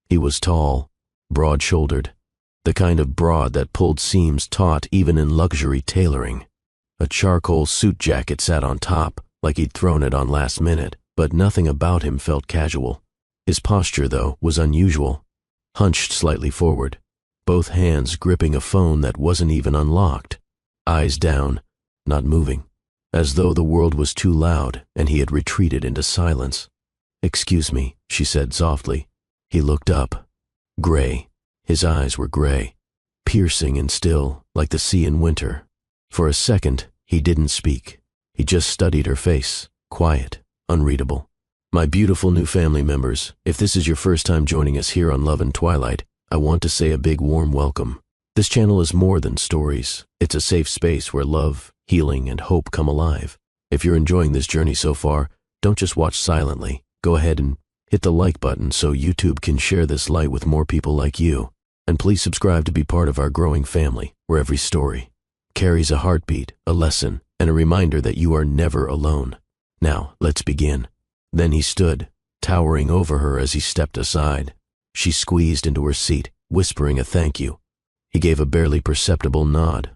He was tall, broad-shouldered, the kind of broad that pulled seams taut even in luxury tailoring. A charcoal suit jacket sat on top, like he'd thrown it on last minute, but nothing about him felt casual. His posture, though, was unusual, hunched slightly forward, both hands gripping a phone that wasn't even unlocked, eyes down, not moving, as though the world was too loud and he had retreated into silence. "Excuse me," she said softly. He looked up. Gray. His eyes were gray, piercing and still, like the sea in winter. For a second, he didn't speak. He just studied her face, quiet, unreadable. "My beautiful new family members, if this is your first time joining us here on Love and Twilight, I want to say a big warm welcome. This channel is more than stories. It's a safe space where love, healing, and hope come alive. If you're enjoying this journey so far, don't just watch silently. Go ahead and hit the like button so YouTube can share this light with more people like you. And please subscribe to be part of our growing family, where every story carries a heartbeat, a lesson, and a reminder that you are never alone. Now, let's begin." Then he stood, towering over her as he stepped aside. She squeezed into her seat, whispering a thank you. He gave a barely perceptible nod.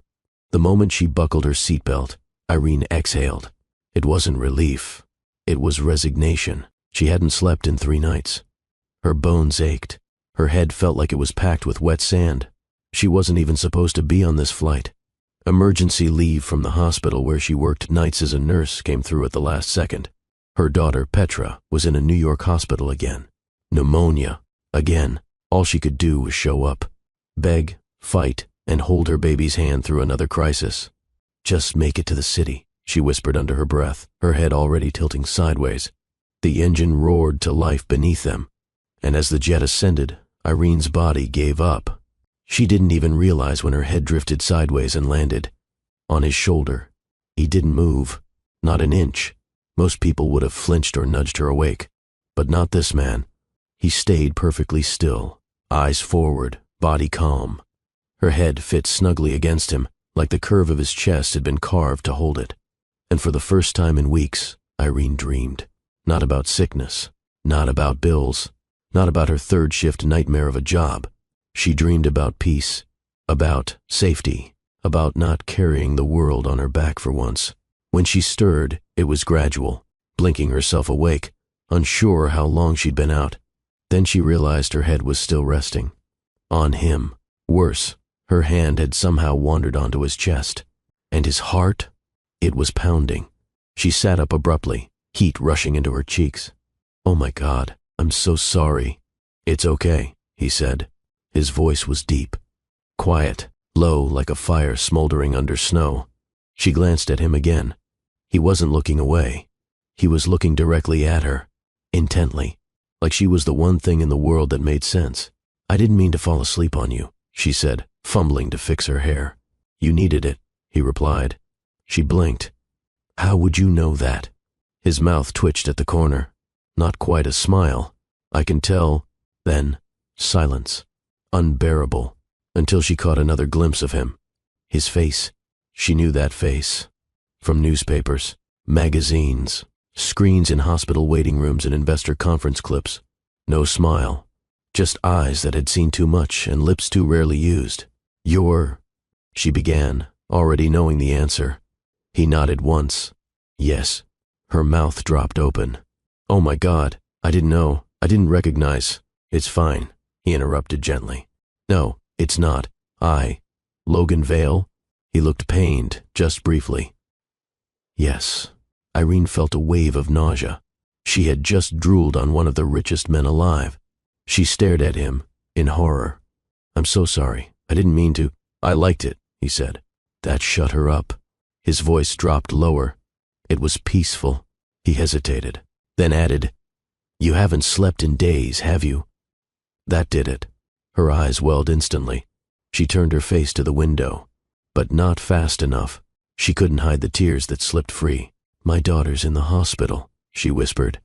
The moment she buckled her seatbelt, Irene exhaled. It wasn't relief. It was resignation. She hadn't slept in 3 nights. Her bones ached. Her head felt like it was packed with wet sand. She wasn't even supposed to be on this flight. Emergency leave from the hospital where she worked nights as a nurse came through at the last second. Her daughter, Petra, was in a New York hospital again. Pneumonia. Again. All she could do was show up, beg, fight, and hold her baby's hand through another crisis. "Just make it to the city," she whispered under her breath, her head already tilting sideways. The engine roared to life beneath them, and as the jet ascended, Irene's body gave up. She didn't even realize when her head drifted sideways and landed on his shoulder. He didn't move, not an inch. Most people would have flinched or nudged her awake, but not this man. He stayed perfectly still, eyes forward, body calm. Her head fit snugly against him, like the curve of his chest had been carved to hold it. And for the first time in weeks, Irene dreamed. Not about sickness, not about bills, not about her third-shift nightmare of a job. She dreamed about peace, about safety, about not carrying the world on her back for once. When she stirred, it was gradual, blinking herself awake, unsure how long she'd been out. Then she realized her head was still resting. On him. Worse, her hand had somehow wandered onto his chest. And his heart? It was pounding. She sat up abruptly, heat rushing into her cheeks. "Oh my God, I'm so sorry." "It's okay," he said. His voice was deep, quiet, low like a fire smoldering under snow. She glanced at him again. He wasn't looking away. He was looking directly at her, intently, like she was the one thing in the world that made sense. "I didn't mean to fall asleep on you," she said, fumbling to fix her hair. "You needed it," he replied. She blinked. "How would you know that?" His mouth twitched at the corner. Not quite a smile. "I can tell." Then, silence. Unbearable, until she caught another glimpse of him. His face. She knew that face. From newspapers, magazines, screens in hospital waiting rooms and investor conference clips. No smile. Just eyes that had seen too much and lips too rarely used. "You're—" she began, already knowing the answer. He nodded once. "Yes." Her mouth dropped open. "Oh my God, I didn't know. I didn't recognize." "It's fine," he interrupted gently. "No, it's not. Logan Vale?" He looked pained, just briefly. Yes. Irene felt a wave of nausea. She had just drooled on one of the richest men alive. She stared at him, in horror. "I'm so sorry. I didn't mean to." "I liked it," he said. That shut her up. His voice dropped lower. It was peaceful. He hesitated, then added, "You haven't slept in days, have you?" That did it. Her eyes welled instantly. She turned her face to the window, but not fast enough. She couldn't hide the tears that slipped free. "My daughter's in the hospital," she whispered.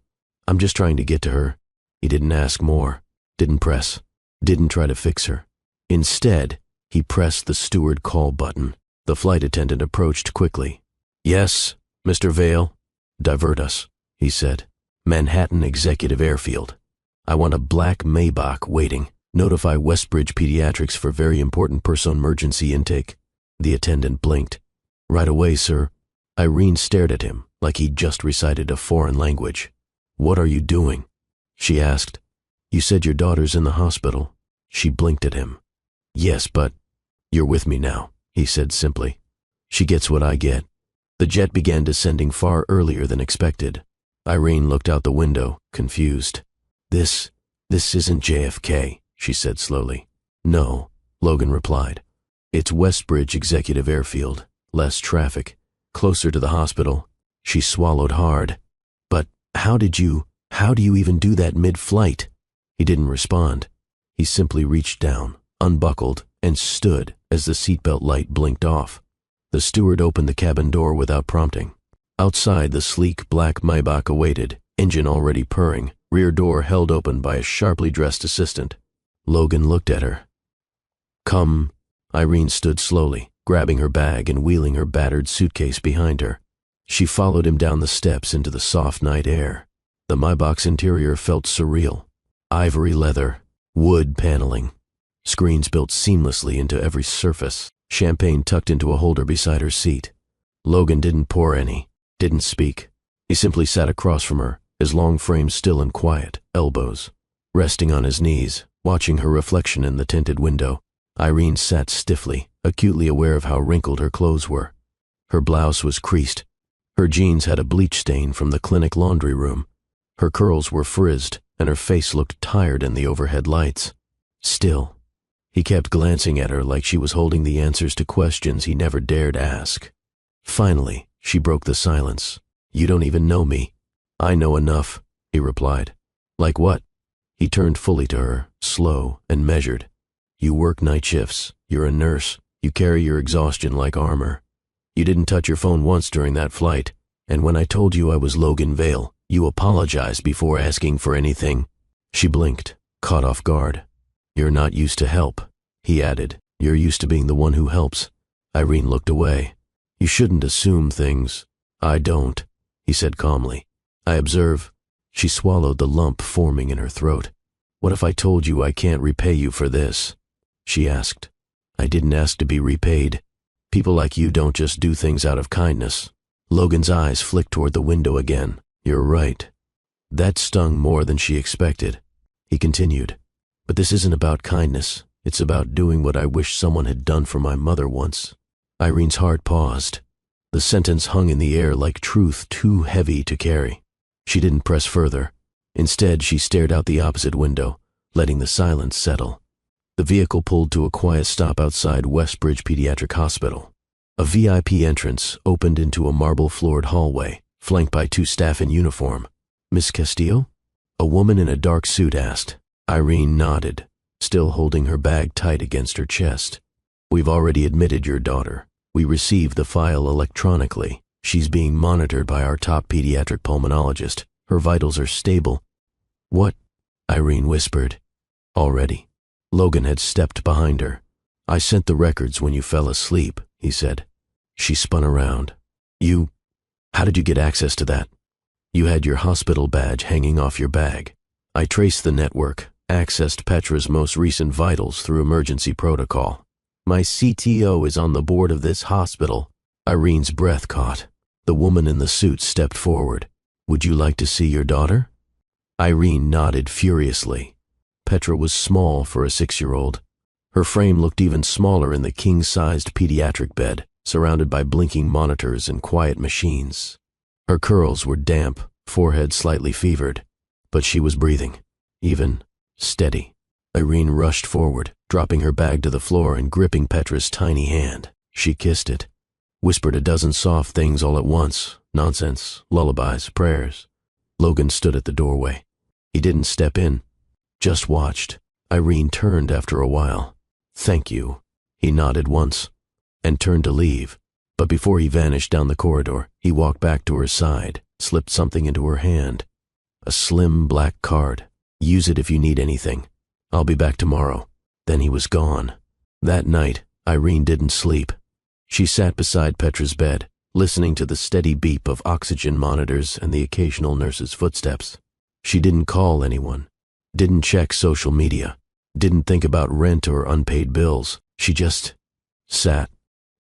"I'm just trying to get to her." He didn't ask more, didn't press, didn't try to fix her. Instead, he pressed the steward call button. The flight attendant approached quickly. "Yes, Mr. Vale?" "Divert us," he said. "Manhattan Executive Airfield." I want a black Maybach waiting. Notify Westbridge Pediatrics for very important person emergency intake. The attendant blinked. Right away, sir. Irene stared at him like he'd just recited a foreign language. What are you doing? She asked. You said your daughter's in the hospital. She blinked at him. Yes, but you're with me now, he said simply. She gets what I get. The jet began descending far earlier than expected. Irene looked out the window, confused. This isn't JFK, she said slowly. No, Logan replied. It's Westbridge Executive Airfield. Less traffic. Closer to the hospital. She swallowed hard. But how do you even do that mid-flight? He didn't respond. He simply reached down, unbuckled, and stood as the seatbelt light blinked off. The steward opened the cabin door without prompting. Outside, the sleek black Maybach awaited, engine already purring, rear door held open by a sharply dressed assistant. Logan looked at her. Come. Irene stood slowly, grabbing her bag and wheeling her battered suitcase behind her. She followed him down the steps into the soft night air. The Maybach's interior felt surreal. Ivory leather, wood paneling, screens built seamlessly into every surface, champagne tucked into a holder beside her seat. Logan didn't pour any, didn't speak. He simply sat across from her, his long frame still and quiet, elbows resting on his knees, watching her reflection in the tinted window. Irene sat stiffly, acutely aware of how wrinkled her clothes were. Her blouse was creased. Her jeans had a bleach stain from the clinic laundry room. Her curls were frizzed, and her face looked tired in the overhead lights. Still, he kept glancing at her like she was holding the answers to questions he never dared ask. Finally, she broke the silence. You don't even know me. I know enough, he replied. Like what? He turned fully to her, slow and measured. You work night shifts. You're a nurse. You carry your exhaustion like armor. You didn't touch your phone once during that flight, and when I told you I was Logan Vale, you apologized before asking for anything. She blinked, caught off guard. You're not used to help, he added. You're used to being the one who helps. Irene looked away. You shouldn't assume things. I don't, he said calmly. I observe. She swallowed the lump forming in her throat. What if I told you I can't repay you for this? She asked. I didn't ask to be repaid. People like you don't just do things out of kindness. Logan's eyes flicked toward the window again. You're right. That stung more than she expected. He continued. But this isn't about kindness. It's about doing what I wish someone had done for my mother once. Irene's heart paused. The sentence hung in the air like truth too heavy to carry. She didn't press further. Instead, she stared out the opposite window, letting the silence settle. The vehicle pulled to a quiet stop outside Westbridge Pediatric Hospital. A VIP entrance opened into a marble-floored hallway, flanked by two staff in uniform. Miss Castillo? A woman in a dark suit asked. Irene nodded, still holding her bag tight against her chest. We've already admitted your daughter. We received the file electronically. She's being monitored by our top pediatric pulmonologist. Her vitals are stable. What? Irene whispered. Already. Logan had stepped behind her. I sent the records when you fell asleep, he said. She spun around. How did you get access to that? You had your hospital badge hanging off your bag. I traced the network, accessed Petra's most recent vitals through emergency protocol. My CTO is on the board of this hospital. Irene's breath caught. The woman in the suit stepped forward. Would you like to see your daughter? Irene nodded furiously. Petra was small for a 6-year-old. Her frame looked even smaller in the king-sized pediatric bed, surrounded by blinking monitors and quiet machines. Her curls were damp, forehead slightly fevered, but she was breathing, even, steady. Irene rushed forward, dropping her bag to the floor and gripping Petra's tiny hand. She kissed it, whispered a dozen soft things all at once, nonsense, lullabies, prayers. Logan stood at the doorway. He didn't step in, just watched. Irene turned after a while. Thank you. He nodded once, and turned to leave. But before he vanished down the corridor, he walked back to her side, slipped something into her hand. A slim black card. Use it if you need anything. I'll be back tomorrow. Then he was gone. That night, Irene didn't sleep. She sat beside Petra's bed, listening to the steady beep of oxygen monitors and the occasional nurse's footsteps. She didn't call anyone, Didn't check social media. Didn't think about rent or unpaid bills. She just sat.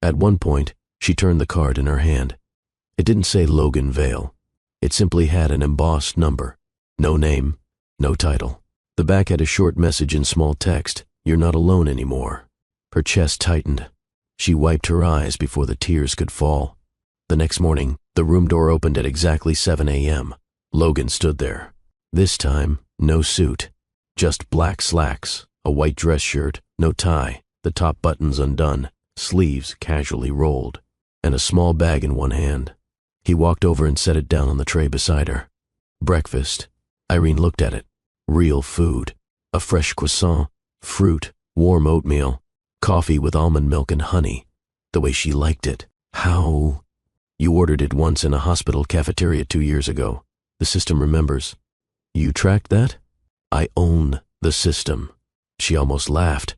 At one point, she turned the card in her hand. It didn't say Logan Vale. It simply had an embossed number. No name, no title. The back had a short message in small text. You're not alone anymore. Her chest tightened. She wiped her eyes before the tears could fall. The next morning, the room door opened at exactly 7 a.m. Logan stood there. This time, no suit. Just black slacks, a white dress shirt, no tie, the top buttons undone, sleeves casually rolled, and a small bag in one hand. He walked over and set it down on the tray beside her. Breakfast. Irene looked at it. Real food. A fresh croissant, fruit, warm oatmeal, coffee with almond milk and honey, the way she liked it. How? You ordered it once in a hospital cafeteria 2 years ago. The system remembers. You tracked that? I own the system. She almost laughed.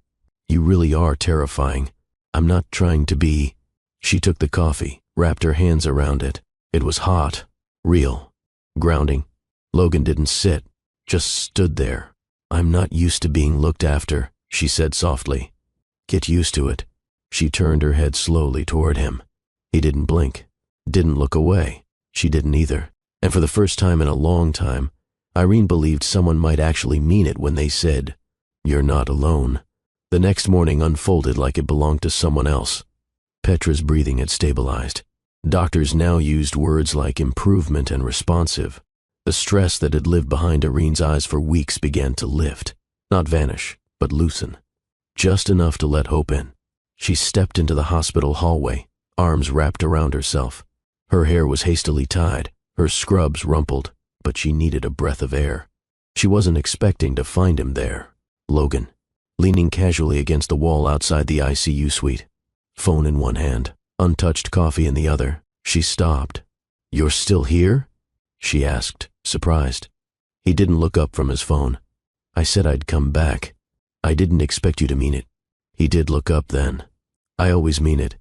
You really are terrifying. I'm not trying to be. She took the coffee, wrapped her hands around it. It was hot, real, grounding. Logan didn't sit, just stood there. I'm not used to being looked after, she said softly. Get used to it. She turned her head slowly toward him. He didn't blink, didn't look away. She didn't either. And for the first time in a long time, Irene believed someone might actually mean it when they said, "You're not alone." The next morning unfolded like it belonged to someone else. Petra's breathing had stabilized. Doctors now used words like improvement and responsive. The stress that had lived behind Irene's eyes for weeks began to lift, not vanish, but loosen. Just enough to let hope in. She stepped into the hospital hallway, arms wrapped around herself. Her hair was hastily tied, her scrubs rumpled, but she needed a breath of air. She wasn't expecting to find him there. Logan, leaning casually against the wall outside the ICU suite. Phone in one hand, untouched coffee in the other. She stopped. "You're still here?" she asked, surprised. He didn't look up from his phone. "I said I'd come back. I didn't expect you to mean it." He did look up then. "I always mean it."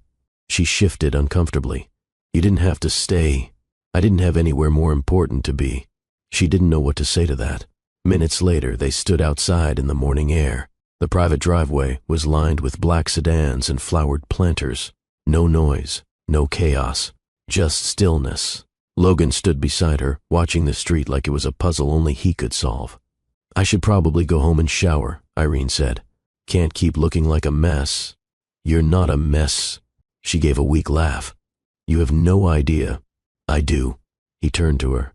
She shifted uncomfortably. "You didn't have to stay. I didn't have anywhere more important to be." She didn't know what to say to that. Minutes later, they stood outside in the morning air. The private driveway was lined with black sedans and flowered planters. No noise, no chaos, just stillness. Logan stood beside her, watching the street like it was a puzzle only he could solve. "I should probably go home and shower," Irene said. "Can't keep looking like a mess." "You're not a mess." She gave a weak laugh. "You have no idea." "I do." He turned to her.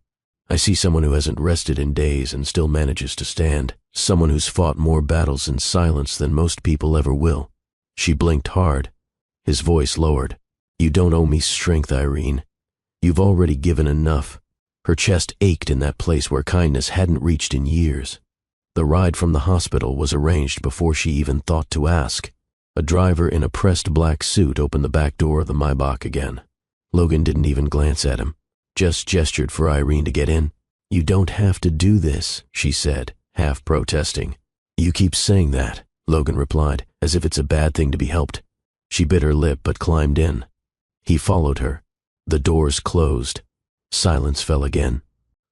"I see someone who hasn't rested in days and still manages to stand. Someone who's fought more battles in silence than most people ever will." She blinked hard. His voice lowered. "You don't owe me strength, Irene. You've already given enough." Her chest ached in that place where kindness hadn't reached in years. The ride from the hospital was arranged before she even thought to ask. A driver in a pressed black suit opened the back door of the Maybach again. Logan didn't even glance at him, just gestured for Irene to get in. "You don't have to do this," she said, half protesting. "You keep saying that," Logan replied, as if it's a bad thing to be helped. She bit her lip but climbed in. He followed her. The doors closed. Silence fell again.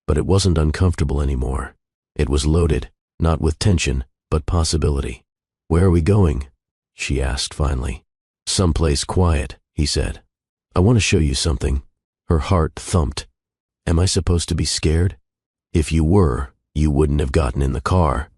But it wasn't uncomfortable anymore. It was loaded, not with tension, but possibility. "Where are we going?" she asked finally. "Someplace quiet," he said. "I want to show you something." Her heart thumped. "Am I supposed to be scared?" "If you were, you wouldn't have gotten in the car."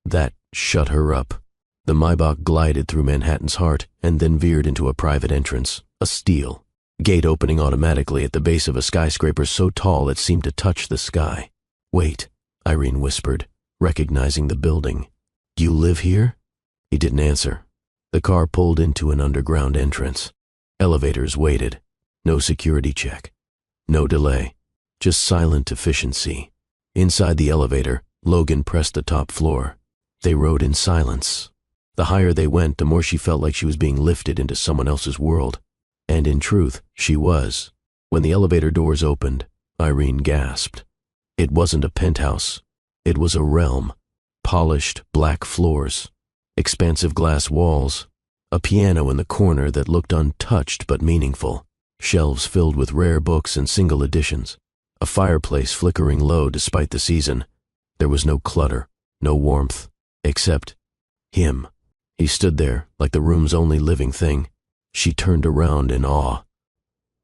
That shut her up. The Maybach glided through Manhattan's heart and then veered into a private entrance, a steel gate opening automatically at the base of a skyscraper so tall it seemed to touch the sky. "Wait," Irene whispered, recognizing the building. "Do you live here?" He didn't answer. The car pulled into an underground entrance. Elevators waited. No security check. No delay. Just silent efficiency. Inside the elevator, Logan pressed the top floor. They rode in silence. The higher they went, the more she felt like she was being lifted into someone else's world. And in truth, she was. When the elevator doors opened, Irene gasped. It wasn't a penthouse. It was a realm. Polished black floors, expansive glass walls, a piano in the corner that looked untouched but meaningful, shelves filled with rare books and single editions, a fireplace flickering low despite the season. There was no clutter, No warmth. Except him. He stood there, like the room's only living thing. She turned around in awe.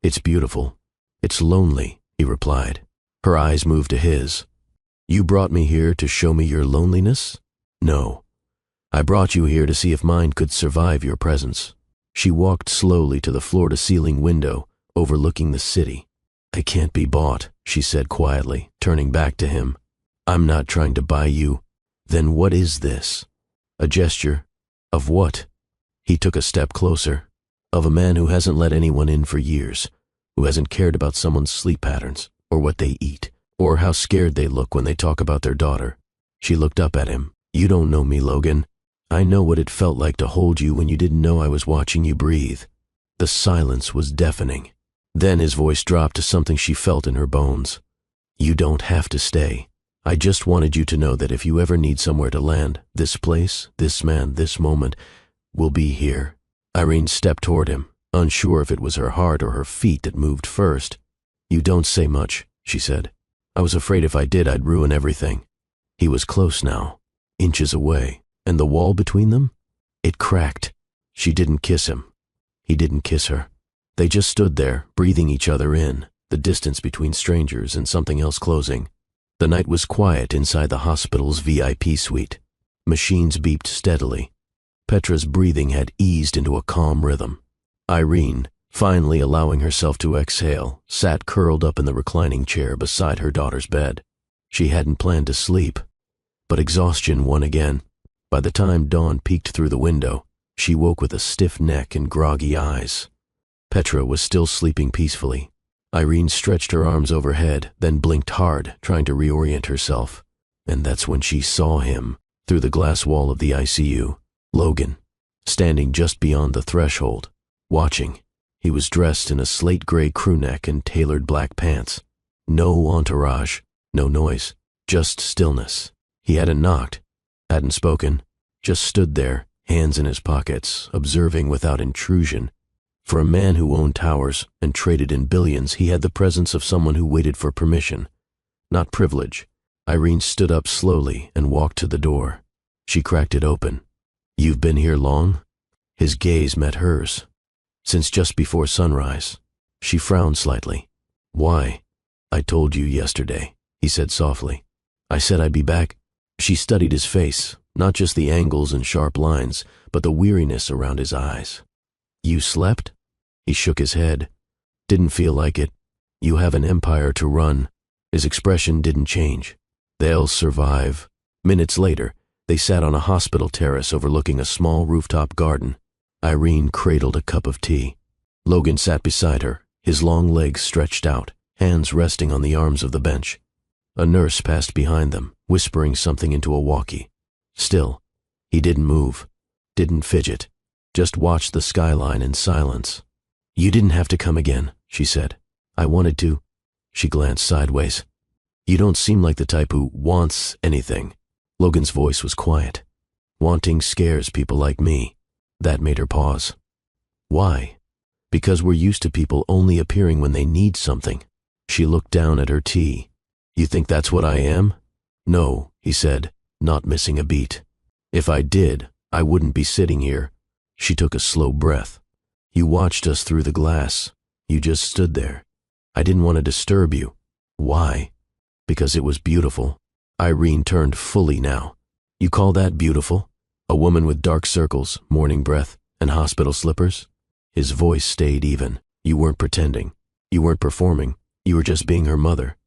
"It's beautiful. It's lonely," he replied. Her eyes moved to his. "You brought me here to show me your loneliness?" "No. I brought you here to see if mine could survive your presence." She walked slowly to the floor-to-ceiling window, overlooking the city. "I can't be bought," she said quietly, turning back to him. "I'm not trying to buy you." "Then what is this?" "A gesture." "Of what?" He took a step closer. "Of a man who hasn't let anyone in for years, who hasn't cared about someone's sleep patterns, or what they eat, or how scared they look when they talk about their daughter." She looked up at him. "You don't know me, Logan. I know what it felt like to hold you when you didn't know I was watching you breathe." The silence was deafening. Then his voice dropped to something she felt in her bones. "You don't have to stay. I just wanted you to know that if you ever need somewhere to land, this place, this man, this moment, will be here." Irene stepped toward him, unsure if it was her heart or her feet that moved first. "You don't say much," she said. "I was afraid if I did, I'd ruin everything." He was close now, inches away, and the wall between them? It cracked. She didn't kiss him. He didn't kiss her. They just stood there, breathing each other in, the distance between strangers and something else closing. The night was quiet inside the hospital's VIP suite. Machines beeped steadily. Petra's breathing had eased into a calm rhythm. Irene, finally allowing herself to exhale, sat curled up in the reclining chair beside her daughter's bed. She hadn't planned to sleep, but exhaustion won again. By the time dawn peeked through the window, she woke with a stiff neck and groggy eyes. Petra was still sleeping peacefully. Irene stretched her arms overhead, then blinked hard, trying to reorient herself. And that's when she saw him, through the glass wall of the ICU. Logan, standing just beyond the threshold, watching. He was dressed in a slate-gray crewneck and tailored black pants. No entourage, no noise, just stillness. He hadn't knocked, hadn't spoken, just stood there, hands in his pockets, observing without intrusion. For a man who owned towers and traded in billions, he had the presence of someone who waited for permission, not privilege. Irene stood up slowly and walked to the door. She cracked it open. "You've been here long?" His gaze met hers. "Since just before sunrise." She frowned slightly. "Why?" "I told you yesterday," he said softly. "I said I'd be back." She studied his face, not just the angles and sharp lines, but the weariness around his eyes. "You slept?" He shook his head. "Didn't feel like it. You have an empire to run." His expression didn't change. "They'll survive." Minutes later, they sat on a hospital terrace overlooking a small rooftop garden. Irene cradled a cup of tea. Logan sat beside her, his long legs stretched out, hands resting on the arms of the bench. A nurse passed behind them, whispering something into a walkie. Still, he didn't move, didn't fidget, just watched the skyline in silence. "You didn't have to come again," she said. "I wanted to." She glanced sideways. "You don't seem like the type who wants anything." Logan's voice was quiet. "Wanting scares people like me." That made her pause. "Why?" "Because we're used to people only appearing when they need something." She looked down at her tea. "You think that's what I am?" "No," he said, not missing a beat. "If I did, I wouldn't be sitting here." She took a slow breath. "You watched us through the glass. You just stood there. I didn't want to disturb you." "Why?" "Because it was beautiful." Irene turned fully now. "You call that beautiful? A woman with dark circles, morning breath, and hospital slippers?" His voice stayed even. "You weren't pretending. You weren't performing. You were just being her mother.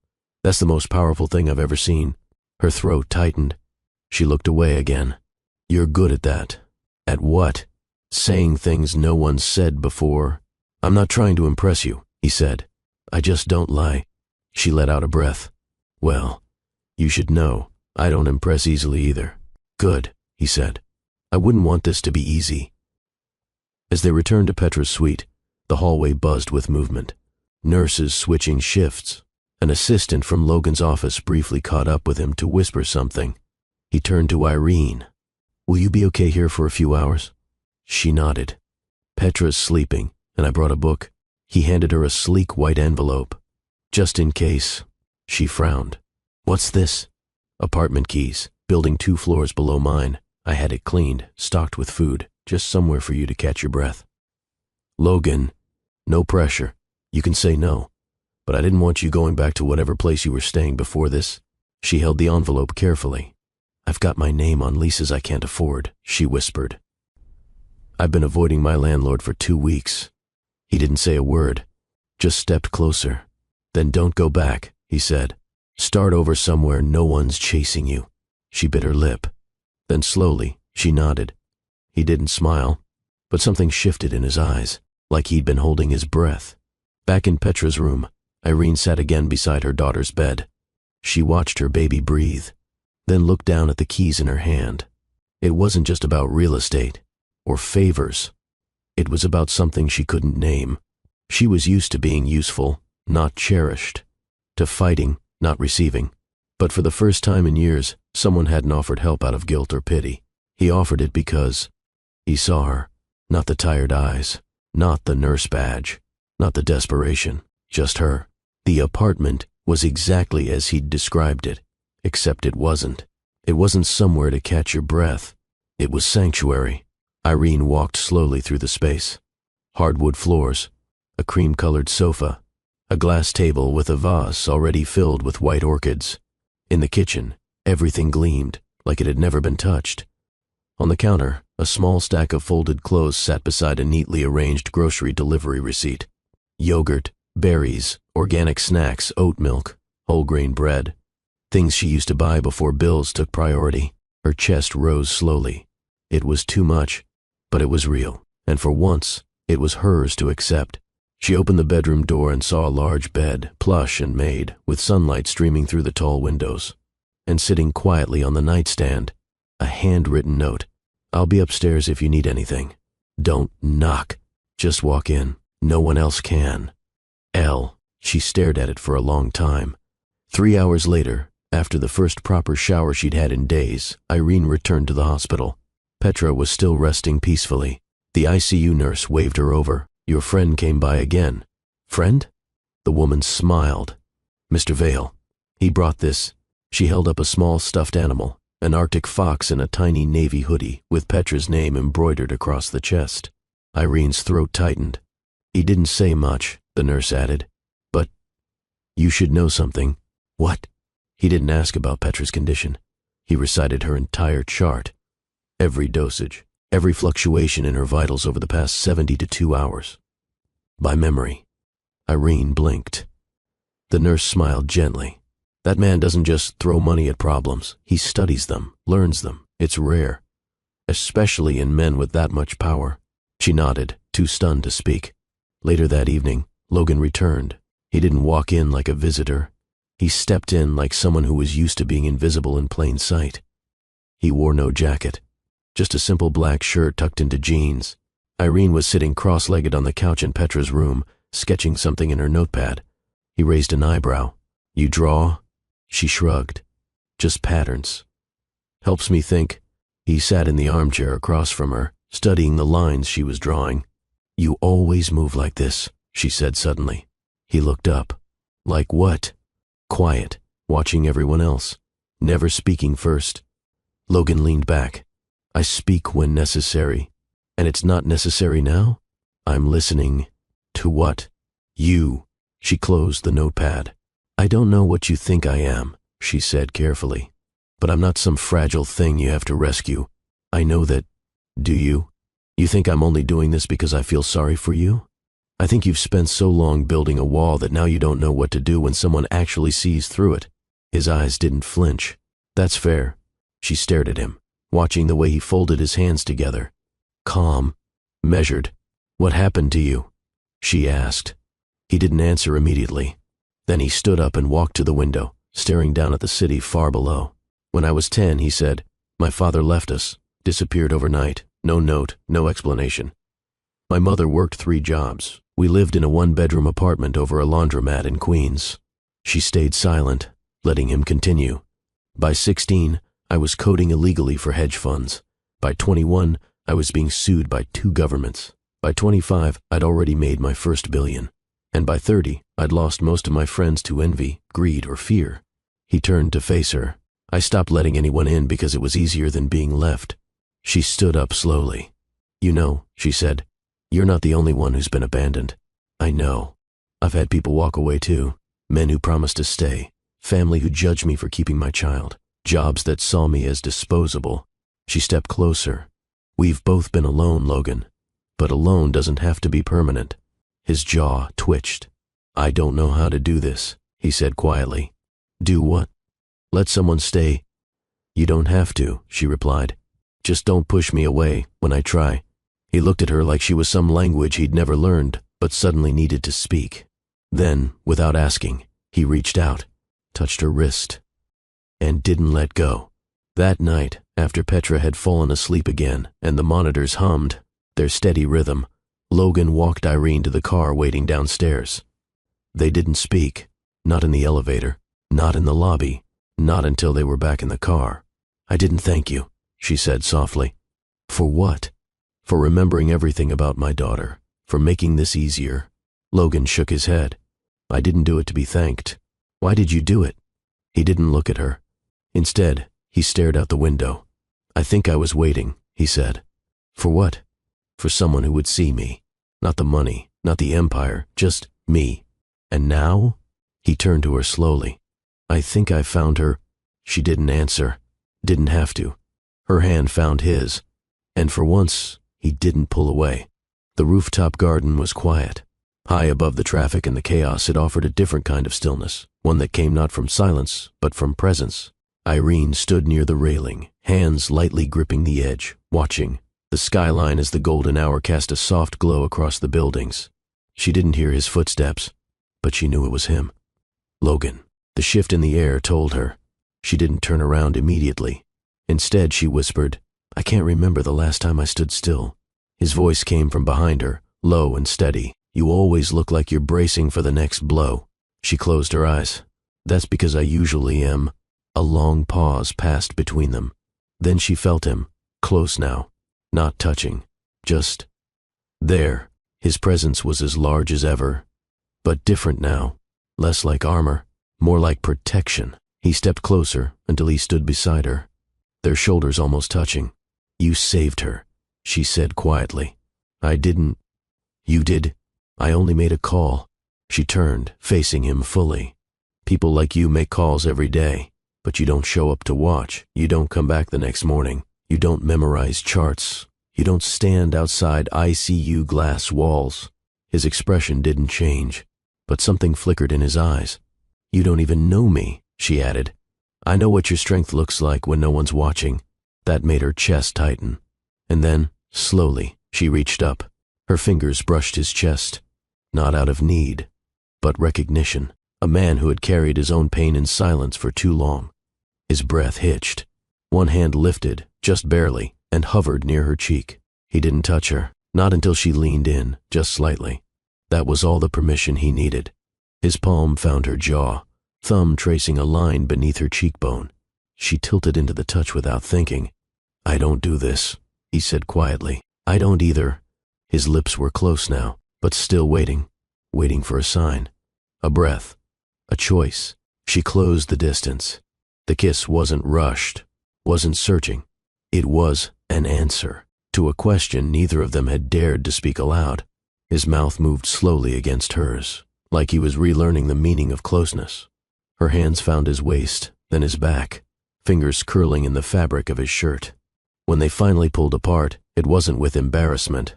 That's the most powerful thing I've ever seen." Her throat tightened. She looked away again. "You're good at that." "At what?" "Saying things no one said before." "I'm not trying to impress you," he said. "I just don't lie." She let out a breath. "Well, you should know, I don't impress easily either." "Good," he said. "I wouldn't want this to be easy." As they returned to Petra's suite, the hallway buzzed with movement. Nurses switching shifts. An assistant from Logan's office briefly caught up with him to whisper something. He turned to Irene. "Will you be okay here for a few hours?" She nodded. "Petra's sleeping, and I brought a book." He handed her a sleek white envelope. "Just in case." She frowned. "What's this?" "Apartment keys. building 2 floors below mine. I had it cleaned, stocked with food, just somewhere for you to catch your breath. Logan, no pressure. You can say no. But I didn't want you going back to whatever place you were staying before this. She held the envelope carefully. I've got my name on leases I can't afford, she whispered. I've been avoiding my landlord for 2 weeks. He didn't say a word, just stepped closer. Then don't go back, he said. Start over somewhere no one's chasing you. She bit her lip. Then slowly, she nodded. He didn't smile, but something shifted in his eyes, like he'd been holding his breath. Back in Petra's room, Irene sat again beside her daughter's bed. She watched her baby breathe, then looked down at the keys in her hand. It wasn't just about real estate or favors. It was about something she couldn't name. She was used to being useful, not cherished, to fighting, not receiving. But for the first time in years, someone hadn't offered help out of guilt or pity. He offered it because he saw her, not the tired eyes, not the nurse badge, not the desperation, just her. The apartment was exactly as he'd described it, except it wasn't. It wasn't somewhere to catch your breath. It was sanctuary. Irene walked slowly through the space. Hardwood floors, a cream-colored sofa, a glass table with a vase already filled with white orchids. In the kitchen, everything gleamed like it had never been touched. On the counter, a small stack of folded clothes sat beside a neatly arranged grocery delivery receipt. Yogurt, berries, organic snacks, oat milk, whole grain bread. Things she used to buy before bills took priority. Her chest rose slowly. It was too much, but it was real, and for once, it was hers to accept. She opened the bedroom door and saw a large bed, plush and made, with sunlight streaming through the tall windows. And sitting quietly on the nightstand, a handwritten note. I'll be upstairs if you need anything. Don't knock. Just walk in. No one else can. L. She stared at it for a long time. 3 hours later, after the first proper shower she'd had in days, Irene returned to the hospital. Petra was still resting peacefully. The ICU nurse waved her over. Your friend came by again. Friend? The woman smiled. Mr. Vale. He brought this. She held up a small stuffed animal, an Arctic fox in a tiny navy hoodie with Petra's name embroidered across the chest. Irene's throat tightened. He didn't say much, the nurse added. But you should know something. What? He didn't ask about Petra's condition. He recited her entire chart. Every dosage, every fluctuation in her vitals over the past 72 hours. By memory. Irene blinked. The nurse smiled gently. That man doesn't just throw money at problems. He studies them, learns them. It's rare, especially in men with that much power. She nodded, too stunned to speak. Later that evening, Logan returned. He didn't walk in like a visitor. He stepped in like someone who was used to being invisible in plain sight. He wore no jacket, just a simple black shirt tucked into jeans. Irene was sitting cross-legged on the couch in Petra's room, sketching something in her notepad. He raised an eyebrow. You draw? She shrugged. Just patterns. Helps me think. He sat in the armchair across from her, studying the lines she was drawing. You always move like this, she said suddenly. He looked up. Like what? Quiet, watching everyone else, never speaking first. Logan leaned back. I speak when necessary. And it's not necessary now? I'm listening. To what? You. She closed the notepad. I don't know what you think I am, she said carefully. But I'm not some fragile thing you have to rescue. I know that. Do you? You think I'm only doing this because I feel sorry for you? I think you've spent so long building a wall that now you don't know what to do when someone actually sees through it. His eyes didn't flinch. That's fair. She stared at him, watching the way he folded his hands together. Calm, measured. What happened to you? She asked. He didn't answer immediately. Then he stood up and walked to the window, staring down at the city far below. When I was 10, he said, my father left us, disappeared overnight, no note, no explanation. My mother worked 3 jobs. We lived in a 1-bedroom apartment over a laundromat in Queens. She stayed silent, letting him continue. By 16, I was coding illegally for hedge funds. By 21, I was being sued by 2 governments. By 25, I'd already made my first billion. And by 30, I'd lost most of my friends to envy, greed, or fear. He turned to face her. I stopped letting anyone in because it was easier than being left. She stood up slowly. You know, she said, you're not the only one who's been abandoned. I know. I've had people walk away too. Men who promised to stay. Family who judged me for keeping my child. Jobs that saw me as disposable. She stepped closer. We've both been alone, Logan. But alone doesn't have to be permanent. His jaw twitched. I don't know how to do this, he said quietly. Do what? Let someone stay. You don't have to, she replied. Just don't push me away when I try. He looked at her like she was some language he'd never learned, but suddenly needed to speak. Then, without asking, he reached out, touched her wrist, and didn't let go. That night, after Petra had fallen asleep again and the monitors hummed their steady rhythm, Logan walked Irene to the car waiting downstairs. They didn't speak, not in the elevator, not in the lobby, not until they were back in the car. I didn't thank you, she said softly. For what? For remembering everything about my daughter, for making this easier. Logan shook his head. I didn't do it to be thanked. Why did you do it? He didn't look at her. Instead, he stared out the window. I think I was waiting, he said. For what? For someone who would see me. Not the money, not the empire, just me. And now? He turned to her slowly. I think I found her. She didn't answer. Didn't have to. Her hand found his. And for once, he didn't pull away. The rooftop garden was quiet. High above the traffic and the chaos, it offered a different kind of stillness, one that came not from silence, but from presence. Irene stood near the railing, hands lightly gripping the edge, watching the skyline as the golden hour cast a soft glow across the buildings. She didn't hear his footsteps, but she knew it was him. Logan. The shift in the air told her. She didn't turn around immediately. Instead, she whispered, I can't remember the last time I stood still. His voice came from behind her, low and steady. You always look like you're bracing for the next blow. She closed her eyes. That's because I usually am. A long pause passed between them. Then she felt him, close now, not touching, just there. His presence was as large as ever, but different now, less like armor, more like protection. He stepped closer until he stood beside her, their shoulders almost touching. You saved her, she said quietly. I didn't. You did. I only made a call. She turned, facing him fully. People like you make calls every day, but you don't show up to watch. You don't come back the next morning. You don't memorize charts. You don't stand outside ICU glass walls. His expression didn't change, but something flickered in his eyes. You don't even know me, she added. I know what your strength looks like when no one's watching. That made her chest tighten. And then, slowly, she reached up. Her fingers brushed his chest. Not out of need, but recognition. A man who had carried his own pain in silence for too long. His breath hitched. One hand lifted, just barely, and hovered near her cheek. He didn't touch her, not until she leaned in, just slightly. That was all the permission he needed. His palm found her jaw, thumb tracing a line beneath her cheekbone. She tilted into the touch without thinking. I don't do this, he said quietly. I don't either. His lips were close now, but still waiting for a sign. A breath. A choice. She closed the distance. The kiss wasn't rushed, wasn't searching. It was an answer to a question neither of them had dared to speak aloud. His mouth moved slowly against hers, like he was relearning the meaning of closeness. Her hands found his waist, then his back, fingers curling in the fabric of his shirt. When they finally pulled apart, it wasn't with embarrassment.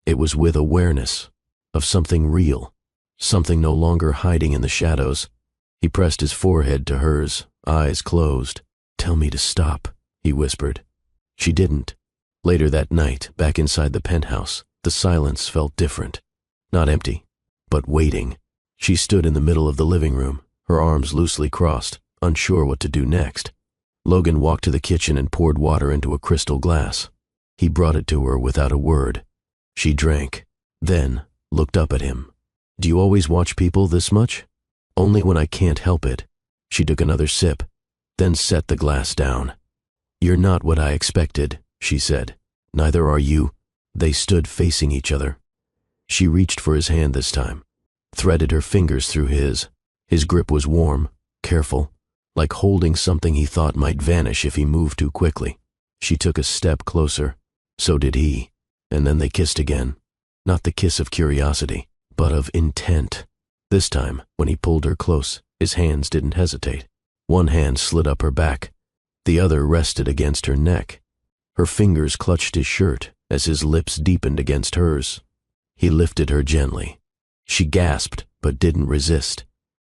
It was with awareness of something real, something no longer hiding in the shadows. He pressed his forehead to hers, eyes closed. Tell me to stop, he whispered. She didn't. Later that night, back inside the penthouse, the silence felt different. Not empty, but waiting. She stood in the middle of the living room, her arms loosely crossed, unsure what to do next. Logan walked to the kitchen and poured water into a crystal glass. He brought it to her without a word. She drank, then looked up at him. Do you always watch people this much? Only when I can't help it. She took another sip, then set the glass down. You're not what I expected, she said. Neither are you. They stood facing each other. She reached for his hand this time, threaded her fingers through his. His grip was warm, careful. like holding something he thought might vanish if he moved too quickly. She took a step closer. So did he. And then they kissed again. Not the kiss of curiosity, but of intent. This time, when he pulled her close, his hands didn't hesitate. One hand slid up her back. The other rested against her neck. Her fingers clutched his shirt as his lips deepened against hers. He lifted her gently. She gasped, but didn't resist.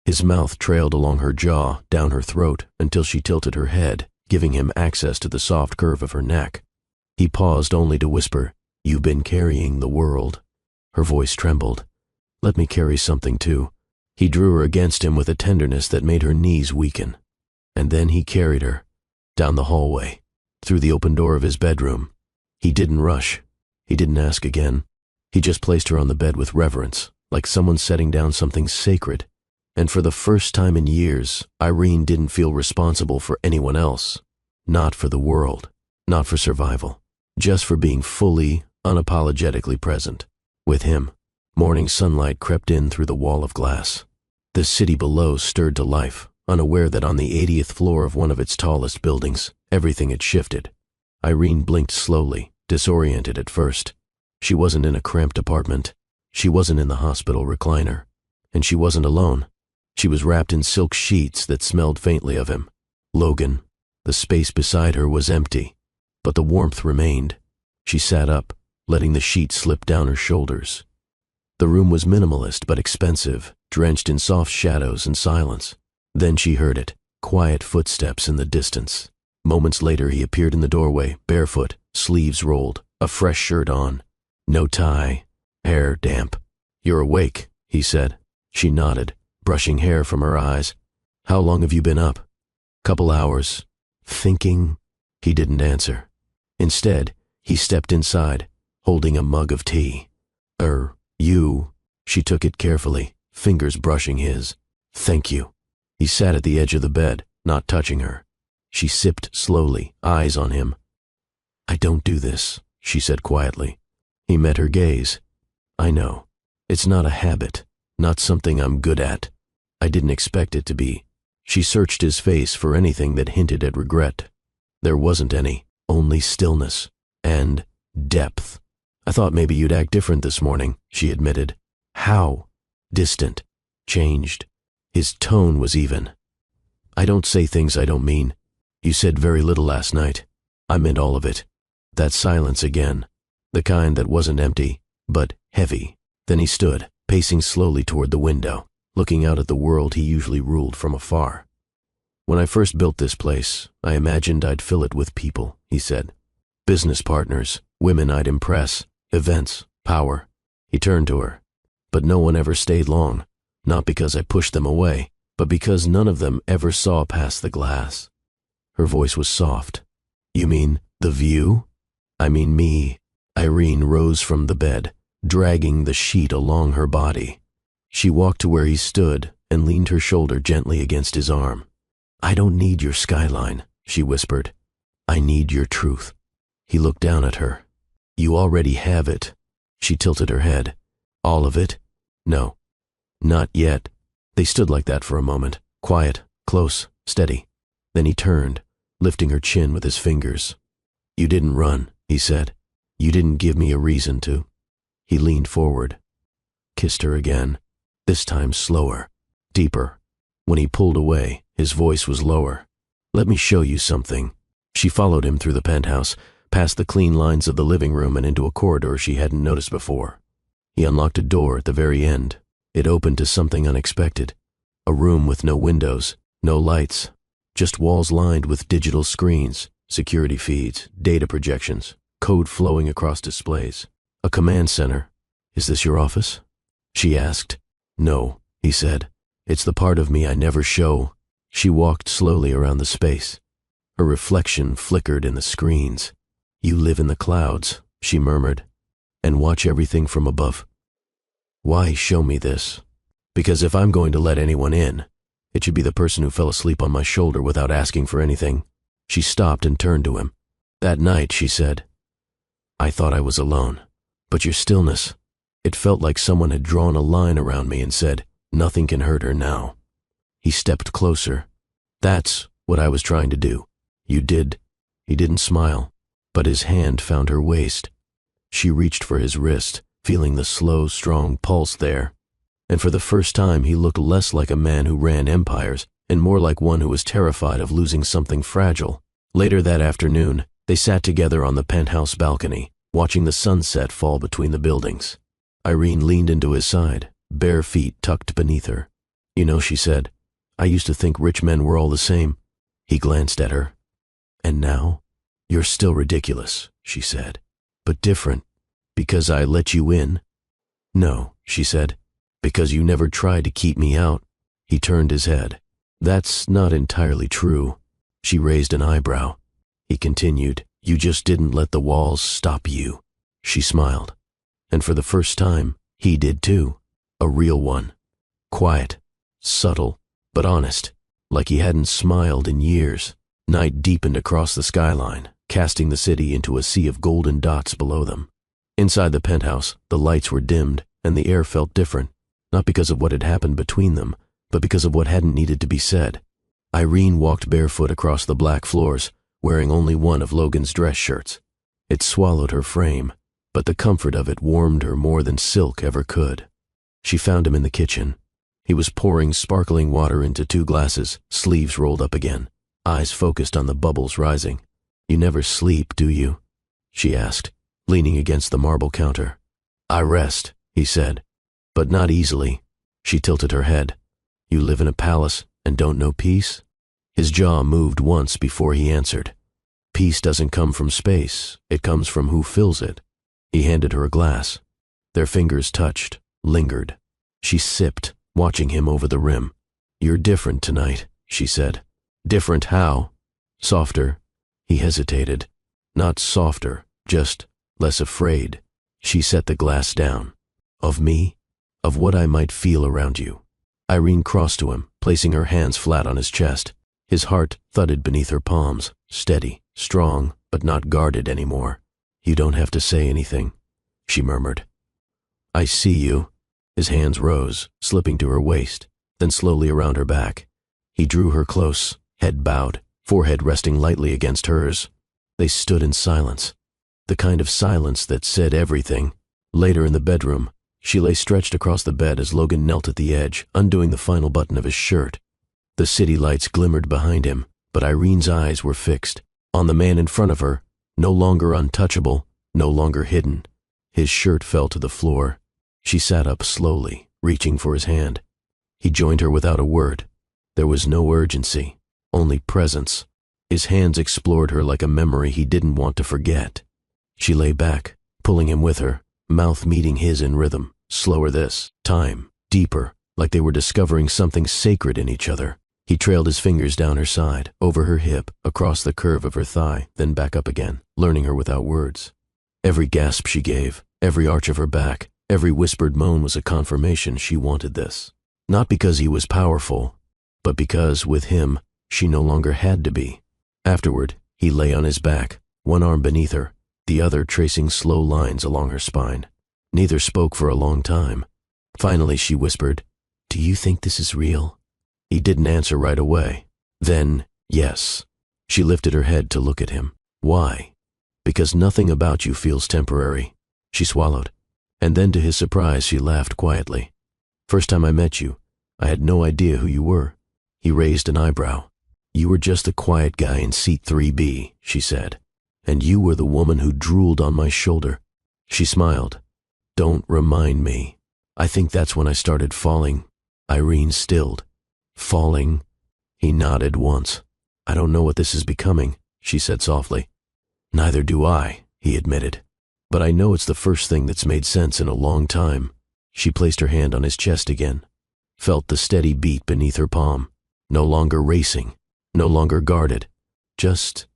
His mouth trailed along her jaw, down her throat, until she tilted her head, giving him access to the soft curve of her neck. He paused only to whisper, "You've been carrying the world." Her voice trembled. "Let me carry something too." He drew her against him with a tenderness that made her knees weaken. And then he carried her, down the hallway, through the open door of his bedroom. He didn't rush. He didn't ask again. He just placed her on the bed with reverence, like someone setting down something sacred. And for the first time in years, Irene didn't feel responsible for anyone else. Not for the world. Not for survival. Just for being fully, unapologetically present. With him. Morning sunlight crept in through the wall of glass. The city below stirred to life, unaware that on the 80th floor of one of its tallest buildings, everything had shifted. Irene blinked slowly, disoriented at first. She wasn't in a cramped apartment. She wasn't in the hospital recliner. And she wasn't alone. She was wrapped in silk sheets that smelled faintly of him. Logan. The space beside her was empty, but the warmth remained. She sat up, letting the sheet slip down her shoulders. The room was minimalist but expensive, drenched in soft shadows and silence. Then she heard it, quiet footsteps in the distance. Moments later he appeared in the doorway, barefoot, sleeves rolled, a fresh shirt on. No tie, hair damp. "You're awake," he said. She nodded, brushing hair from her eyes. "How long have you been up?" "Couple hours." "Thinking?" He didn't answer. Instead, he stepped inside, holding a mug of tea. You." She took it carefully, fingers brushing his. "Thank you." He sat at the edge of the bed, not touching her. She sipped slowly, eyes on him. "I don't do this," she said quietly. He met her gaze. "I know. It's not a habit, not something I'm good at. I didn't expect it to be." She searched his face for anything that hinted at regret. There wasn't any, only stillness and depth. "I thought maybe you'd act different this morning," she admitted. "How?" Distant. Changed. His tone was even. "I don't say things I don't mean. You said very little last night. I meant all of it." That silence again. The kind that wasn't empty, but heavy. Then he stood, pacing slowly toward the window, looking out at the world he usually ruled from afar. "When I first built this place, I imagined I'd fill it with people," he said. "Business partners, women I'd impress, events, power." He turned to her. "But no one ever stayed long, not because I pushed them away, but because none of them ever saw past the glass." Her voice was soft. "You mean the view?" "I mean me." Irene rose from the bed, dragging the sheet along her body. She walked to where he stood and leaned her shoulder gently against his arm. "I don't need your skyline," she whispered. "I need your truth." He looked down at her. "You already have it." She tilted her head. "All of it?" "No. Not yet." They stood like that for a moment, quiet, close, steady. Then he turned, lifting her chin with his fingers. "You didn't run," he said. "You didn't give me a reason to." He leaned forward, kissed her again, this time slower, deeper. When he pulled away, his voice was lower. "Let me show you something." She followed him through the penthouse, past the clean lines of the living room and into a corridor she hadn't noticed before. He unlocked a door at the very end. It opened to something unexpected. A room with no windows, no lights, just walls lined with digital screens, security feeds, data projections, code flowing across displays. A command center. "Is this your office?" she asked. "No," he said. "It's the part of me I never show." She walked slowly around the space. Her reflection flickered in the screens. "You live in the clouds," she murmured, "and watch everything from above." "Why show me this?" "Because if I'm going to let anyone in, it should be the person who fell asleep on my shoulder without asking for anything." She stopped and turned to him. "That night," she said, "I thought I was alone. But your stillness, it felt like someone had drawn a line around me and said, nothing can hurt her now." He stepped closer. That's what I was trying to do. You did. He didn't smile, but his hand found her waist. She reached for his wrist, feeling the slow, strong pulse there. And for the first time he looked less like a man who ran empires and more like one who was terrified of losing something fragile. Later that afternoon, they sat together on the penthouse balcony, watching the sunset fall between the buildings. Irene leaned into his side, bare feet tucked beneath her. You know, she said, I used to think rich men were all the same. He glanced at her. And now? You're still ridiculous, she said, but different. Because I let you in? No, she said, because you never tried to keep me out. He turned his head. That's not entirely true. She raised an eyebrow. He continued, you just didn't let the walls stop you. She smiled. And for the first time, he did too. A real one. Quiet, subtle, but honest, like he hadn't smiled in years. Night deepened across the skyline, casting the city into a sea of golden dots below them. Inside the penthouse, the lights were dimmed, and the air felt different, not because of what had happened between them, but because of what hadn't needed to be said. Irene walked barefoot across the black floors, wearing only one of Logan's dress shirts. It swallowed her frame, but the comfort of it warmed her more than silk ever could. She found him in the kitchen. He was pouring sparkling water into 2 glasses, sleeves rolled up again, eyes focused on the bubbles rising. You never sleep, do you? She asked, leaning against the marble counter. I rest, he said, but not easily. She tilted her head. You live in a palace and don't know peace? His jaw moved once before he answered. Peace doesn't come from space, it comes from who fills it. He handed her a glass. Their fingers touched, lingered. She sipped, watching him over the rim. You're different tonight, she said. Different how? Softer. He hesitated. Not softer, just less afraid. She set the glass down. Of me? Of what I might feel around you. Irene crossed to him, placing her hands flat on his chest. His heart thudded beneath her palms, steady, strong, but not guarded anymore. You don't have to say anything, she murmured. I see you. His hands rose, slipping to her waist, then slowly around her back. He drew her close, head bowed, forehead resting lightly against hers. They stood in silence, the kind of silence that said everything. Later in the bedroom, she lay stretched across the bed as Logan knelt at the edge, undoing the final button of his shirt. The city lights glimmered behind him, but Irene's eyes were fixed on the man in front of her, no longer untouchable, no longer hidden. His shirt fell to the floor. She sat up slowly, reaching for his hand. He joined her without a word. There was no urgency, only presence. His hands explored her like a memory he didn't want to forget. She lay back, pulling him with her, mouth meeting his in rhythm, slower this time, deeper, like they were discovering something sacred in each other. He trailed his fingers down her side, over her hip, across the curve of her thigh, then back up again, learning her without words. Every gasp she gave, every arch of her back, every whispered moan was a confirmation she wanted this. Not because he was powerful, but because, with him, she no longer had to be. Afterward, he lay on his back, one arm beneath her, the other tracing slow lines along her spine. Neither spoke for a long time. Finally, she whispered, Do you think this is real? He didn't answer right away. Then, yes. She lifted her head to look at him. Why? Because nothing about you feels temporary. She swallowed. And then to his surprise, she laughed quietly. First time I met you, I had no idea who you were. He raised an eyebrow. You were just the quiet guy in seat 3B, she said. And you were the woman who drooled on my shoulder. She smiled. Don't remind me. I think that's when I started falling. Irene stilled. Falling? He nodded once. I don't know what this is becoming, she said softly. Neither do I, he admitted. But I know it's the first thing that's made sense in a long time. She placed her hand on his chest again, felt the steady beat beneath her palm, no longer racing, no longer guarded, just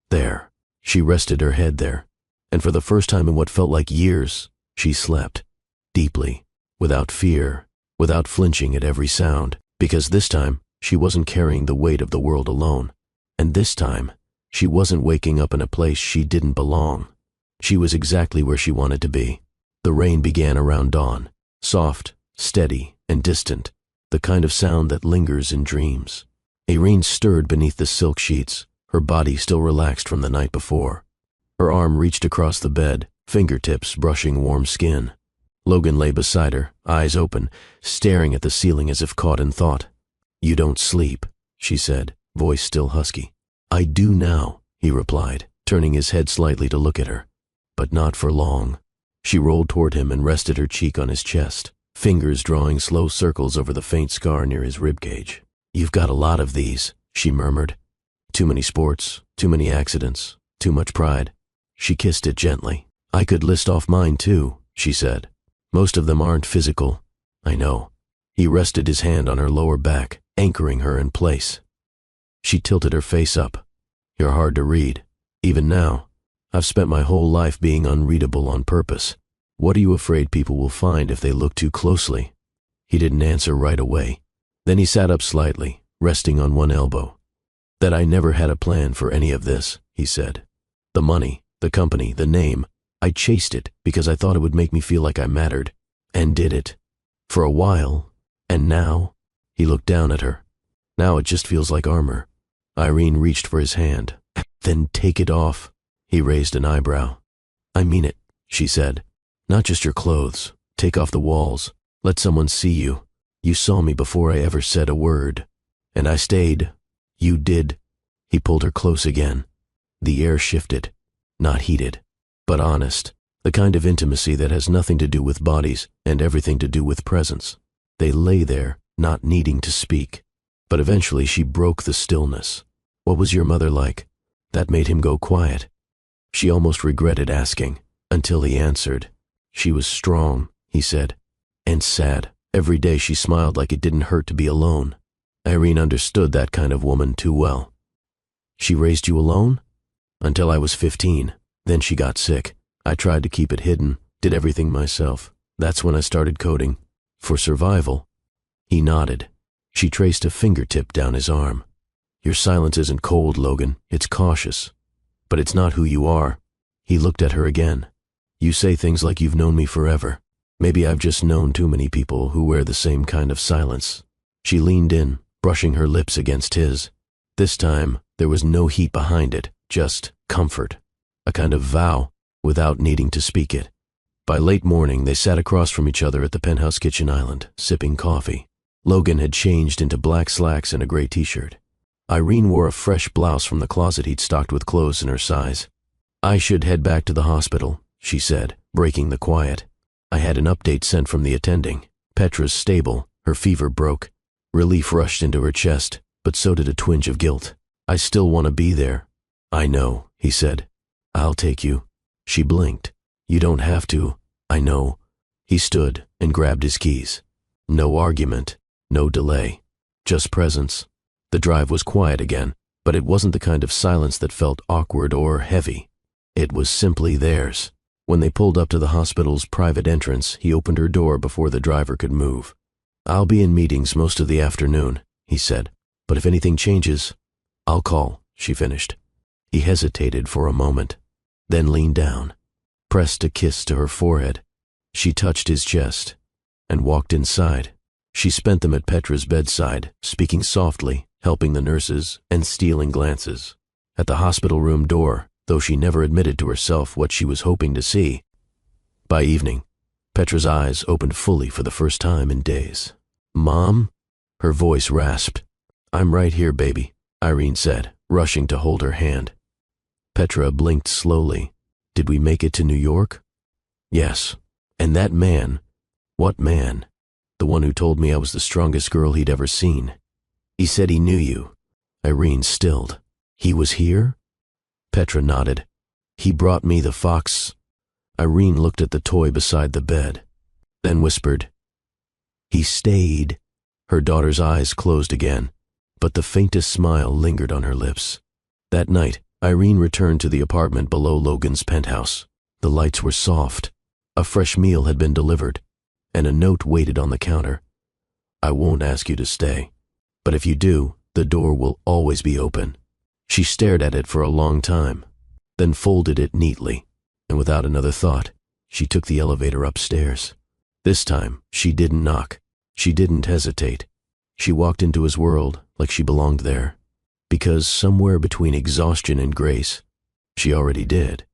there. She rested her head there, and for the first time in what felt like years, she slept, deeply, without fear, without flinching at every sound. Because this time, she wasn't carrying the weight of the world alone. And this time, she wasn't waking up in a place she didn't belong. She was exactly where she wanted to be. The rain began around dawn, soft, steady, and distant, the kind of sound that lingers in dreams. Irene stirred beneath the silk sheets, her body still relaxed from the night before. Her arm reached across the bed, fingertips brushing warm skin. Logan lay beside her, eyes open, staring at the ceiling as if caught in thought. "You don't sleep," she said, voice still husky. "I do now," he replied, turning his head slightly to look at her. But not for long. She rolled toward him and rested her cheek on his chest, fingers drawing slow circles over the faint scar near his ribcage. "You've got a lot of these," she murmured. "Too many sports, too many accidents, too much pride." She kissed it gently. "I could list off mine too," she said. "Most of them aren't physical." "I know." He rested his hand on her lower back, anchoring her in place. She tilted her face up. "You're hard to read. Even now. I've spent my whole life being unreadable on purpose. What are you afraid people will find if they look too closely?" He didn't answer right away. Then he sat up slightly, resting on one elbow. "That I never had a plan for any of this," he said. "The money, the company, the name. I chased it because I thought it would make me feel like I mattered. And did it. For a while. And now?" He looked down at her. "Now it just feels like armor." Irene reached for his hand. "Then take it off." He raised an eyebrow. "I mean it," she said. "Not just your clothes. Take off the walls. Let someone see you. You saw me before I ever said a word. And I stayed. You did." He pulled her close again. The air shifted. Not heated, but honest. The kind of intimacy that has nothing to do with bodies and everything to do with presence. They lay there, not needing to speak. But eventually she broke the stillness. "What was your mother like?" That made him go quiet. She almost regretted asking, until he answered. "She was strong," he said, "and sad. Every day she smiled like it didn't hurt to be alone." Irene understood that kind of woman too well. "She raised you alone?" "Until I was 15. Then she got sick. I tried to keep it hidden, did everything myself. That's when I started coding. For survival." He nodded. She traced a fingertip down his arm. "Your silence isn't cold, Logan. It's cautious. But it's not who you are." He looked at her again. "You say things like you've known me forever. Maybe I've just known too many people who wear the same kind of silence." She leaned in, brushing her lips against his. This time, there was no heat behind it, just comfort. A kind of vow, without needing to speak it. By late morning, they sat across from each other at the penthouse kitchen island, sipping coffee. Logan had changed into black slacks and a gray t-shirt. Irene wore a fresh blouse from the closet he'd stocked with clothes in her size. "I should head back to the hospital," she said, breaking the quiet. "I had an update sent from the attending. Petra's stable. Her fever broke." Relief rushed into her chest, but so did a twinge of guilt. "I still want to be there." "I know," he said. "I'll take you." She blinked. "You don't have to. I know." He stood and grabbed his keys. No argument, no delay, just presence. The drive was quiet again, but it wasn't the kind of silence that felt awkward or heavy. It was simply theirs. When they pulled up to the hospital's private entrance, he opened her door before the driver could move. "I'll be in meetings most of the afternoon," he said. "But if anything changes, I'll call," she finished. He hesitated for a moment, then leaned down, pressed a kiss to her forehead. She touched his chest and walked inside. She spent them at Petra's bedside, speaking softly, helping the nurses, and stealing glances. At the hospital room door, though she never admitted to herself what she was hoping to see. By evening, Petra's eyes opened fully for the first time in days. "Mom?" Her voice rasped. "I'm right here, baby," Irene said, rushing to hold her hand. Petra blinked slowly. "Did we make it to New York?" "Yes. And that man—" "What man?" "The one who told me I was the strongest girl he'd ever seen. He said he knew you." Irene stilled. "He was here?" Petra nodded. "He brought me the fox." Irene looked at the toy beside the bed, then whispered, "He stayed." Her daughter's eyes closed again, but the faintest smile lingered on her lips. That night, Irene returned to the apartment below Logan's penthouse. The lights were soft. A fresh meal had been delivered, and a note waited on the counter. "I won't ask you to stay, but if you do, the door will always be open." She stared at it for a long time, then folded it neatly, and without another thought, she took the elevator upstairs. This time, she didn't knock. She didn't hesitate. She walked into his world like she belonged there. Because somewhere between exhaustion and grace, she already did.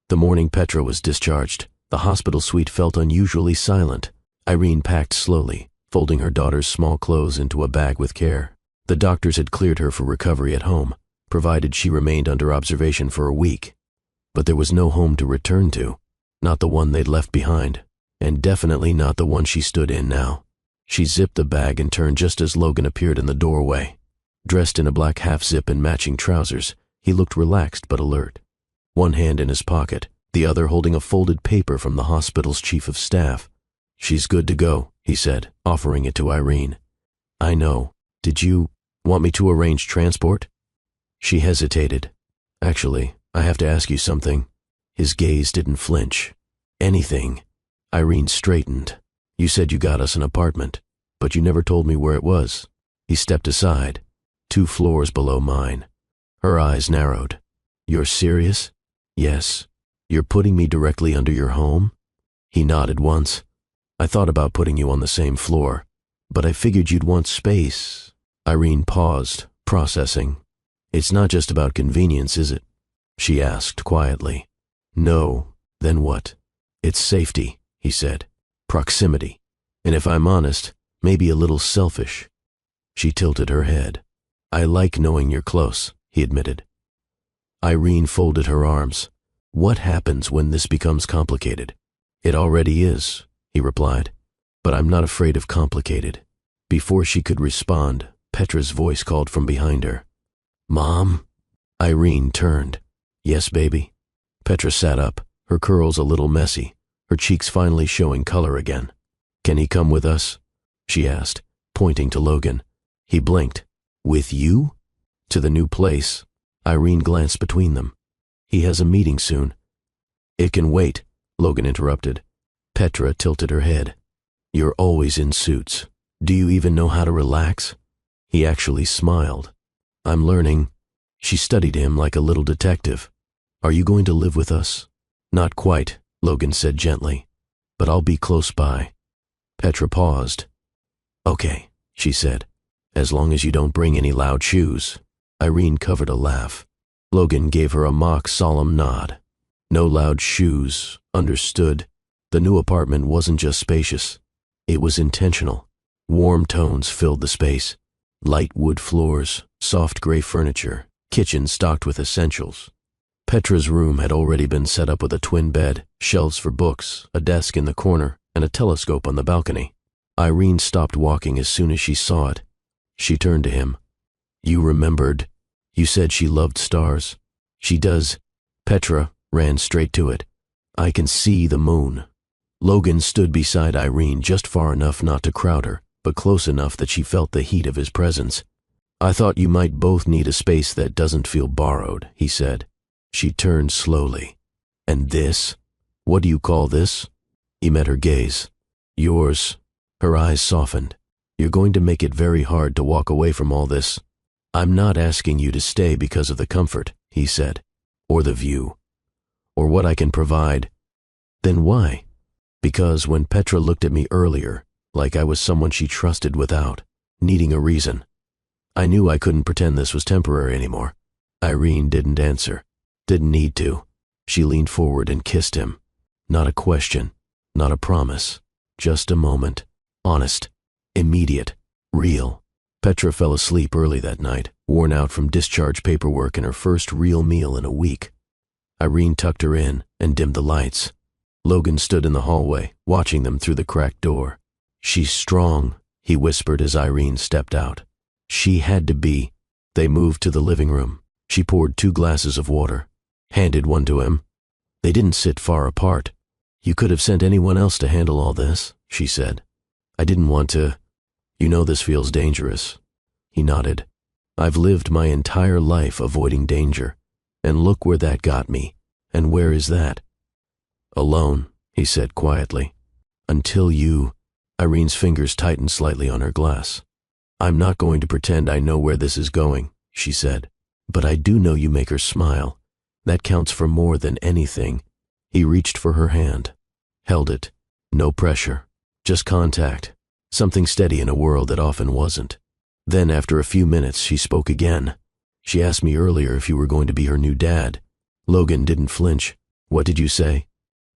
The morning Petra was discharged, the hospital suite felt unusually silent. Irene packed slowly, folding her daughter's small clothes into a bag with care. The doctors had cleared her for recovery at home, provided she remained under observation for a week. But there was no home to return to, not the one they'd left behind, and definitely not the one she stood in now. She zipped the bag and turned just as Logan appeared in the doorway. Dressed in a black half-zip and matching trousers, he looked relaxed but alert. One hand in his pocket, the other holding a folded paper from the hospital's chief of staff. "She's good to go," he said, offering it to Irene. "I know. Did you want me to arrange transport?" She hesitated. "Actually, I have to ask you something." His gaze didn't flinch. "Anything." Irene straightened. "You said you got us an apartment, but you never told me where it was." He stepped aside. 2 floors below mine. Her eyes narrowed. "You're serious?" "Yes." "You're putting me directly under your home?" He nodded once. "I thought about putting you on the same floor, but I figured you'd want space." Irene paused, processing. "It's not just about convenience, is it?" she asked quietly. "No. Then what?" "It's safety," he said. "Proximity. And if I'm honest, maybe a little selfish." She tilted her head. "I like knowing you're close," he admitted. Irene folded her arms. "What happens when this becomes complicated?" "It already is," he replied. "But I'm not afraid of complicated." Before she could respond, Petra's voice called from behind her. "Mom?" Irene turned. "Yes, baby?" Petra sat up, her curls a little messy, her cheeks finally showing color again. "Can he come with us?" she asked, pointing to Logan. He blinked. "With you?" "To the new place." Irene glanced between them. "He has a meeting soon." "It can wait," Logan interrupted. Petra tilted her head. "You're always in suits. Do you even know how to relax?" He actually smiled. "I'm learning." She studied him like a little detective. "Are you going to live with us?" "Not quite," Logan said gently. "But I'll be close by." Petra paused. "Okay," she said. "As long as you don't bring any loud shoes." Irene covered a laugh. Logan gave her a mock solemn nod. No loud shoes, understood. The new apartment wasn't just spacious. It was intentional. Warm tones filled the space. Light wood floors, soft gray furniture, kitchen stocked with essentials. Petra's room had already been set up with a twin bed, shelves for books, a desk in the corner, and a telescope on the balcony. Irene stopped walking as soon as she saw it. She turned to him. "You remembered. You said she loved stars." "She does." Petra ran straight to it. "I can see the moon." Logan stood beside Irene just far enough not to crowd her, but close enough that she felt the heat of his presence. "I thought you might both need a space that doesn't feel borrowed," he said. She turned slowly. "And this? What do you call this?" He met her gaze. "Yours." Her eyes softened. "You're going to make it very hard to walk away from all this." "I'm not asking you to stay because of the comfort," he said, "or the view, or what I can provide." "Then why?" "Because when Petra looked at me earlier, like I was someone she trusted without, needing a reason, I knew I couldn't pretend this was temporary anymore." Irene didn't answer. Didn't need to. She leaned forward and kissed him. Not a question, not a promise, just a moment. Honest, immediate, real. Petra fell asleep early that night, worn out from discharge paperwork and her first real meal in a week. Irene tucked her in and dimmed the lights. Logan stood in the hallway, watching them through the cracked door. "She's strong," he whispered as Irene stepped out. She had to be. They moved to the living room. She poured 2 glasses of water, handed one to him. They didn't sit far apart. "You could have sent anyone else to handle all this," she said. "I didn't want to. You know this feels dangerous." He nodded. "I've lived my entire life avoiding danger, and look where that got me. And where is that?" "Alone," he said quietly. "Until you—" Irene's fingers tightened slightly on her glass. "I'm not going to pretend I know where this is going," she said. "But I do know you make her smile. That counts for more than anything." He reached for her hand, held it. No pressure, just contact, something steady in a world that often wasn't. Then after a few minutes, she spoke again. She asked me earlier if you were going to be her new dad. Logan didn't flinch. What did you say?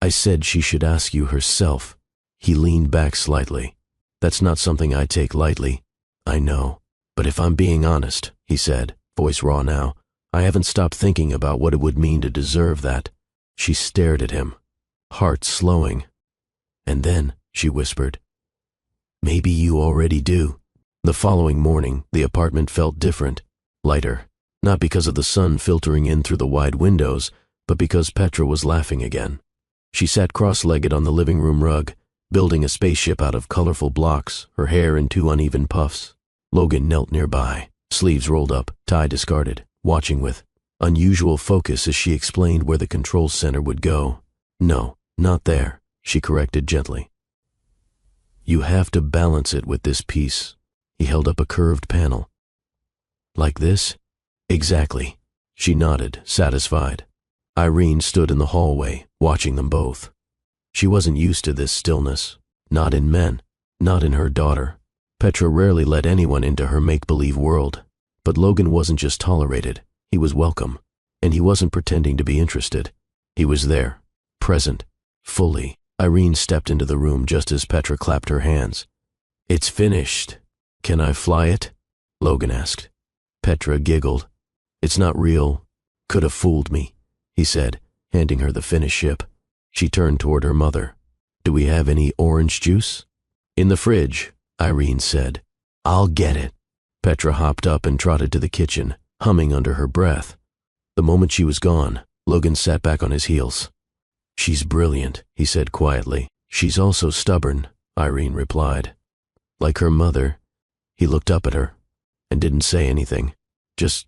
I said she should ask you herself. He leaned back slightly. That's not something I take lightly. I know. But if I'm being honest, he said, voice raw now, I haven't stopped thinking about what it would mean to deserve that. She stared at him, heart slowing. And then, she whispered, maybe you already do. The following morning, the apartment felt different, lighter, not because of the sun filtering in through the wide windows, but because Petra was laughing again. She sat cross-legged on the living room rug, building a spaceship out of colorful blocks, her hair in 2 uneven puffs. Logan knelt nearby, sleeves rolled up, tie discarded, watching with unusual focus as she explained where the control center would go. No, not there, she corrected gently. You have to balance it with this piece. He held up a curved panel. Like this? Exactly. She nodded, satisfied. Irene stood in the hallway, watching them both. She wasn't used to this stillness. Not in men, not in her daughter. Petra rarely let anyone into her make-believe world. But Logan wasn't just tolerated, he was welcome. And he wasn't pretending to be interested. He was there, present, fully. Irene stepped into the room just as Petra clapped her hands. It's finished. Can I fly it? Logan asked. Petra giggled. It's not real. Could have fooled me, he said, handing her the finished ship. She turned toward her mother. Do we have any orange juice? In the fridge, Irene said. I'll get it. Petra hopped up and trotted to the kitchen, humming under her breath. The moment she was gone, Logan sat back on his heels. She's brilliant, he said quietly. She's also stubborn, Irene replied. Like her mother. He looked up at her and didn't say anything, just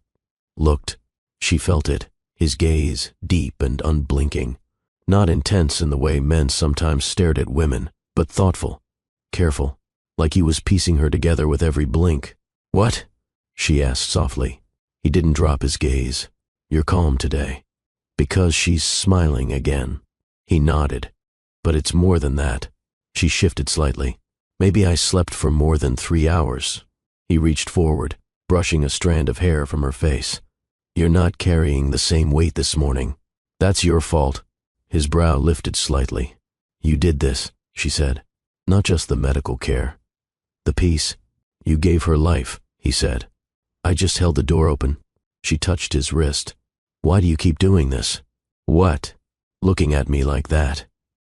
looked. She felt it, his gaze deep and unblinking. Not intense in the way men sometimes stared at women, but thoughtful, careful, like he was piecing her together with every blink. What? She asked softly. He didn't drop his gaze. You're calm today. Because she's smiling again. He nodded. But it's more than that. She shifted slightly. Maybe I slept for more than 3 hours. He reached forward, brushing a strand of hair from her face. You're not carrying the same weight this morning. That's your fault. His brow lifted slightly. You did this, she said. Not just the medical care. The peace. You gave her life, he said. I just held the door open. She touched his wrist. Why do you keep doing this? What? Looking at me like that.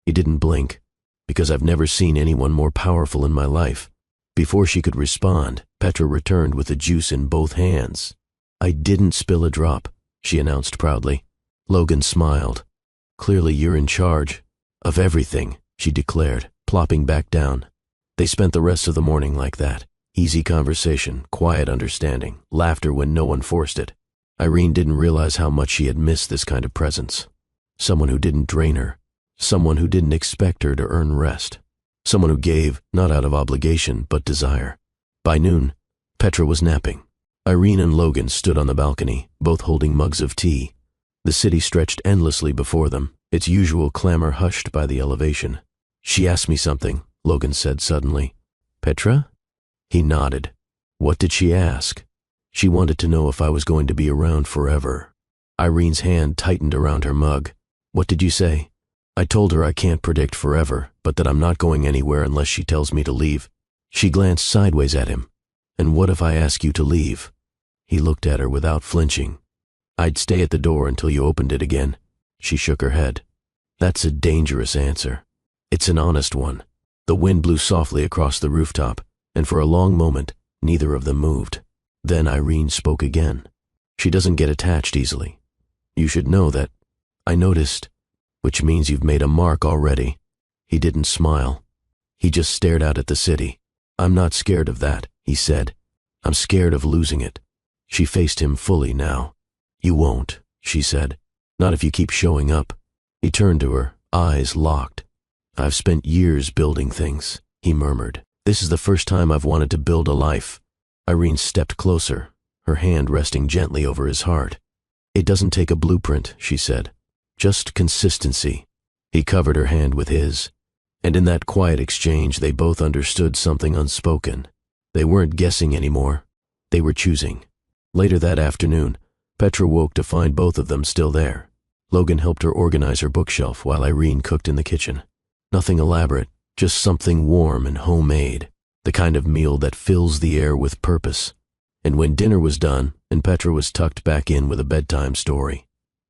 He didn't blink. Because I've never seen anyone more powerful in my life. Before she could respond, Petra returned with the juice in both hands. I didn't spill a drop, she announced proudly. Logan smiled. Clearly you're in charge. Of everything, she declared, plopping back down. They spent the rest of the morning like that. Easy conversation, quiet understanding, laughter when no one forced it. Irene didn't realize how much she had missed this kind of presence. Someone who didn't drain her. Someone who didn't expect her to earn rest. Someone who gave, not out of obligation, but desire. By noon, Petra was napping. Irene and Logan stood on the balcony, both holding mugs of tea. The city stretched endlessly before them, its usual clamor hushed by the elevation. She asked me something, Logan said suddenly. Petra? He nodded. What did she ask? She wanted to know if I was going to be around forever. Irene's hand tightened around her mug. What did you say? I told her I can't predict forever, but that I'm not going anywhere unless she tells me to leave. She glanced sideways at him. And what if I ask you to leave? He looked at her without flinching. I'd stay at the door until you opened it again. She shook her head. That's a dangerous answer. It's an honest one. The wind blew softly across the rooftop, and for a long moment, neither of them moved. Then Irene spoke again. She doesn't get attached easily. You should know that. I noticed, which means you've made a mark already. He didn't smile. He just stared out at the city. I'm not scared of that, he said. I'm scared of losing it. She faced him fully now. You won't, she said. Not if you keep showing up. He turned to her, eyes locked. I've spent years building things, he murmured. This is the first time I've wanted to build a life. Irene stepped closer, her hand resting gently over his heart. It doesn't take a blueprint, she said. Just consistency. He covered her hand with his. And in that quiet exchange, they both understood something unspoken. They weren't guessing anymore. They were choosing. Later that afternoon, Petra woke to find both of them still there. Logan helped her organize her bookshelf while Irene cooked in the kitchen. Nothing elaborate, just something warm and homemade, the kind of meal that fills the air with purpose. And when dinner was done and Petra was tucked back in with a bedtime story,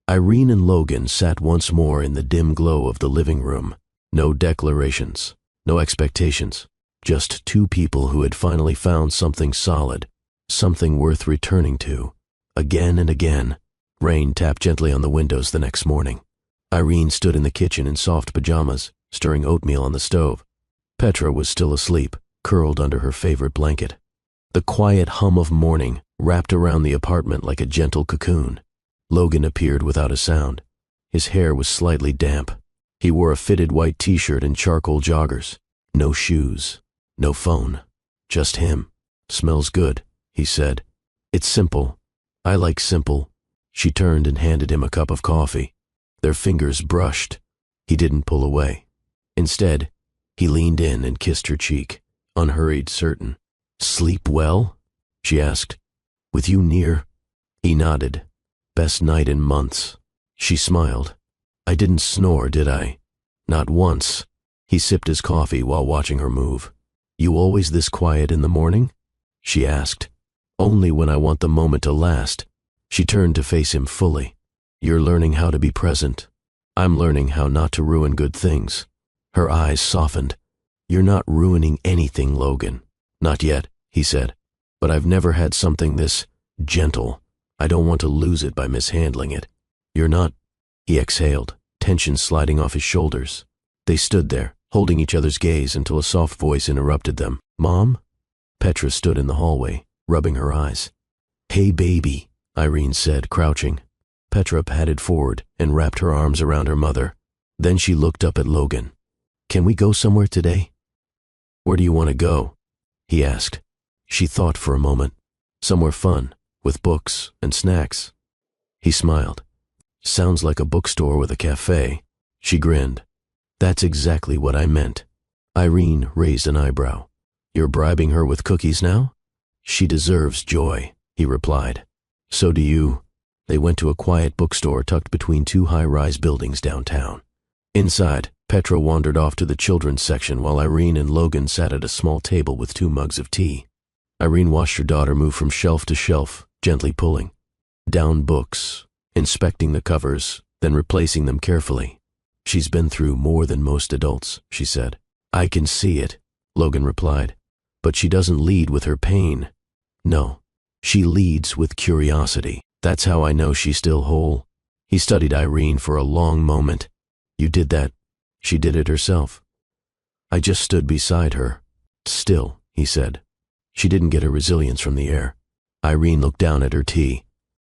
Irene and Logan sat once more in the dim glow of the living room. No declarations, no expectations, just two people who had finally found something solid, something worth returning to. Again and again, rain tapped gently on the windows the next morning. Irene stood in the kitchen in soft pajamas, stirring oatmeal on the stove. Petra was still asleep, curled under her favorite blanket. The quiet hum of morning wrapped around the apartment like a gentle cocoon. Logan appeared without a sound. His hair was slightly damp. He wore a fitted white t-shirt and charcoal joggers. No shoes, no phone, just him. "Smells good," he said. "It's simple. I like simple." She turned and handed him a cup of coffee. Their fingers brushed. He didn't pull away. Instead, he leaned in and kissed her cheek, unhurried, certain. "Sleep well?" she asked. "With you near?" He nodded. "Best night in months." She smiled. "I didn't snore, did I?" "Not once." He sipped his coffee while watching her move. "You always this quiet in the morning?" she asked. "Only when I want the moment to last." She turned to face him fully. "You're learning how to be present. I'm learning how not to ruin good things." Her eyes softened. "You're not ruining anything, Logan." "Not yet," he said. "But I've never had something this gentle. I don't want to lose it by mishandling it." "You're not—" He exhaled, tension sliding off his shoulders. They stood there, holding each other's gaze until a soft voice interrupted them. "Mom?" Petra stood in the hallway, rubbing her eyes. "Hey, baby," Irene said, crouching. Petra padded forward and wrapped her arms around her mother. Then she looked up at Logan. "Can we go somewhere today?" "Where do you want to go?" he asked. She thought for a moment. "Somewhere fun, with books and snacks." He smiled. "Sounds like a bookstore with a cafe." She grinned. "That's exactly what I meant." Irene raised an eyebrow. "You're bribing her with cookies now?" "She deserves joy," he replied. "So do you." They went to a quiet bookstore tucked between two high-rise buildings downtown. Inside, Petra wandered off to the children's section while Irene and Logan sat at a small table with 2 mugs of tea. Irene watched her daughter move from shelf to shelf, gently pulling down books, inspecting the covers, then replacing them carefully. "She's been through more than most adults," she said. "I can see it," Logan replied. "But she doesn't lead with her pain. No, she leads with curiosity. That's how I know she's still whole." He studied Irene for a long moment. "You did that." She did it herself. "I just stood beside her." "Still," he said. "She didn't get her resilience from the air." Irene looked down at her tea.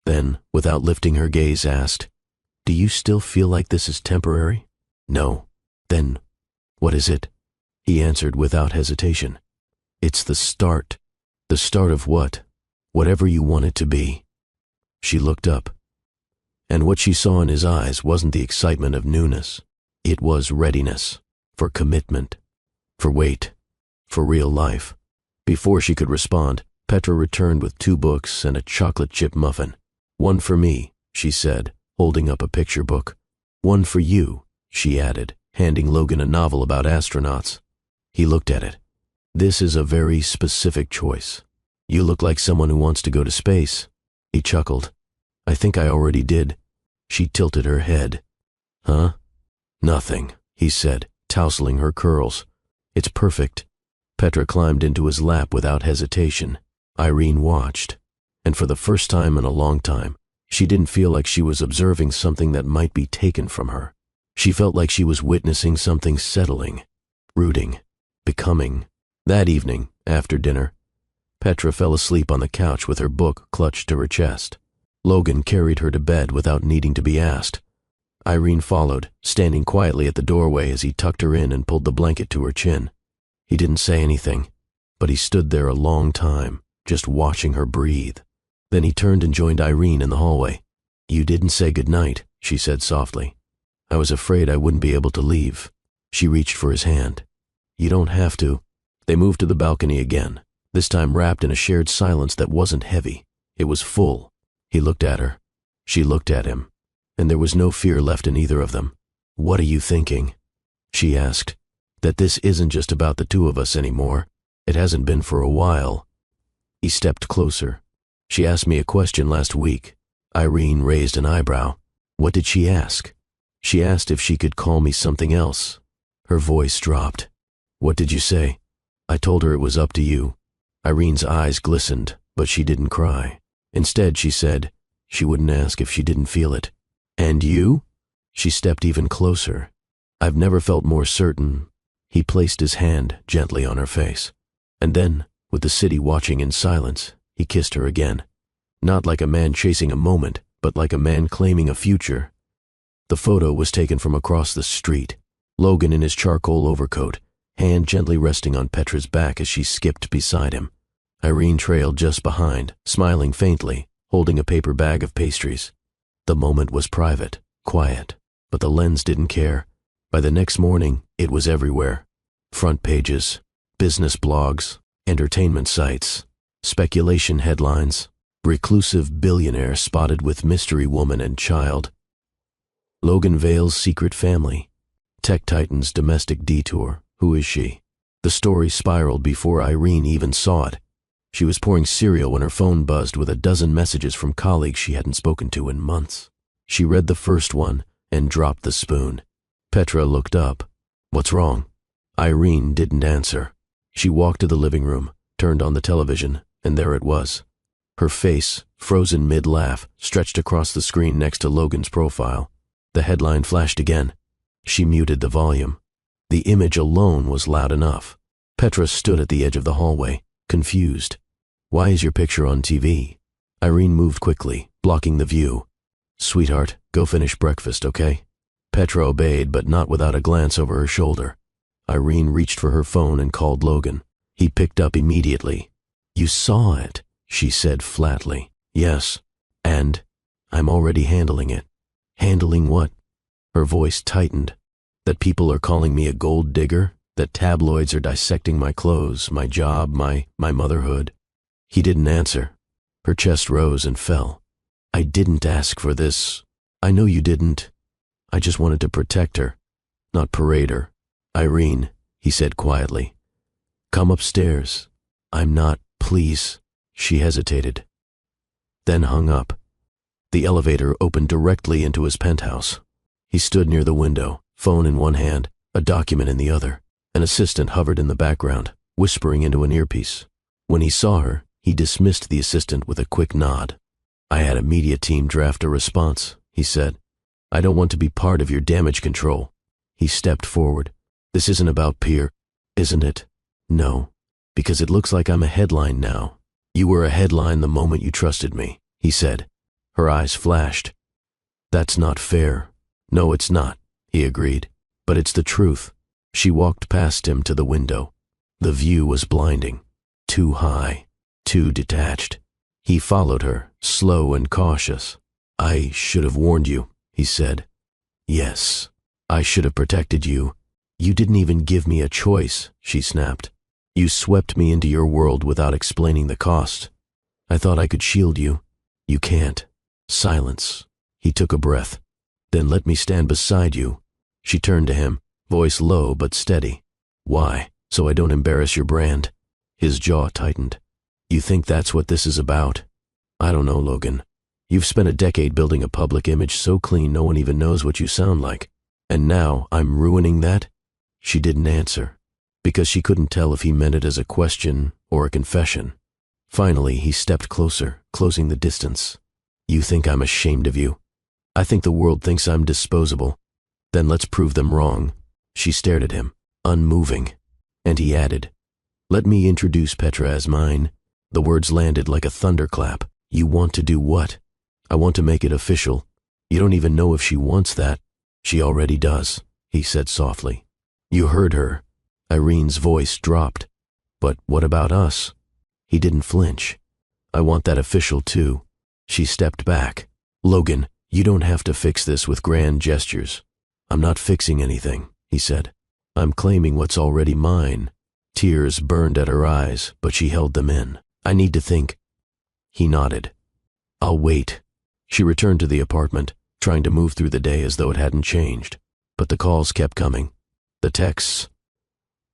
Then, without lifting her gaze, asked, "Do you still feel like this is temporary?" "No." "Then, what is it?" He answered without hesitation. "It's the start." "The start of what?" "Whatever you want it to be." She looked up. And what she saw in his eyes wasn't the excitement of newness. It was readiness, for commitment, for weight, for real life. Before she could respond, Petra returned with 2 books and a chocolate chip muffin. "One for me," she said, holding up a picture book. "One for you," she added, handing Logan a novel about astronauts. He looked at it. "This is a very specific choice. You look like someone who wants to go to space." He chuckled. "I think I already did." She tilted her head. "Huh?" "Nothing," he said, tousling her curls. "It's perfect." Petra climbed into his lap without hesitation. Irene watched, and for the first time in a long time, she didn't feel like she was observing something that might be taken from her. She felt like she was witnessing something settling, rooting, becoming. That evening, after dinner, Petra fell asleep on the couch with her book clutched to her chest. Logan carried her to bed without needing to be asked. Irene followed, standing quietly at the doorway as he tucked her in and pulled the blanket to her chin. He didn't say anything, but he stood there a long time, just watching her breathe. Then he turned and joined Irene in the hallway. "You didn't say goodnight," she said softly. "I was afraid I wouldn't be able to leave." She reached for his hand. "You don't have to." They moved to the balcony again. this time wrapped in a shared silence that wasn't heavy. It was full. He looked at her. She looked at him. And there was no fear left in either of them. "What are you thinking?" she asked. "That this isn't just about the two of us anymore. It hasn't been for a while." He stepped closer. "She asked me a question last week." Irene raised an eyebrow. "What did she ask?" "She asked if she could call me something else." Her voice dropped. "What did you say?" "I told her it was up to you." Irene's eyes glistened, but she didn't cry. Instead, she said she wouldn't ask if she didn't feel it. "And you?" She stepped even closer. "I've never felt more certain." He placed his hand gently on her face. And then, with the city watching in silence, he kissed her again. Not like a man chasing a moment, but like a man claiming a future. The photo was taken from across the street. Logan in his charcoal overcoat, hand gently resting on Petra's back as she skipped beside him. Irene trailed just behind, smiling faintly, holding a paper bag of pastries. The moment was private, quiet, but the lens didn't care. By the next morning, it was everywhere. Front pages, business blogs, entertainment sites, speculation headlines, reclusive billionaire spotted with mystery woman and child. Logan Vale's secret family. Tech titan's domestic detour. Who is she? The story spiraled before Irene even saw it. She was pouring cereal when her phone buzzed with a dozen messages from colleagues she hadn't spoken to in months. She read the first one and dropped the spoon. Petra looked up. "What's wrong?" Irene didn't answer. She walked to the living room, turned on the television, and there it was. Her face, frozen mid-laugh, stretched across the screen next to Logan's profile. The headline flashed again. She muted the volume. The image alone was loud enough. Petra stood at the edge of the hallway, confused. "Why is your picture on TV?" Irene moved quickly, blocking the view. "Sweetheart, go finish breakfast, okay?" Petra obeyed, but not without a glance over her shoulder. Irene reached for her phone and called Logan. He picked up immediately. "You saw it," she said flatly. "Yes. And I'm already handling it." "Handling what?" Her voice tightened. "That people are calling me a gold digger? That tabloids are dissecting my clothes, my job, my motherhood?" He didn't answer. Her chest rose and fell. "I didn't ask for this. I know you didn't. I just wanted to protect her, not parade her." "Irene," he said quietly, "come upstairs." "I'm not, please." She hesitated, then hung up. The elevator opened directly into his penthouse. He stood near the window, phone in one hand, a document in the other. An assistant hovered in the background, whispering into an earpiece. When he saw her, he dismissed the assistant with a quick nod. "I had a media team draft a response," he said. "I don't want to be part of your damage control." He stepped forward. "This isn't about peer, isn't it?" "No, because it looks like I'm a headline now." "You were a headline the moment you trusted me," he said. Her eyes flashed. "That's not fair." "No, it's not," he agreed. "But it's the truth." She walked past him to the window. The view was blinding. Too high, too detached. He followed her, slow and cautious. "I should have warned you," he said. "Yes, I should have protected you." "You didn't even give me a choice," she snapped. "You swept me into your world without explaining the cost. I thought I could shield you. You can't." Silence. He took a breath. "Then let me stand beside you." She turned to him, voice low but steady. "Why? So I don't embarrass your brand?" His jaw tightened. "You think that's what this is about?" "I don't know, Logan. You've spent a decade building a public image so clean no one even knows what you sound like. And now I'm ruining that?" She didn't answer, because she couldn't tell if he meant it as a question or a confession. Finally, he stepped closer, closing the distance. "You think I'm ashamed of you? I think the world thinks I'm disposable. Then let's prove them wrong." She stared at him, unmoving, and he added, "Let me introduce Petra as mine." The words landed like a thunderclap. "You want to do what?" "I want to make it official. You don't even know if she wants that." "She already does," he said softly. "You heard her." Irene's voice dropped. "But what about us?" He didn't flinch. "I want that official too." She stepped back. "Logan, you don't have to fix this with grand gestures." "I'm not fixing anything," he said. "I'm claiming what's already mine." Tears burned at her eyes, but she held them in. I need to think. He nodded. I'll wait. She returned to the apartment, trying to move through the day as though it hadn't changed. But the calls kept coming. The texts.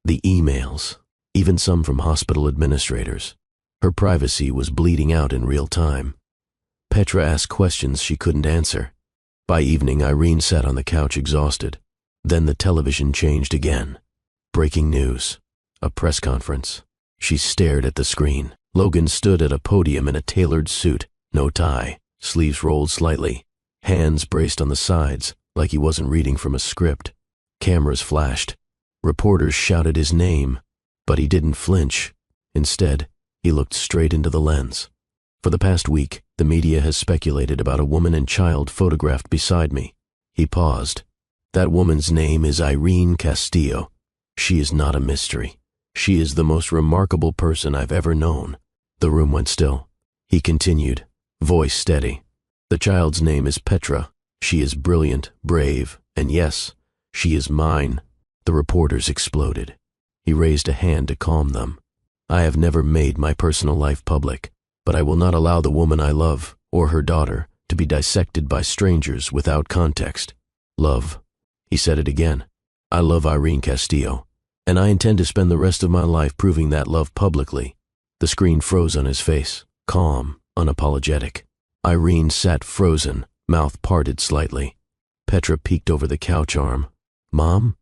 The emails. Even some from hospital administrators. Her privacy was bleeding out in real time. Petra asked questions she couldn't answer. By evening, Irene sat on the couch exhausted. Then the television changed again. Breaking news. A press conference. She stared at the screen. Logan stood at a podium in a tailored suit, no tie, sleeves rolled slightly, hands braced on the sides, like he wasn't reading from a script. Cameras flashed. Reporters shouted his name, but he didn't flinch. Instead, he looked straight into the lens. For the past week, the media has speculated about a woman and child photographed beside me. He paused. That woman's name is Irene Castillo. She is not a mystery. She is the most remarkable person I've ever known. The room went still. He continued, voice steady. The child's name is Petra. She is brilliant, brave, and yes, she is mine. The reporters exploded. He raised a hand to calm them. I have never made my personal life public, but I will not allow the woman I love, or her daughter, to be dissected by strangers without context. Love. He said it again. I love Irene Castillo, and I intend to spend the rest of my life proving that love publicly. The screen froze on his face, calm, unapologetic. Irene sat frozen, mouth parted slightly. Petra peeked over the couch arm. Mom?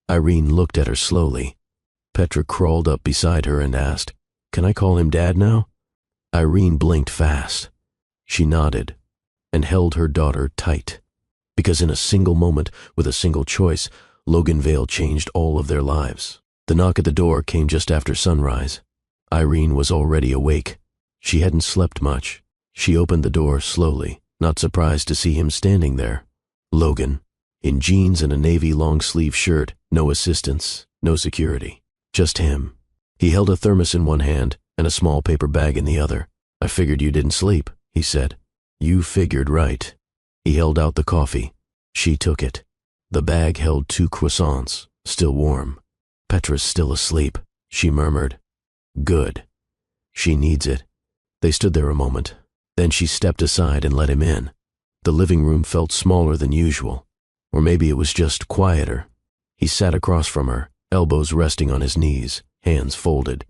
Irene looked at her slowly. Petra crawled up beside her and asked, Can I call him Dad now? Irene blinked fast. She nodded and held her daughter tight. Because in a single moment, with a single choice, Logan Vale changed all of their lives. The knock at the door came just after sunrise. Irene was already awake. She hadn't slept much. She opened the door slowly, not surprised to see him standing there. Logan, in jeans and a navy long-sleeve shirt, no assistants, no security. Just him. He held a thermos in one hand and a small paper bag in the other. I figured you didn't sleep, he said. You figured right. He held out the coffee. She took it. The bag held 2 croissants, still warm. Petra's still asleep, she murmured. Good. She needs it. They stood there a moment. Then she stepped aside and let him in. The living room felt smaller than usual. Or maybe it was just quieter. He sat across from her, elbows resting on his knees, hands folded.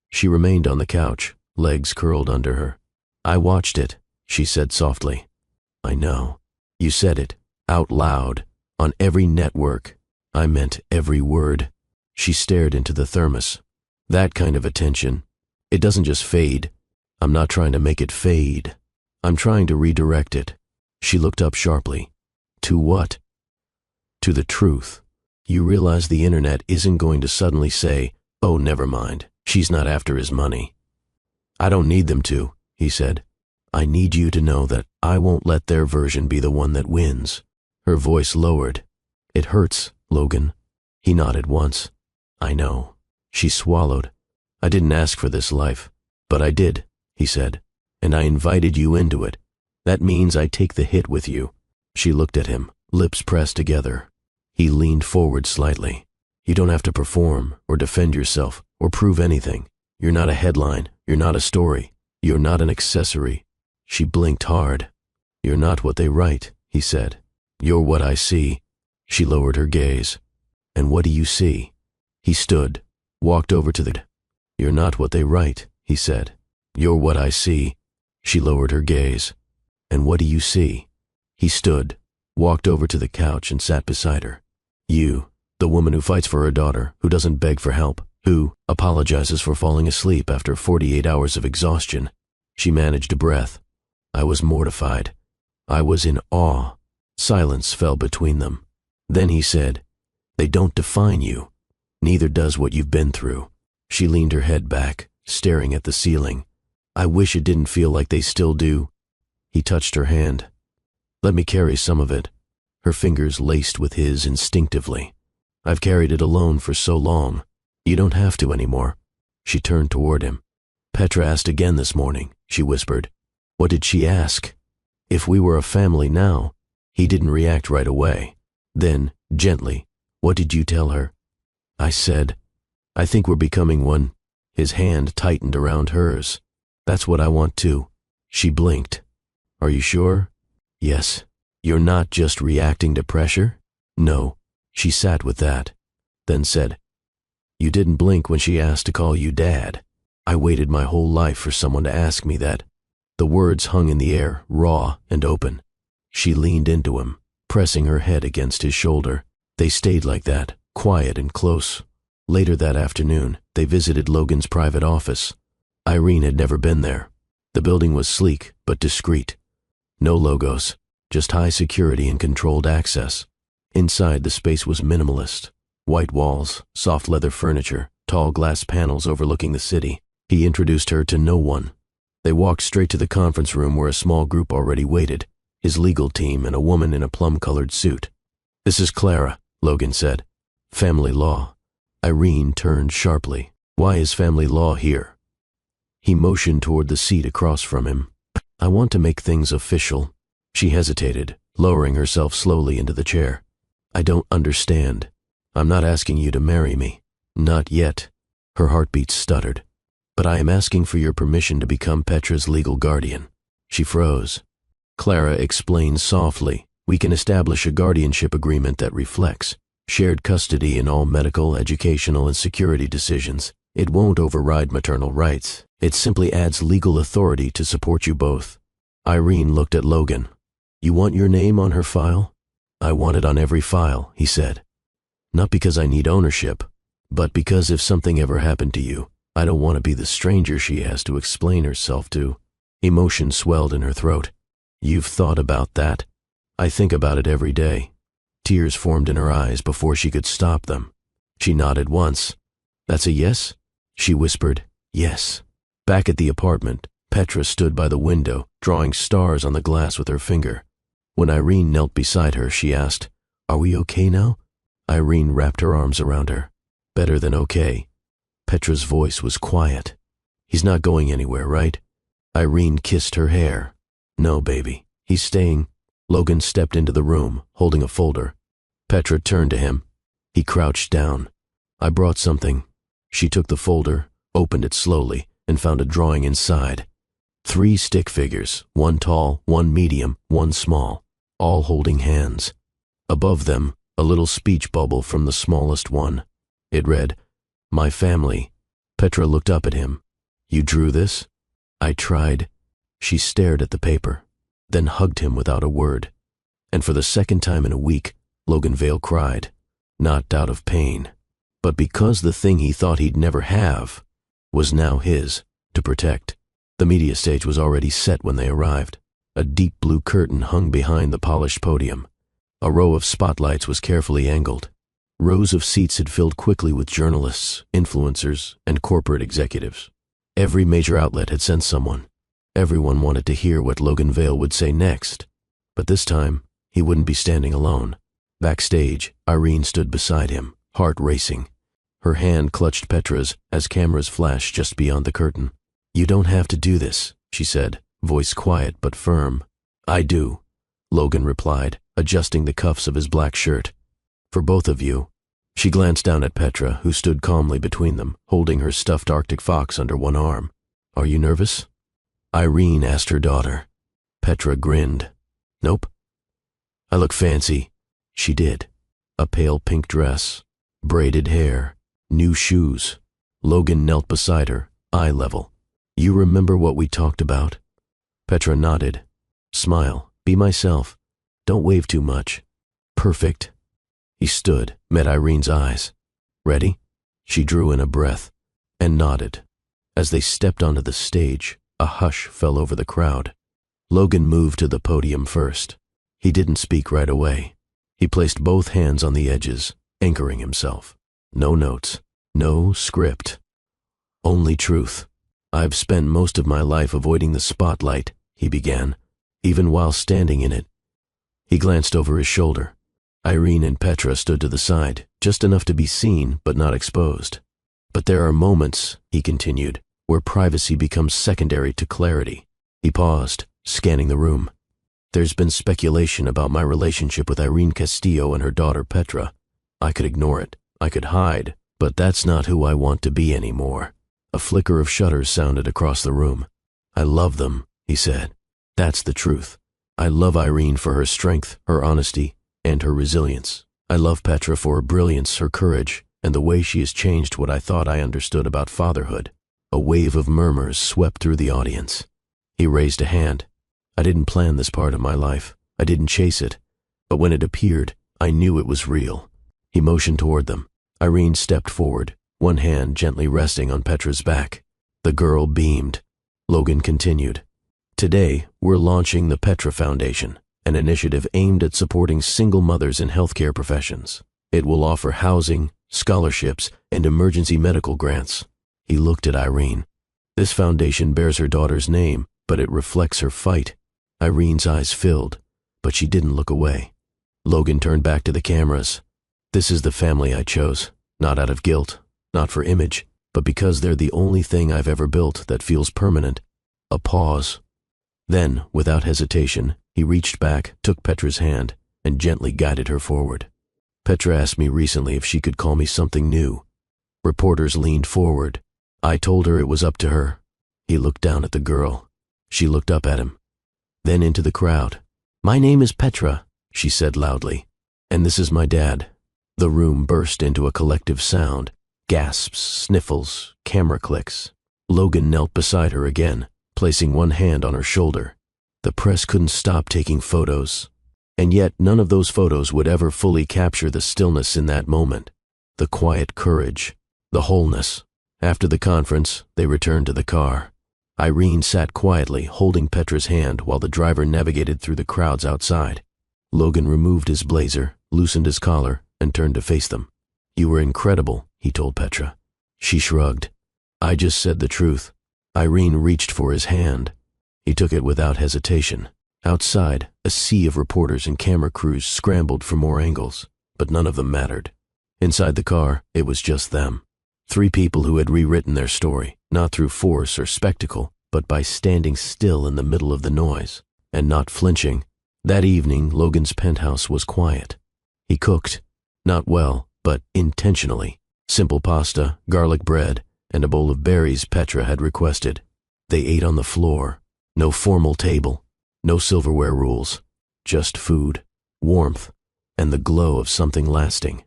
She remained on the couch, legs curled under her. I watched it, she said softly. I know. You said it, out loud, on every network. I meant every word. She stared into the thermos. That kind of attention. It doesn't just fade. I'm not trying to make it fade. I'm trying to redirect it. She looked up sharply. To what? To the truth. You realize the internet isn't going to suddenly say, oh, never mind, she's not after his money. I don't need them to, he said. I need you to know that I won't let their version be the one that wins. Her voice lowered. It hurts, Logan. He nodded once. I know. She swallowed. I didn't ask for this life, but I did, he said, and I invited you into it. That means I take the hit with you. She looked at him, lips pressed together. He leaned forward slightly. You don't have to perform or defend yourself or prove anything. You're not a headline. You're not a story. You're not an accessory. She blinked hard. You're not what they write, he said. You're what I see. She lowered her gaze. And what do you see? He stood, walked over to the... You're not what they write, he said. You're what I see. She lowered her gaze. And what do you see? He stood, walked over to the couch and sat beside her. You, the woman who fights for her daughter, who doesn't beg for help, who apologizes for falling asleep after 48 hours of exhaustion. She managed a breath. I was mortified. I was in awe. Silence fell between them. Then he said, They don't define you. Neither does what you've been through. She leaned her head back, staring at the ceiling. I wish it didn't feel like they still do. He touched her hand. Let me carry some of it. Her fingers laced with his instinctively. I've carried it alone for so long. You don't have to anymore. She turned toward him. Petra asked again this morning, she whispered. What did she ask? If we were a family now. He didn't react right away. Then, gently, what did you tell her? I said, I think we're becoming one. His hand tightened around hers. That's what I want too. She blinked. Are you sure? Yes. You're not just reacting to pressure? No. She sat with that, then said, You didn't blink when she asked to call you Dad. I waited my whole life for someone to ask me that. The words hung in the air, raw and open. She leaned into him, pressing her head against his shoulder. They stayed like that, quiet and close. Later that afternoon, they visited Logan's private office. Irene had never been there. The building was sleek but discreet. No logos, just high security and controlled access. Inside, the space was minimalist. White walls, soft leather furniture, tall glass panels overlooking the city. He introduced her to no one. They walked straight to the conference room where a small group already waited, his legal team and a woman in a plum-colored suit. This is Clara, Logan said. Family law. Irene turned sharply. Why is family law here? He motioned toward the seat across from him. I want to make things official. She hesitated, lowering herself slowly into the chair. I don't understand. I'm not asking you to marry me. Not yet. Her heartbeat stuttered. But I am asking for your permission to become Petra's legal guardian. She froze. Clara explained softly, we can establish a guardianship agreement that reflects shared custody in all medical, educational, and security decisions. It won't override maternal rights. It simply adds legal authority to support you both. Irene looked at Logan. You want your name on her file? I want it on every file, he said. Not because I need ownership, but because if something ever happened to you, I don't want to be the stranger she has to explain herself to. Emotion swelled in her throat. You've thought about that? I think about it every day. Tears formed in her eyes before she could stop them. She nodded once. That's a yes? She whispered, yes. Back at the apartment, Petra stood by the window, drawing stars on the glass with her finger. When Irene knelt beside her, she asked, Are we okay now? Irene wrapped her arms around her. Better than okay. Petra's voice was quiet. He's not going anywhere, right? Irene kissed her hair. No, baby. He's staying. Logan stepped into the room, holding a folder. Petra turned to him. He crouched down. I brought something. She took the folder, opened it slowly, and found a drawing inside. 3 stick figures, one tall, one medium, one small, all holding hands. Above them, a little speech bubble from the smallest one. It read, My family. Petra looked up at him. You drew this? I tried. She stared at the paper, then hugged him without a word. And for the second time in a week, Logan Vale cried, not out of pain, but because the thing he thought he'd never have was now his, to protect. The media stage was already set when they arrived. A deep blue curtain hung behind the polished podium. A row of spotlights was carefully angled. Rows of seats had filled quickly with journalists, influencers, and corporate executives. Every major outlet had sent someone. Everyone wanted to hear what Logan Vale would say next. But this time, he wouldn't be standing alone. Backstage, Irene stood beside him, heart racing. Her hand clutched Petra's as cameras flashed just beyond the curtain. You don't have to do this, she said, voice quiet but firm. I do, Logan replied, adjusting the cuffs of his black shirt. For both of you. She glanced down at Petra, who stood calmly between them, holding her stuffed Arctic fox under one arm. Are you nervous? Irene asked her daughter. Petra grinned. Nope. I look fancy. She did. A pale pink dress, braided hair, new shoes. Logan knelt beside her, eye level. You remember what we talked about? Petra nodded. Smile. Be myself. Don't wave too much. Perfect. He stood, met Irene's eyes. Ready? She drew in a breath and nodded. As they stepped onto the stage, a hush fell over the crowd. Logan moved to the podium first. He didn't speak right away. He placed both hands on the edges, anchoring himself. No notes, no script. Only truth. I've spent most of my life avoiding the spotlight, he began, even while standing in it. He glanced over his shoulder. Irene and Petra stood to the side, just enough to be seen but not exposed. But there are moments, he continued, where privacy becomes secondary to clarity. He paused, scanning the room. There's been speculation about my relationship with Irene Castillo and her daughter Petra. I could ignore it. I could hide, But that's not who I want to be anymore. A flicker of shudders sounded across the room. I love them, he said. That's the truth. I love Irene for her strength, her honesty, and her resilience. I love Petra for her brilliance, her courage, and the way she has changed what I thought I understood about fatherhood. A wave of murmurs swept through the audience. He raised a hand. I didn't plan this part of my life. I didn't chase it. But when it appeared, I knew it was real. He motioned toward them. Irene stepped forward, one hand gently resting on Petra's back. The girl beamed. Logan continued. Today, we're launching the Petra Foundation, an initiative aimed at supporting single mothers in healthcare professions. It will offer housing, scholarships, and emergency medical grants. He looked at Irene. This foundation bears her daughter's name, but it reflects her fight. Irene's eyes filled, but she didn't look away. Logan turned back to the cameras. This is the family I chose, not out of guilt, not for image, but because they're the only thing I've ever built that feels permanent. A pause. Then, without hesitation, he reached back, took Petra's hand, and gently guided her forward. Petra asked me recently if she could call me something new. Reporters leaned forward. I told her it was up to her. He looked down at the girl. She looked up at him. Then into the crowd. My name is Petra, she said loudly. And this is my dad. The room burst into a collective sound. Gasps, sniffles, camera clicks. Logan knelt beside her again, placing one hand on her shoulder. The press couldn't stop taking photos. And yet none of those photos would ever fully capture the stillness in that moment. The quiet courage. The wholeness. After the conference, they returned to the car. Irene sat quietly, holding Petra's hand while the driver navigated through the crowds outside. Logan removed his blazer, loosened his collar, and turned to face them. You were incredible, he told Petra. She shrugged. I just said the truth. Irene reached for his hand. He took it without hesitation. Outside, a sea of reporters and camera crews scrambled for more angles, but none of them mattered. Inside the car, it was just them. 3 people who had rewritten their story, not through force or spectacle, but by standing still in the middle of the noise, and not flinching. That evening, Logan's penthouse was quiet. He cooked, not well, but intentionally. Simple pasta, garlic bread, and a bowl of berries Petra had requested. They ate on the floor. No formal table, no silverware rules, just food, warmth, and the glow of something lasting.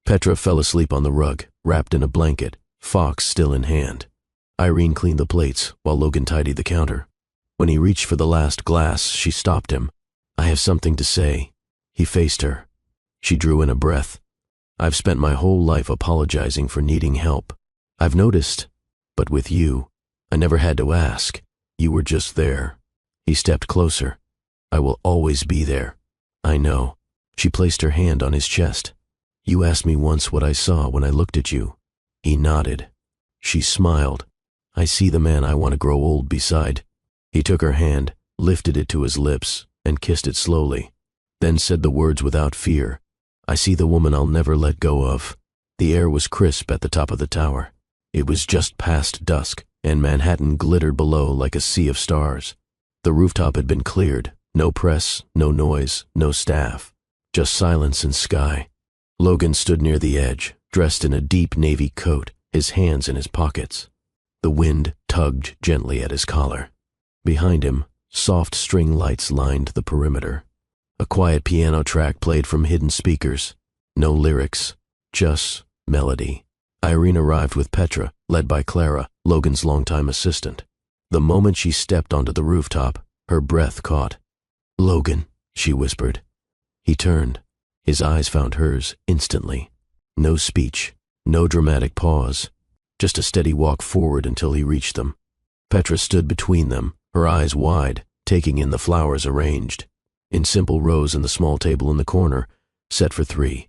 Petra fell asleep on the rug, wrapped in a blanket, fox still in hand. Irene cleaned the plates while Logan tidied the counter. When he reached for the last glass, she stopped him. I have something to say. He faced her. She drew in a breath. I've spent my whole life apologizing for needing help. I've noticed, but with you, I never had to ask. You were just there. He stepped closer. I will always be there. I know. She placed her hand on his chest. You asked me once what I saw when I looked at you. He nodded. She smiled. I see the man I want to grow old beside. He took her hand, lifted it to his lips, and kissed it slowly, then said the words without fear. I see the woman I'll never let go of. The air was crisp at the top of the tower. It was just past dusk, and Manhattan glittered below like a sea of stars. The rooftop had been cleared. No press, no noise, no staff. Just silence and sky. Logan stood near the edge, dressed in a deep navy coat, his hands in his pockets. The wind tugged gently at his collar. Behind him, soft string lights lined the perimeter. A quiet piano track played from hidden speakers. No lyrics, just melody. Irene arrived with Petra, led by Clara, Logan's longtime assistant. The moment she stepped onto the rooftop, her breath caught. Logan, she whispered. He turned. His eyes found hers instantly. No speech, no dramatic pause, just a steady walk forward until he reached them. Petra stood between them, her eyes wide, taking in the flowers arranged, in simple rows on the small table in the corner, set for 3.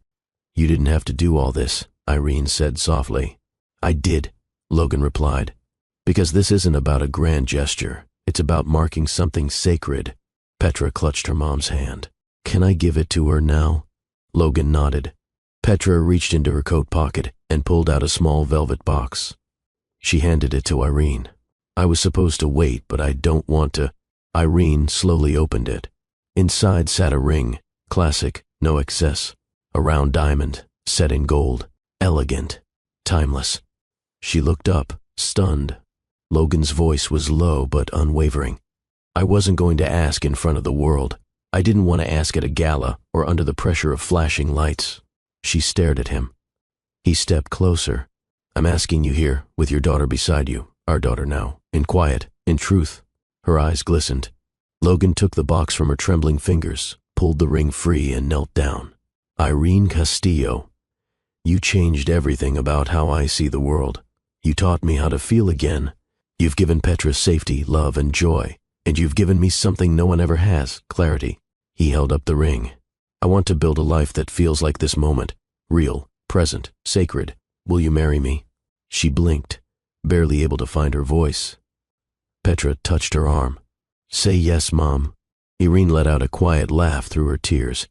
You didn't have to do all this, Irene said softly. I did, Logan replied, because this isn't about a grand gesture. It's about marking something sacred. Petra clutched her mom's hand. Can I give it to her now? Logan nodded. Petra reached into her coat pocket and pulled out a small velvet box. She handed it to Irene. I was supposed to wait, but I don't want to. Irene slowly opened it. Inside sat a ring, classic, no excess, a round diamond, set in gold, elegant. Timeless. She looked up, stunned. Logan's voice was low but unwavering. I wasn't going to ask in front of the world. I didn't want to ask at a gala or under the pressure of flashing lights. She stared at him. He stepped closer. I'm asking you here, with your daughter beside you, our daughter now, in quiet, in truth. Her eyes glistened. Logan took the box from her trembling fingers, pulled the ring free, and knelt down. Irene Castillo, you changed everything about how I see the world. You taught me how to feel again. You've given Petra safety, love, and joy. And you've given me something no one ever has, clarity. He held up the ring. I want to build a life that feels like this moment. Real, present, sacred. Will you marry me? She blinked, barely able to find her voice. Petra touched her arm. Say yes, Mom. Irene let out a quiet laugh through her tears.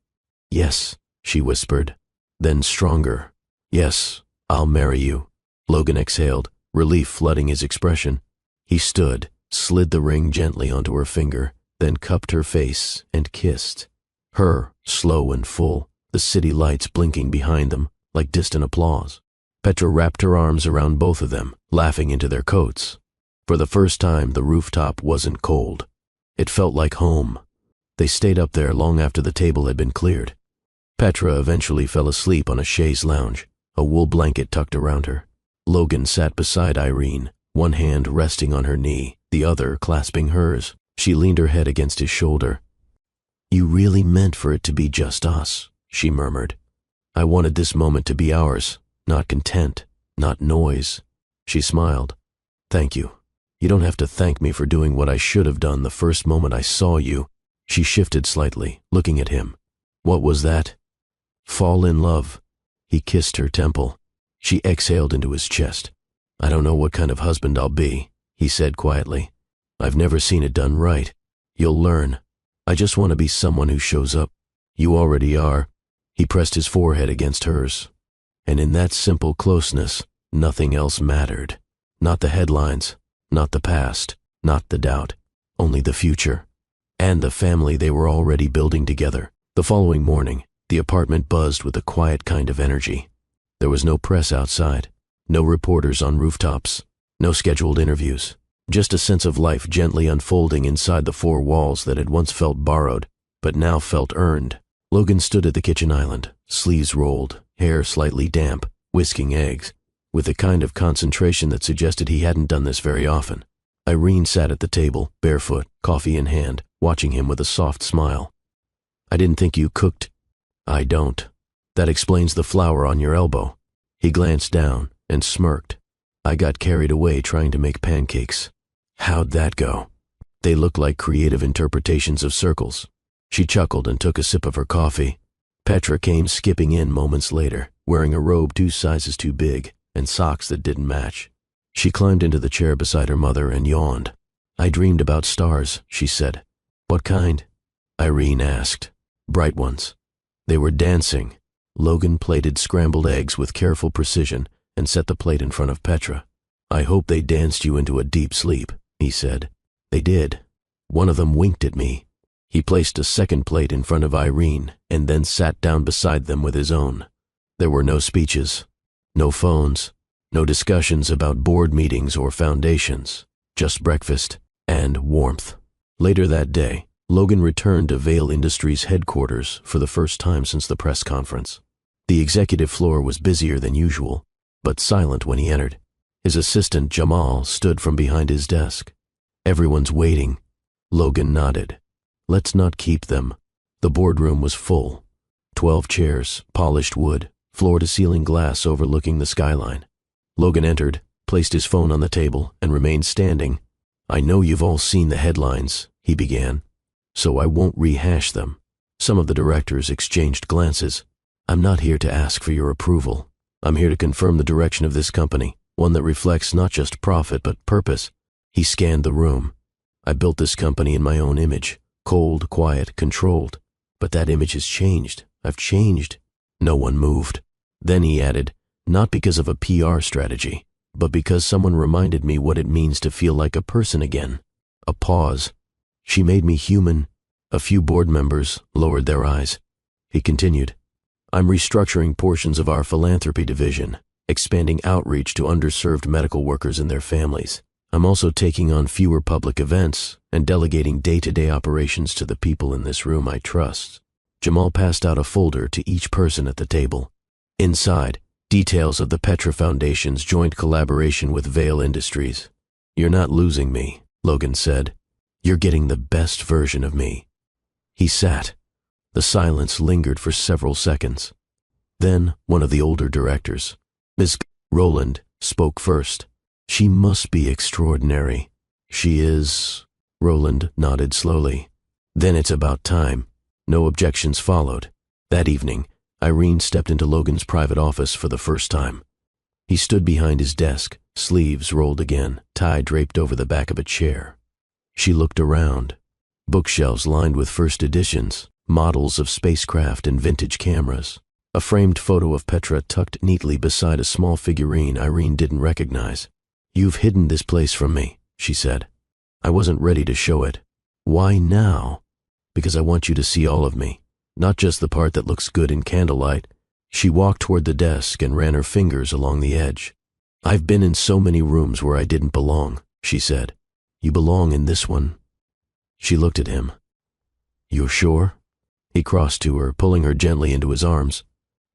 Yes, she whispered. Then stronger. Yes, I'll marry you. Logan exhaled, relief flooding his expression. He stood, slid the ring gently onto her finger, then cupped her face and kissed. Her, slow and full, the city lights blinking behind them, like distant applause. Petra wrapped her arms around both of them, laughing into their coats. For the first time, the rooftop wasn't cold. It felt like home. They stayed up there long after the table had been cleared. Petra eventually fell asleep on a chaise lounge, a wool blanket tucked around her. Logan sat beside Irene, one hand resting on her knee, the other clasping hers. She leaned her head against his shoulder. You really meant for it to be just us, she murmured. I wanted this moment to be ours, not content, not noise. She smiled. Thank you. You don't have to thank me for doing what I should have done the first moment I saw you. She shifted slightly, looking at him. What was that? Fall in love. He kissed her temple. She exhaled into his chest. I don't know what kind of husband I'll be, he said quietly. I've never seen it done right. You'll learn. I just want to be someone who shows up. You already are. He pressed his forehead against hers. And in that simple closeness, nothing else mattered. Not the headlines, not the past, not the doubt, only the future. And the family they were already building together. The following morning, the apartment buzzed with a quiet kind of energy. There was no press outside, no reporters on rooftops, no scheduled interviews, just a sense of life gently unfolding inside the four walls that had once felt borrowed, but now felt earned. Logan stood at the kitchen island, sleeves rolled, hair slightly damp, whisking eggs, with a kind of concentration that suggested he hadn't done this very often. Irene sat at the table, barefoot, coffee in hand, watching him with a soft smile. I didn't think you cooked. I don't. That explains the flour on your elbow. He glanced down and smirked. I got carried away trying to make pancakes. How'd that go? They looked like creative interpretations of circles. She chuckled and took a sip of her coffee. Petra came skipping in moments later, wearing a robe 2 sizes too big and socks that didn't match. She climbed into the chair beside her mother and yawned. I dreamed about stars, she said. What kind? Irene asked. Bright ones. They were dancing. Logan plated scrambled eggs with careful precision and set the plate in front of Petra. I hope they danced you into a deep sleep, he said. They did. One of them winked at me. He placed a second plate in front of Irene and then sat down beside them with his own. There were no speeches, no phones, no discussions about board meetings or foundations, just breakfast and warmth. Later that day, Logan returned to Vail Industries headquarters for the first time since the press conference. The executive floor was busier than usual, but silent when he entered. His assistant, Jamal, stood from behind his desk. Everyone's waiting. Logan nodded. Let's not keep them. The boardroom was full. 12 chairs, polished wood, floor-to-ceiling glass overlooking the skyline. Logan entered, placed his phone on the table, and remained standing. I know you've all seen the headlines, he began, so I won't rehash them. Some of the directors exchanged glances. I'm not here to ask for your approval. I'm here to confirm the direction of this company, one that reflects not just profit but purpose. He scanned the room. I built this company in my own image, cold, quiet, controlled. But that image has changed. I've changed. No one moved. Then he added, not because of a PR strategy, but because someone reminded me what it means to feel like a person again. A pause. She made me human. A few board members lowered their eyes. He continued, I'm restructuring portions of our philanthropy division. expanding outreach to underserved medical workers and their families. I'm also taking on fewer public events and delegating day-to-day operations to the people in this room I trust. Jamal passed out a folder to each person at the table. Inside, details of the Petra Foundation's joint collaboration with Vale Industries. You're not losing me, Logan said. You're getting the best version of me. He sat. The silence lingered for several seconds. Then one of the older directors, Ms. Rowland, spoke first. She must be extraordinary. She is. Rowland nodded slowly. Then it's about time. No objections followed. That evening, Irene stepped into Logan's private office for the first time. He stood behind his desk, sleeves rolled again, tie draped over the back of a chair. She looked around. Bookshelves lined with first editions, models of spacecraft and vintage cameras. A framed photo of Petra tucked neatly beside a small figurine Irene didn't recognize. You've hidden this place from me, she said. I wasn't ready to show it. Why now? Because I want you to see all of me, not just the part that looks good in candlelight. She walked toward the desk and ran her fingers along the edge. I've been in so many rooms where I didn't belong, she said. You belong in this one. She looked at him. You're sure? He crossed to her, pulling her gently into his arms.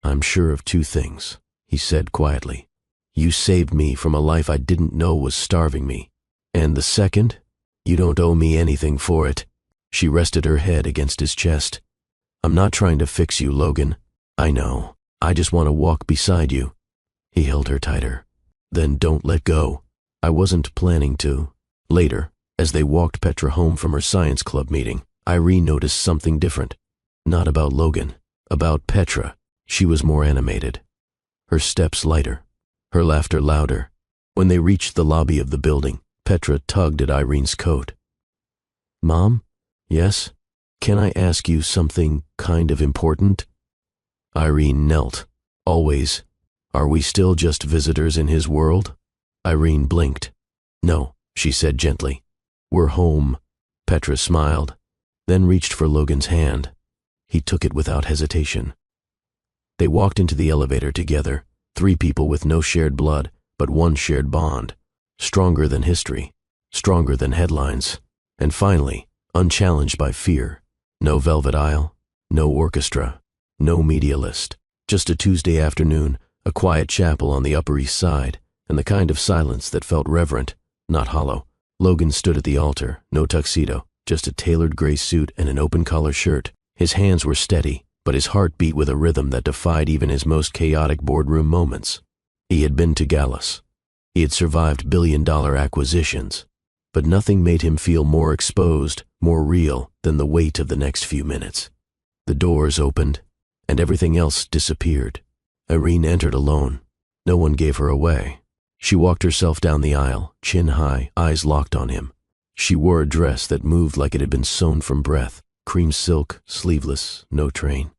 I'm sure of two things, he said quietly. You saved me from a life I didn't know was starving me. And the second? You don't owe me anything for it. She rested her head against his chest. I'm not trying to fix you, Logan. I know. I just want to walk beside you. He held her tighter. Then don't let go. I wasn't planning to. Later, as they walked Petra home from her science club meeting, Irene noticed something different. Not about Logan. About Petra. She was more animated. Her steps lighter. Her laughter louder. When they reached the lobby of the building, Petra tugged at Irene's coat. Mom? Yes? Can I ask you something kind of important? Irene knelt. Always. Are we still just visitors in his world? Irene blinked. No, she said gently. We're home. Petra smiled, then reached for Logan's hand. He took it without hesitation. They walked into the elevator together, three people with no shared blood, but one shared bond. Stronger than history, stronger than headlines, and finally, unchallenged by fear. No velvet aisle, no orchestra, no media list. Just a Tuesday afternoon, a quiet chapel on the Upper East Side, and the kind of silence that felt reverent, not hollow. Logan stood at the altar, no tuxedo, just a tailored gray suit and an open-collar shirt. His hands were steady, but his heart beat with a rhythm that defied even his most chaotic boardroom moments. He had been to Gallus. He had survived billion-dollar acquisitions, but nothing made him feel more exposed, more real than the weight of the next few minutes. The doors opened, and everything else disappeared. Irene entered alone. No one gave her away. She walked herself down the aisle, chin high, eyes locked on him. She wore a dress that moved like it had been sewn from breath, cream silk, sleeveless, no train.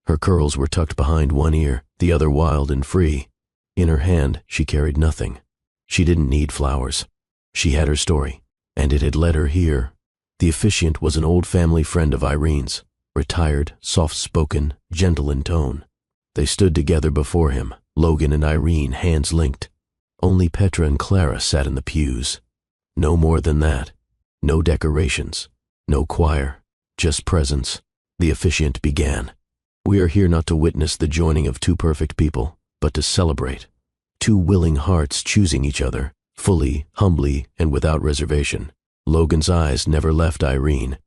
Her curls were tucked behind one ear, the other wild and free. In her hand, she carried nothing. She didn't need flowers. She had her story, and it had led her here. The officiant was an old family friend of Irene's, retired, soft-spoken, gentle in tone. They stood together before him, Logan and Irene, hands linked. Only Petra and Clara sat in the pews. No more than that. No decorations. No choir. Just presence. The officiant began. We are here not to witness the joining of two perfect people, but to celebrate. Two willing hearts choosing each other, fully, humbly, and without reservation. Logan's eyes never left Irene.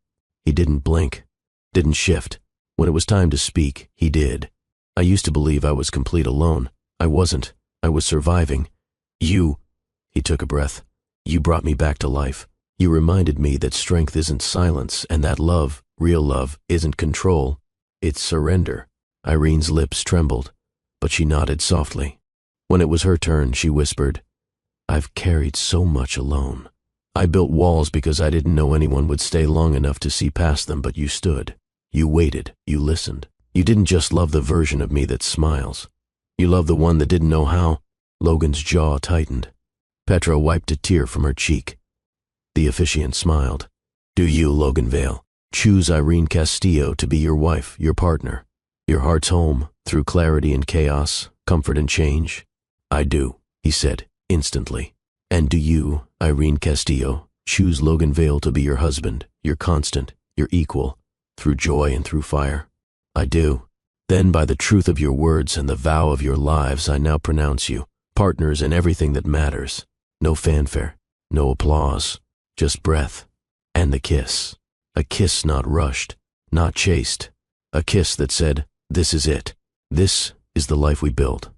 He didn't blink, didn't shift. When it was time to speak, he did. I used to believe I was complete alone. I wasn't. I was surviving. You, he took a breath. You brought me back to life. You reminded me that strength isn't silence, and that love, real love, isn't control. It's surrender. Irene's lips trembled, but she nodded softly. When it was her turn, she whispered, I've carried so much alone. I built walls because I didn't know anyone would stay long enough to see past them, but you stood. You waited. You listened. You didn't just love the version of me that smiles. You loved the one that didn't know how. Logan's jaw tightened. Petra wiped a tear from her cheek. The officiant smiled. Do you, Logan Vale, choose Irene Castillo to be your wife, your partner, your heart's home, through clarity and chaos, comfort and change? I do, he said, instantly. And do you, Irene Castillo, choose Logan Vale to be your husband, your constant, your equal, through joy and through fire? I do. Then by the truth of your words and the vow of your lives, I now pronounce you partners in everything that matters. No fanfare, no applause, just breath, and the kiss. A kiss not rushed, not chased. A kiss that said, this is it. This is the life we built.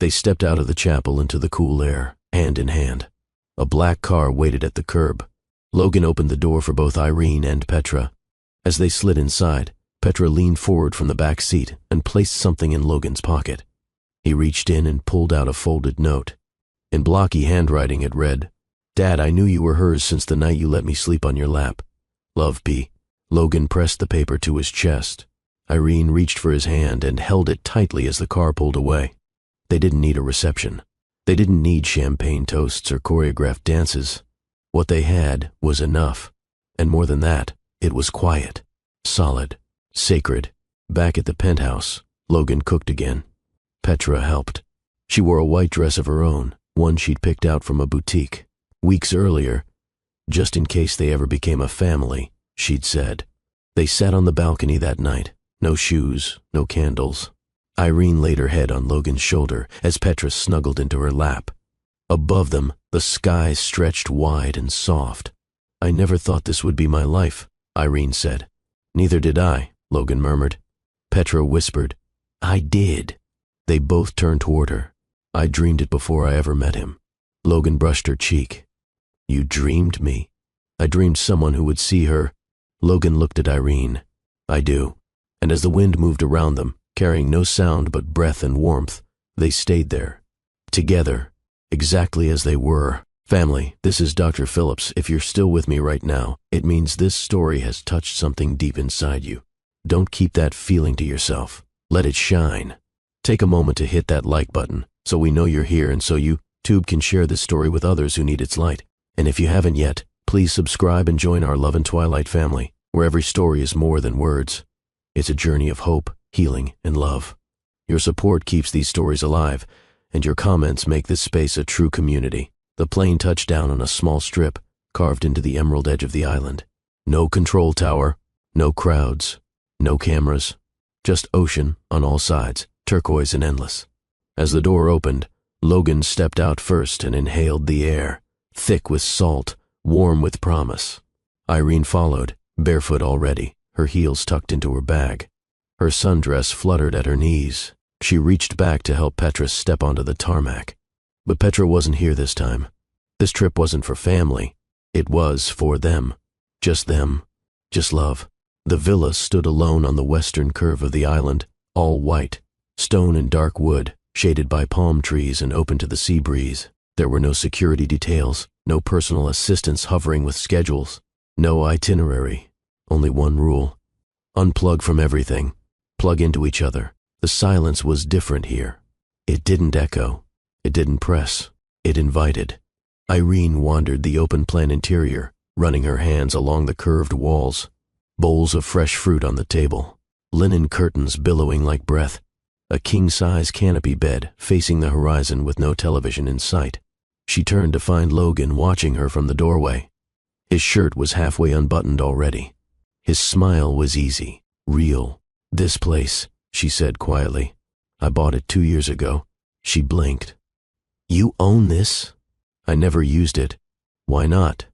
They stepped out of the chapel into the cool air, hand in hand. A black car waited at the curb. Logan opened the door for both Irene and Petra. As they slid inside, Petra leaned forward from the back seat and placed something in Logan's pocket. He reached in and pulled out a folded note. In blocky handwriting it read, Dad, I knew you were hers since the night you let me sleep on your lap. Love, P. Logan pressed the paper to his chest. Irene reached for his hand and held it tightly as the car pulled away. They didn't need a reception. They didn't need champagne toasts or choreographed dances. What they had was enough. And more than that, it was quiet, solid, sacred. Back at the penthouse, Logan cooked again. Petra helped. She wore a white dress of her own, one she'd picked out from a boutique. Weeks earlier, just in case they ever became a family, she'd said. They sat on the balcony that night. No shoes, no candles. Irene laid her head on Logan's shoulder as Petra snuggled into her lap. Above them, the sky stretched wide and soft. I never thought this would be my life, Irene said. Neither did I, Logan murmured. Petra whispered, I did. They both turned toward her. I dreamed it before I ever met him. Logan brushed her cheek. You dreamed me? I dreamed someone who would see her. Logan looked at Irene. I do. And as the wind moved around them, carrying no sound but breath and warmth, they stayed there. Together, exactly as they were. Family, this is Dr. Phillips. If you're still with me right now, it means this story has touched something deep inside you. Don't keep that feeling to yourself. Let it shine. Take a moment to hit that like button so we know you're here and so YouTube can share this story with others who need its light. And if you haven't yet, please subscribe and join our Love and Twilight family, where every story is more than words. It's a journey of hope, healing, and love. Your support keeps these stories alive, and your comments make this space a true community. The plane touched down on a small strip carved into the emerald edge of the island. No control tower, no crowds, no cameras, just ocean on all sides, turquoise and endless. As the door opened, Logan stepped out first and inhaled the air, thick with salt, warm with promise. Irene followed, barefoot already, her heels tucked into her bag. Her sundress fluttered at her knees. She reached back to help Petra step onto the tarmac. But Petra wasn't here this time. This trip wasn't for family. It was for them. Just love. The villa stood alone on the western curve of the island, all white, stone and dark wood, shaded by palm trees and open to the sea breeze. There were no security details, no personal assistants hovering with schedules, no itinerary. Only one rule. Unplug from everything. Plug into each other. The silence was different here. It didn't echo. It didn't press. It invited. Irene wandered the open-plan interior, running her hands along the curved walls. Bowls of fresh fruit on the table. Linen curtains billowing like breath. A king-size canopy bed facing the horizon with no television in sight. She turned to find Logan watching her from the doorway. His shirt was halfway unbuttoned already. His smile was easy, real. This place, she said quietly. I bought it 2 years ago. She blinked. You own this? I never used it. Why not?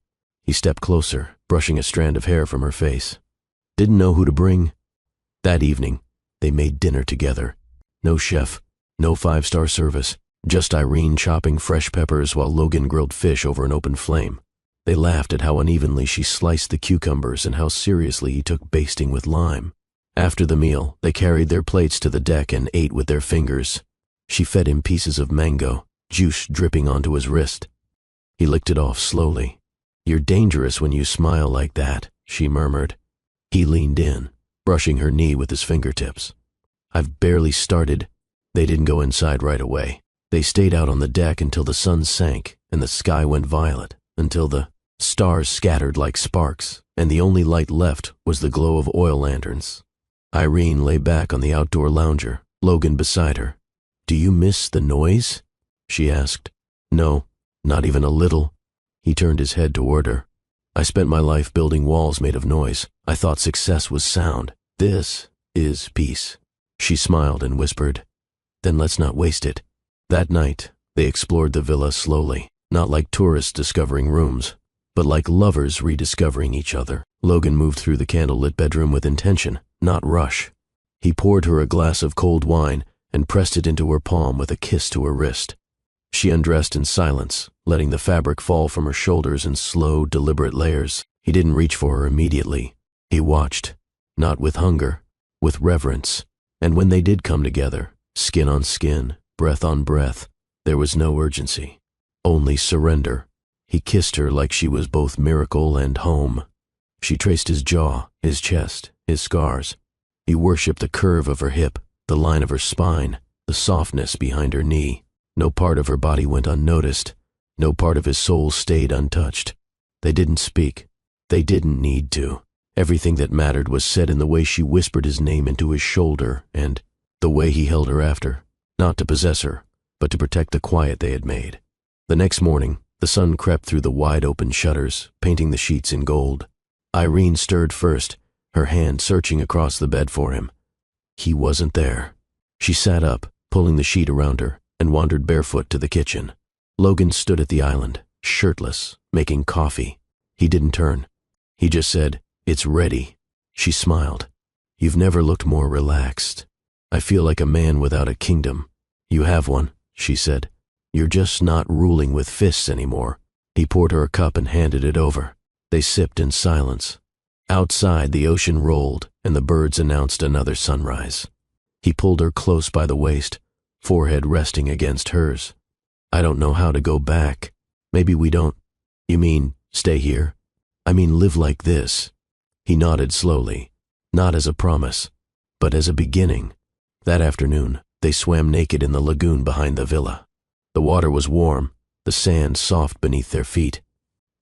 He stepped closer, brushing a strand of hair from her face. Didn't know who to bring. That evening, they made dinner together. No chef, no five-star service, just Irene chopping fresh peppers while Logan grilled fish over an open flame. They laughed at how unevenly she sliced the cucumbers and how seriously he took basting with lime. After the meal, they carried their plates to the deck and ate with their fingers. She fed him pieces of mango, juice dripping onto his wrist. He licked it off slowly. You're dangerous when you smile like that, she murmured. He leaned in, brushing her knee with his fingertips. I've barely started. They didn't go inside right away. They stayed out on the deck until the sun sank and the sky went violet, until the stars scattered like sparks, and the only light left was the glow of oil lanterns. Irene lay back on the outdoor lounger, Logan beside her. Do you miss the noise? she asked. No, not even a little. He turned his head toward her. I spent my life building walls made of noise. I thought success was sound. This is peace. She smiled and whispered, Then let's not waste it. That night, they explored the villa slowly, not like tourists discovering rooms, but like lovers rediscovering each other. Logan moved through the candlelit bedroom with intention, not rush. He poured her a glass of cold wine and pressed it into her palm with a kiss to her wrist. She undressed in silence, letting the fabric fall from her shoulders in slow, deliberate layers. He didn't reach for her immediately. He watched, not with hunger, with reverence. And when they did come together, skin on skin, breath on breath, there was no urgency, only surrender. He kissed her like she was both miracle and home. She traced his jaw, his chest, his scars. He worshipped the curve of her hip, the line of her spine, the softness behind her knee. No part of her body went unnoticed. No part of his soul stayed untouched. They didn't speak. They didn't need to. Everything that mattered was said in the way she whispered his name into his shoulder and the way he held her after, not to possess her, but to protect the quiet they had made. The next morning, the sun crept through the wide-open shutters, painting the sheets in gold. Irene stirred first, her hand searching across the bed for him. He wasn't there. She sat up, pulling the sheet around her, and wandered barefoot to the kitchen. Logan stood at the island, shirtless, making coffee. He didn't turn. He just said, It's ready. She smiled. You've never looked more relaxed. I feel like a man without a kingdom. You have one, she said. You're just not ruling with fists anymore. He poured her a cup and handed it over. They sipped in silence. Outside, the ocean rolled, and the birds announced another sunrise. He pulled her close by the waist, forehead resting against hers. I don't know how to go back. Maybe we don't. You mean, stay here? I mean, live like this. He nodded slowly, not as a promise, but as a beginning. That afternoon, they swam naked in the lagoon behind the villa. The water was warm, the sand soft beneath their feet.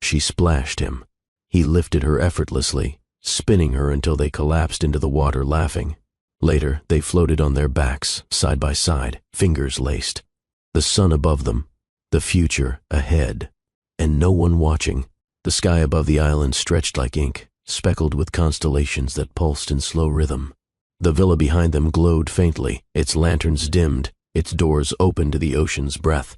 She splashed him. He lifted her effortlessly, spinning her until they collapsed into the water laughing. Later, they floated on their backs, side by side, fingers laced. The sun above them, the future ahead, and no one watching. The sky above the island stretched like ink, speckled with constellations that pulsed in slow rhythm. The villa behind them glowed faintly, its lanterns dimmed, its doors open to the ocean's breath.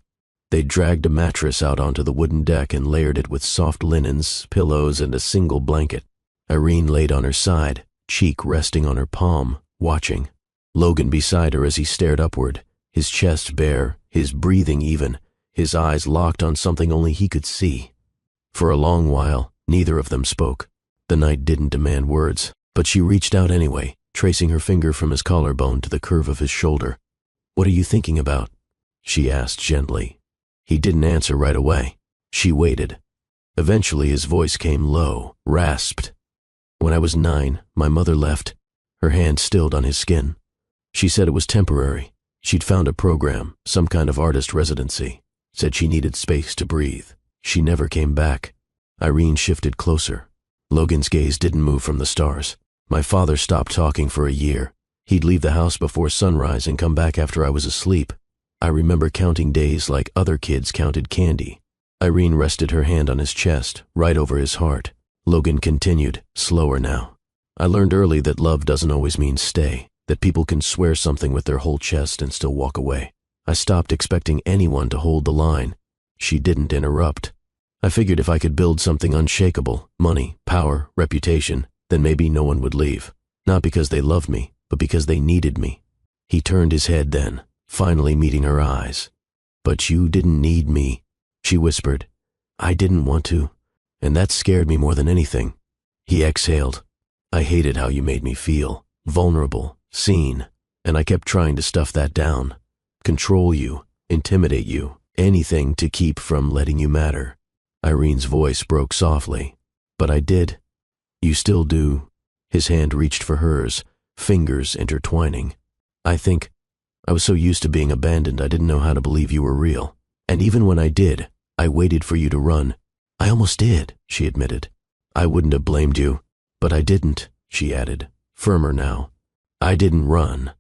They dragged a mattress out onto the wooden deck and layered it with soft linens, pillows, and a single blanket. Irene laid on her side, cheek resting on her palm, watching. Logan beside her as he stared upward, his chest bare, his breathing even, his eyes locked on something only he could see. For a long while, neither of them spoke. The night didn't demand words, but she reached out anyway, tracing her finger from his collarbone to the curve of his shoulder. What are you thinking about? She asked gently. He didn't answer right away. She waited. Eventually his voice came low, rasped. When I was 9, my mother left, her hand stilled on his skin. She said it was temporary. She'd found a program, some kind of artist residency. Said she needed space to breathe. She never came back. Irene shifted closer. Logan's gaze didn't move from the stars. My father stopped talking for a year. He'd leave the house before sunrise and come back after I was asleep. I remember counting days like other kids counted candy. Irene rested her hand on his chest, right over his heart. Logan continued, slower now. I learned early that love doesn't always mean stay, that people can swear something with their whole chest and still walk away. I stopped expecting anyone to hold the line. She didn't interrupt. I figured if I could build something unshakable, money, power, reputation, then maybe no one would leave. Not because they loved me, but because they needed me. He turned his head then, finally meeting her eyes. But you didn't need me, she whispered. I didn't want to, and that scared me more than anything. He exhaled. I hated how you made me feel, vulnerable, seen, and I kept trying to stuff that down. Control you, intimidate you, anything to keep from letting you matter. Irene's voice broke softly. But I did. You still do. His hand reached for hers, fingers intertwining. I think I was so used to being abandoned I didn't know how to believe you were real. And even when I did, I waited for you to run. I almost did, she admitted. I wouldn't have blamed you, but I didn't, she added, firmer now. I didn't run.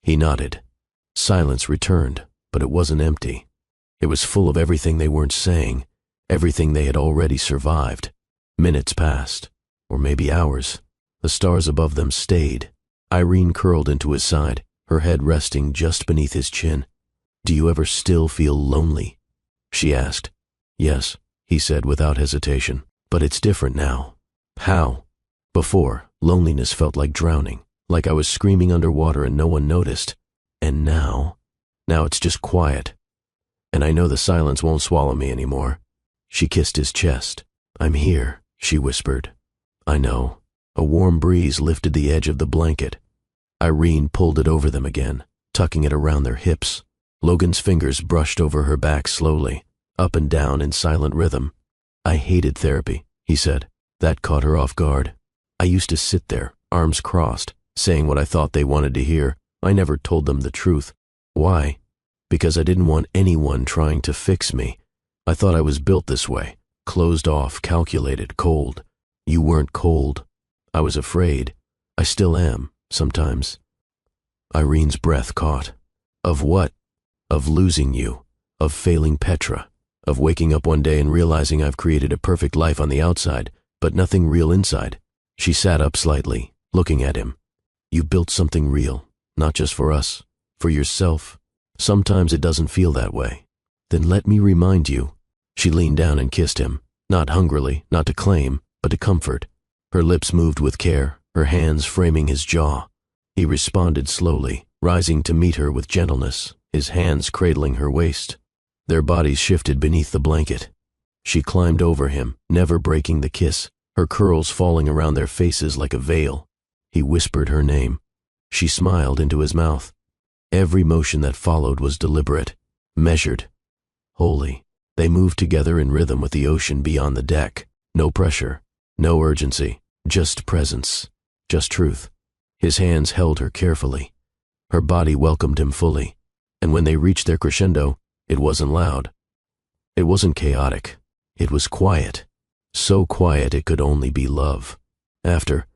He nodded. Silence returned, but it wasn't empty. It was full of everything they weren't saying, everything they had already survived. Minutes passed, or maybe hours. The stars above them stayed. Irene curled into his side, her head resting just beneath his chin. "Do you ever still feel lonely?" she asked. "Yes," he said without hesitation, "but it's different now." "How?" "Before, loneliness felt like drowning, like I was screaming underwater and no one noticed. And now it's just quiet. And I know the silence won't swallow me anymore." She kissed his chest. "I'm here," she whispered. "I know." A warm breeze lifted the edge of the blanket. Irene pulled it over them again, tucking it around their hips. Logan's fingers brushed over her back slowly, up and down in silent rhythm. "I hated therapy," he said. That caught her off guard. "I used to sit there, arms crossed, saying what I thought they wanted to hear. I never told them the truth. Why? Because I didn't want anyone trying to fix me. I thought I was built this way, closed off, calculated, cold. You weren't cold. I was afraid. I still am, sometimes." Irene's breath caught. "Of what?" "Of losing you, of failing Petra, of waking up one day and realizing I've created a perfect life on the outside, but nothing real inside." She sat up slightly, looking at him. "You built something real, not just for us, for yourself. Sometimes it doesn't feel that way. Then let me remind you." She leaned down and kissed him, not hungrily, not to claim, but to comfort. Her lips moved with care, her hands framing his jaw. He responded slowly, rising to meet her with gentleness, his hands cradling her waist. Their bodies shifted beneath the blanket. She climbed over him, never breaking the kiss, her curls falling around their faces like a veil. He whispered her name. She smiled into his mouth. Every motion that followed was deliberate, measured, holy. They moved together in rhythm with the ocean beyond the deck. No pressure, no urgency, just presence, just truth. His hands held her carefully. Her body welcomed him fully. And when they reached their crescendo, it wasn't loud. It wasn't chaotic. It was quiet. So quiet it could only be love. After,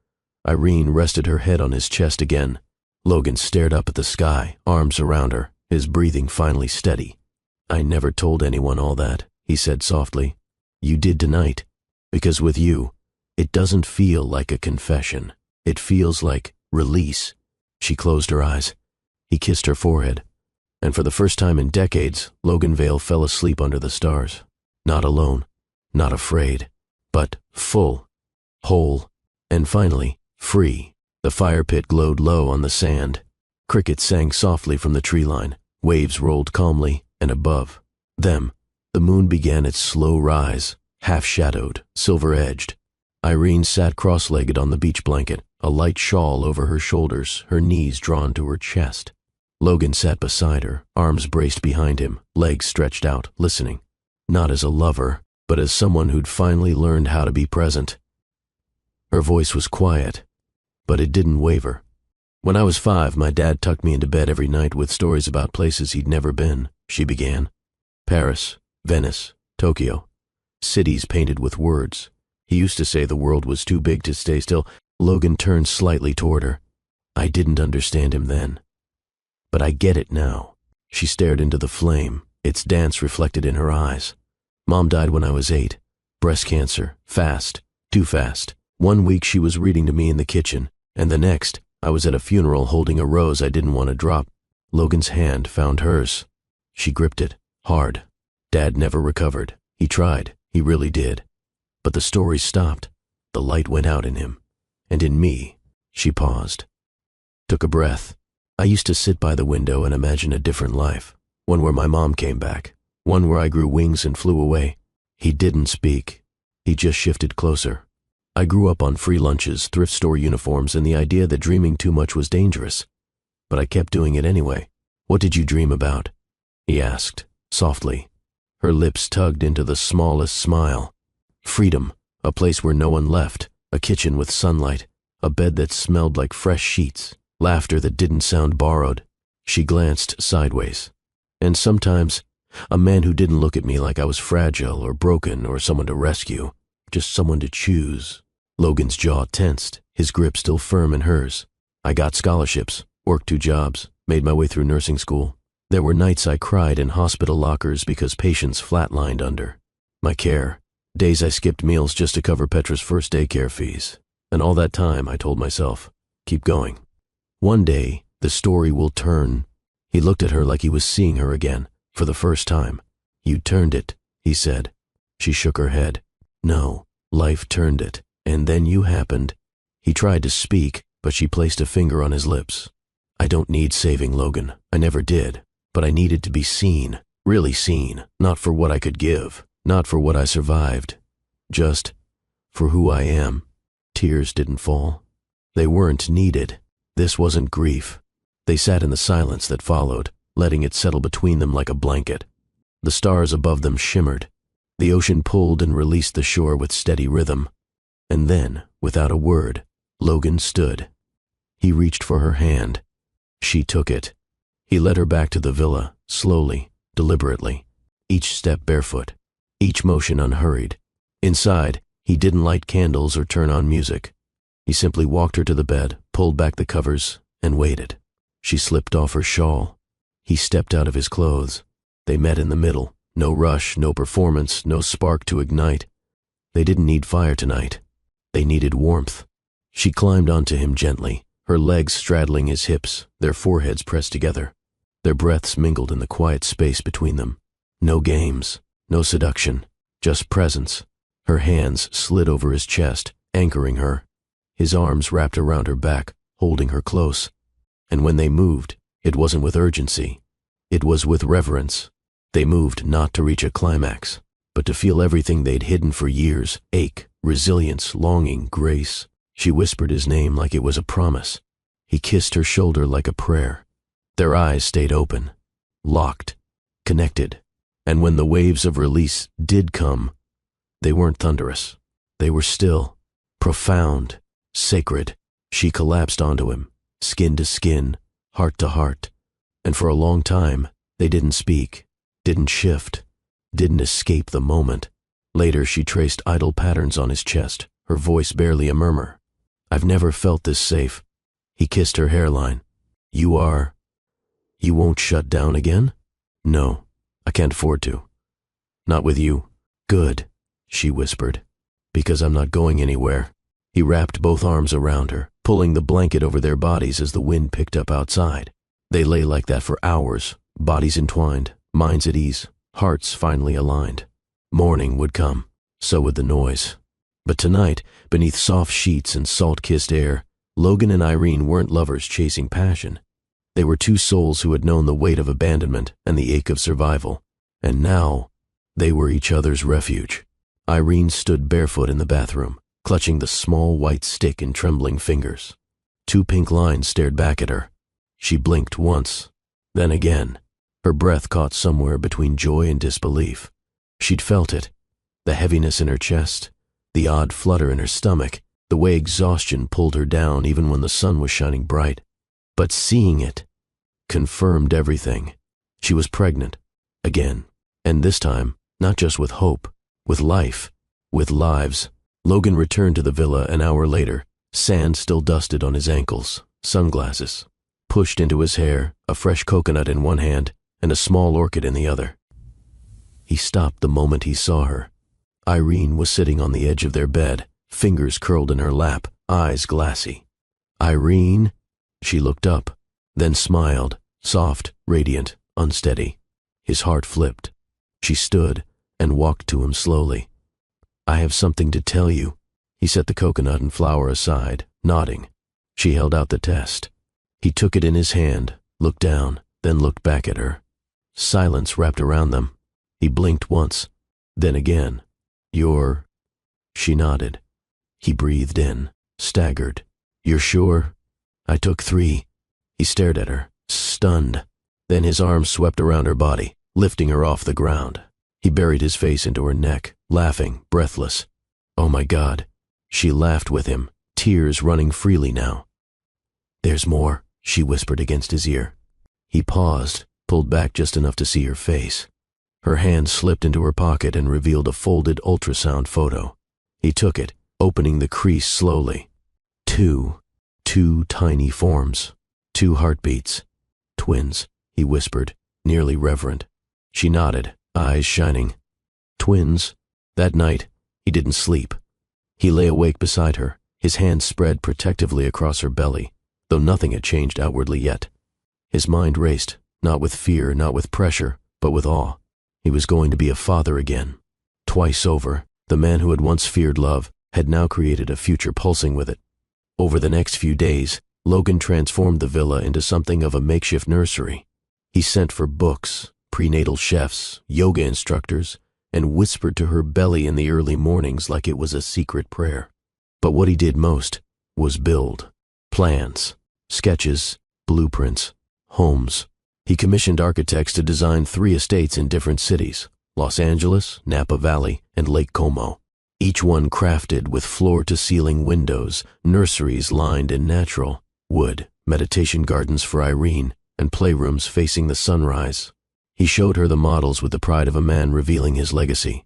Irene rested her head on his chest again. Logan stared up at the sky, arms around her, his breathing finally steady. "I never told anyone all that," he said softly. "You did tonight. Because with you, it doesn't feel like a confession. It feels like release." She closed her eyes. He kissed her forehead. And for the first time in decades, Logan Vale fell asleep under the stars. Not alone, not afraid, but full, whole, and finally, free. The fire pit glowed low on the sand. Crickets sang softly from the tree line. Waves rolled calmly, and above them, the moon began its slow rise, half-shadowed, silver-edged. Irene sat cross-legged on the beach blanket, a light shawl over her shoulders, her knees drawn to her chest. Logan sat beside her, arms braced behind him, legs stretched out, listening. Not as a lover, but as someone who'd finally learned how to be present. Her voice was quiet, but it didn't waver. "When I was 5, my dad tucked me into bed every night with stories about places he'd never been," she began. "Paris, Venice, Tokyo. Cities painted with words. He used to say the world was too big to stay still." Logan turned slightly toward her. "I didn't understand him then. But I get it now." She stared into the flame, its dance reflected in her eyes. "Mom died when I was 8. Breast cancer, fast, too fast. One week she was reading to me in the kitchen, and the next, I was at a funeral holding a rose I didn't want to drop." Logan's hand found hers. She gripped it, hard. Dad never recovered. He tried, he really did. But the story stopped. The light went out in him. And in me. She paused. Took a breath. "I used to sit by the window and imagine a different life. One where my mom came back. One where I grew wings and flew away." He didn't speak. He just shifted closer. "I grew up on free lunches, thrift store uniforms, and the idea that dreaming too much was dangerous. But I kept doing it anyway." "What did you dream about?" he asked, softly. Her lips tugged into the smallest smile. "Freedom, a place where no one left, a kitchen with sunlight, a bed that smelled like fresh sheets, laughter that didn't sound borrowed." She glanced sideways. "And sometimes, a man who didn't look at me like I was fragile or broken or someone to rescue, just someone to choose." Logan's jaw tensed, his grip still firm in hers. "I got scholarships, worked 2 jobs, made my way through nursing school. There were nights I cried in hospital lockers because patients flatlined under my care. Days I skipped meals just to cover Petra's first daycare fees. And all that time, I told myself, keep going. One day, the story will turn. He looked at her like he was seeing her again, for the first time. You turned it, he said. She shook her head. No, life turned it, and then you happened. He tried to speak, but she placed a finger on his lips. I don't need saving, Logan. I never did. But I needed to be seen, really seen, not for what I could give, not for what I survived, just for who I am. Tears didn't fall. They weren't needed. This wasn't grief. They sat in the silence that followed, letting it settle between them like a blanket. The stars above them shimmered. The ocean pulled and released the shore with steady rhythm. And then, without a word, Logan stood. He reached for her hand. She took it. He led her back to the villa, slowly, deliberately, each step barefoot, each motion unhurried. Inside, he didn't light candles or turn on music. He simply walked her to the bed, pulled back the covers, and waited. She slipped off her shawl. He stepped out of his clothes. They met in the middle. No rush, no performance, no spark to ignite. They didn't need fire tonight. They needed warmth. She climbed onto him gently, her legs straddling his hips, their foreheads pressed together. Their breaths mingled in the quiet space between them. No games, no seduction, just presence. Her hands slid over his chest, anchoring her. His arms wrapped around her back, holding her close. And when they moved, it wasn't with urgency. It was with reverence. They moved not to reach a climax, but to feel everything they'd hidden for years, ache, resilience, longing, grace. She whispered his name like it was a promise. He kissed her shoulder like a prayer. Their eyes stayed open, locked, connected. And when the waves of release did come, they weren't thunderous. They were still, profound, sacred. She collapsed onto him, skin to skin, heart to heart. And for a long time, they didn't speak, didn't shift, didn't escape the moment. Later, she traced idle patterns on his chest, her voice barely a murmur. I've never felt this safe. He kissed her hairline. You won't shut down again? No, I can't afford to. Not with you. Good, she whispered. Because I'm not going anywhere. He wrapped both arms around her, pulling the blanket over their bodies as the wind picked up outside. They lay like that for hours, bodies entwined, minds at ease, hearts finally aligned. Morning would come, so would the noise. But tonight, beneath soft sheets and salt-kissed air, Logan and Irene weren't lovers chasing passion. They were two souls who had known the weight of abandonment and the ache of survival. And now, they were each other's refuge. Irene stood barefoot in the bathroom, clutching the small white stick in trembling fingers. Two pink lines stared back at her. She blinked once, then again. Her breath caught somewhere between joy and disbelief. She'd felt it, the heaviness in her chest, the odd flutter in her stomach, the way exhaustion pulled her down even when the sun was shining bright. But seeing it confirmed everything. She was pregnant, again, and this time, not just with hope, with life, with lives. Logan returned to the villa an hour later, sand still dusted on his ankles, sunglasses pushed into his hair, a fresh coconut in one hand and a small orchid in the other. He stopped the moment he saw her. Irene was sitting on the edge of their bed, fingers curled in her lap, eyes glassy. Irene? She looked up, then smiled, soft, radiant, unsteady. His heart flipped. She stood and walked to him slowly. I have something to tell you. He set the coconut and flower aside, nodding. She held out the test. He took it in his hand, looked down, then looked back at her. Silence wrapped around them. He blinked once, then again. You're... She nodded. He breathed in, staggered. You're sure? I took 3. He stared at her, stunned. Then his arms swept around her body, lifting her off the ground. He buried his face into her neck, laughing, breathless. Oh my God. She laughed with him, tears running freely now. There's more, she whispered against his ear. He paused, pulled back just enough to see her face. Her hand slipped into her pocket and revealed a folded ultrasound photo. He took it, opening the crease slowly. Two tiny forms, 2 heartbeats. Twins, he whispered, nearly reverent. She nodded, eyes shining. Twins. That night, he didn't sleep. He lay awake beside her, his hands spread protectively across her belly, though nothing had changed outwardly yet. His mind raced, not with fear, not with pressure, but with awe. He was going to be a father again. Twice over, the man who had once feared love had now created a future pulsing with it. Over the next few days, Logan transformed the villa into something of a makeshift nursery. He sent for books, prenatal chefs, yoga instructors, and whispered to her belly in the early mornings like it was a secret prayer. But what he did most was build. Plans, sketches, blueprints, homes. He commissioned architects to design 3 estates in different cities: Los Angeles, Napa Valley, and Lake Como. Each one crafted with floor-to-ceiling windows, nurseries lined in natural wood, meditation gardens for Irene, and playrooms facing the sunrise. He showed her the models with the pride of a man revealing his legacy.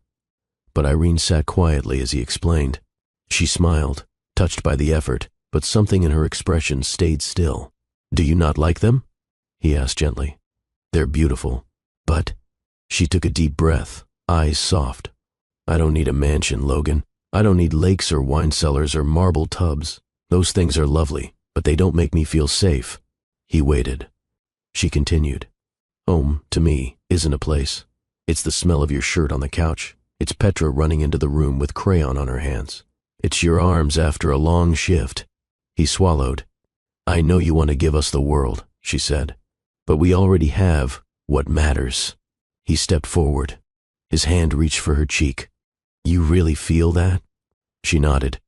But Irene sat quietly as he explained. She smiled, touched by the effort, but something in her expression stayed still. "Do you not like them?" he asked gently. "They're beautiful, but—" She took a deep breath, eyes soft. "I don't need a mansion, Logan. I don't need lakes or wine cellars or marble tubs. Those things are lovely, but they don't make me feel safe." He waited. She continued. "Home, to me, isn't a place. It's the smell of your shirt on the couch. It's Petra running into the room with crayon on her hands. It's your arms after a long shift." He swallowed. "I know you want to give us the world," she said, "but we already have what matters." He stepped forward. His hand reached for her cheek. "You really feel that?" She nodded.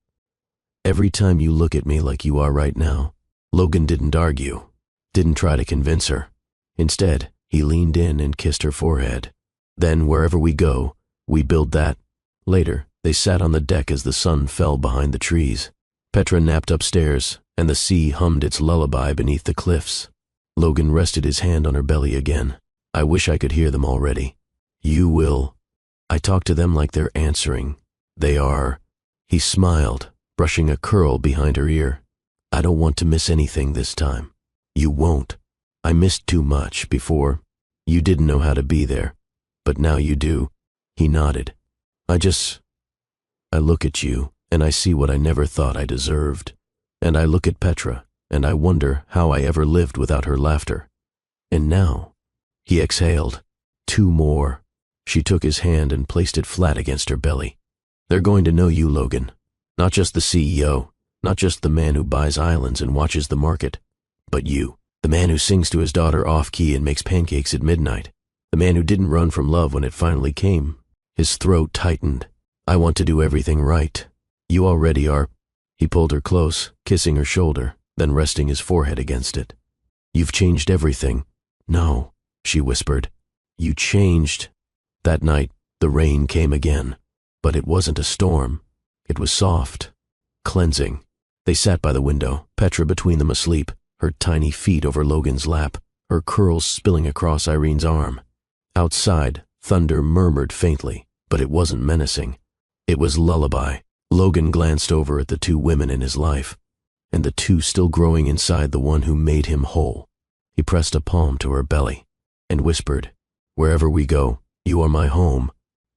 "Every time you look at me like you are right now." Logan didn't argue, didn't try to convince her. Instead, he leaned in and kissed her forehead. "Then wherever we go, we build that." Later, they sat on the deck as the sun fell behind the trees. Petra napped upstairs, and the sea hummed its lullaby beneath the cliffs. Logan rested his hand on her belly again. "I wish I could hear them already." "You will." "I talk to them like they're answering. They are." He smiled, brushing a curl behind her ear. "I don't want to miss anything this time." "You won't. I missed too much before. You didn't know how to be there, but now you do." He nodded. I look at you, and I see what I never thought I deserved. And I look at Petra, and I wonder how I ever lived without her laughter. And now," he exhaled, "2 more." She took his hand and placed it flat against her belly. "They're going to know you, Logan. Not just the CEO, not just the man who buys islands and watches the market, but you, the man who sings to his daughter off-key and makes pancakes at midnight, the man who didn't run from love when it finally came." His throat tightened. "I want to do everything right. You already are." He pulled her close, kissing her shoulder, then resting his forehead against it. "You've changed everything." "No," she whispered. "You changed." That night, the rain came again, but it wasn't a storm. It was soft, cleansing. They sat by the window, Petra between them asleep, her tiny feet over Logan's lap, her curls spilling across Irene's arm. Outside, thunder murmured faintly, but it wasn't menacing. It was lullaby. Logan glanced over at the 2 women in his life, and the 2 still growing inside the one who made him whole. He pressed a palm to her belly and whispered, "Wherever we go, you are my home."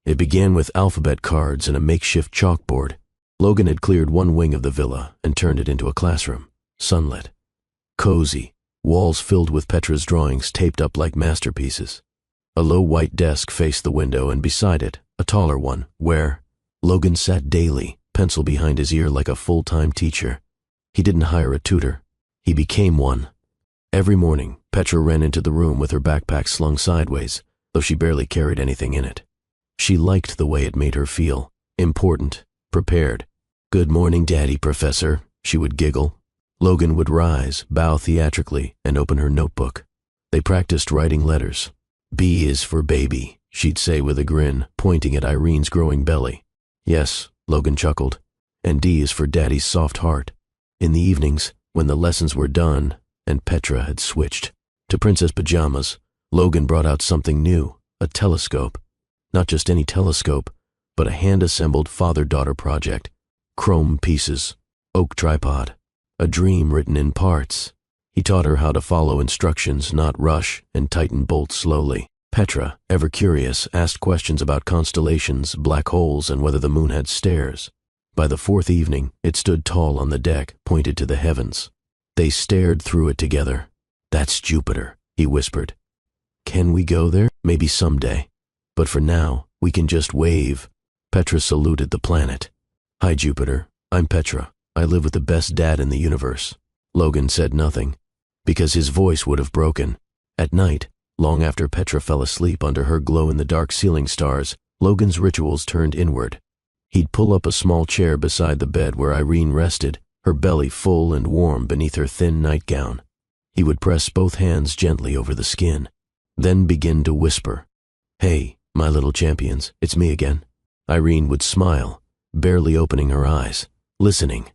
It began with alphabet cards and a makeshift chalkboard. Logan had cleared one wing of the villa and turned it into a classroom, sunlit, cozy, walls filled with Petra's drawings taped up like masterpieces. A low white desk faced the window, and beside it, a taller one, where Logan sat daily, pencil behind his ear like a full-time teacher. He didn't hire a tutor. He became one. Every morning, Petra ran into the room with her backpack slung sideways, though she barely carried anything in it. She liked the way it made her feel, important, prepared. "Good morning, Daddy, Professor," she would giggle. Logan would rise, bow theatrically, and open her notebook. They practiced writing letters. "B is for baby," she'd say with a grin, pointing at Irene's growing belly. "Yes," Logan chuckled, "and D is for Daddy's soft heart." In the evenings, when the lessons were done, and Petra had switched to princess pajamas, Logan brought out something new, a telescope. Not just any telescope, but a hand-assembled father-daughter project. Chrome pieces, oak tripod, a dream written in parts. He taught her how to follow instructions, not rush, and tighten bolts slowly. Petra, ever curious, asked questions about constellations, black holes, and whether the moon had stairs. By the fourth evening, it stood tall on the deck, pointed to the heavens. They stared through it together. "That's Jupiter," he whispered. "Can we go there? Maybe someday. But for now, we can just wave." Petra saluted the planet. "Hi, Jupiter. I'm Petra. I live with the best dad in the universe." Logan said nothing, because his voice would have broken. At night, long after Petra fell asleep under her glow-in-the-dark ceiling stars, Logan's rituals turned inward. He'd pull up a small chair beside the bed where Irene rested, her belly full and warm beneath her thin nightgown. He would press both hands gently over the skin, then begin to whisper, "Hey, my little champions, it's me again." Irene would smile, barely opening her eyes, listening.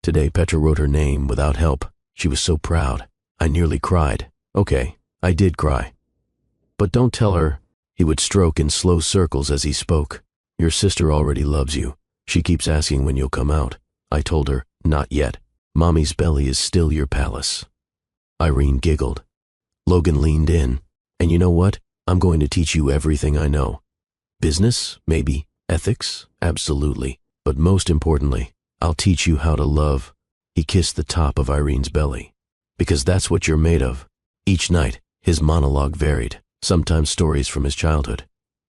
Today Petra wrote her name without help. She was so proud. I nearly cried. Okay, I did cry. "But don't tell her." He would stroke in slow circles as he spoke. "Your sister already loves you. She keeps asking when you'll come out." I told her, "Not yet. Mommy's belly is still your palace." Irene giggled. Logan leaned in. "And you know what? I'm going to teach you everything I know. Business, maybe. Ethics, absolutely. But most importantly, I'll teach you how to love." He kissed the top of Irene's belly. "Because that's what you're made of." Each night, his monologue varied. Sometimes stories from his childhood.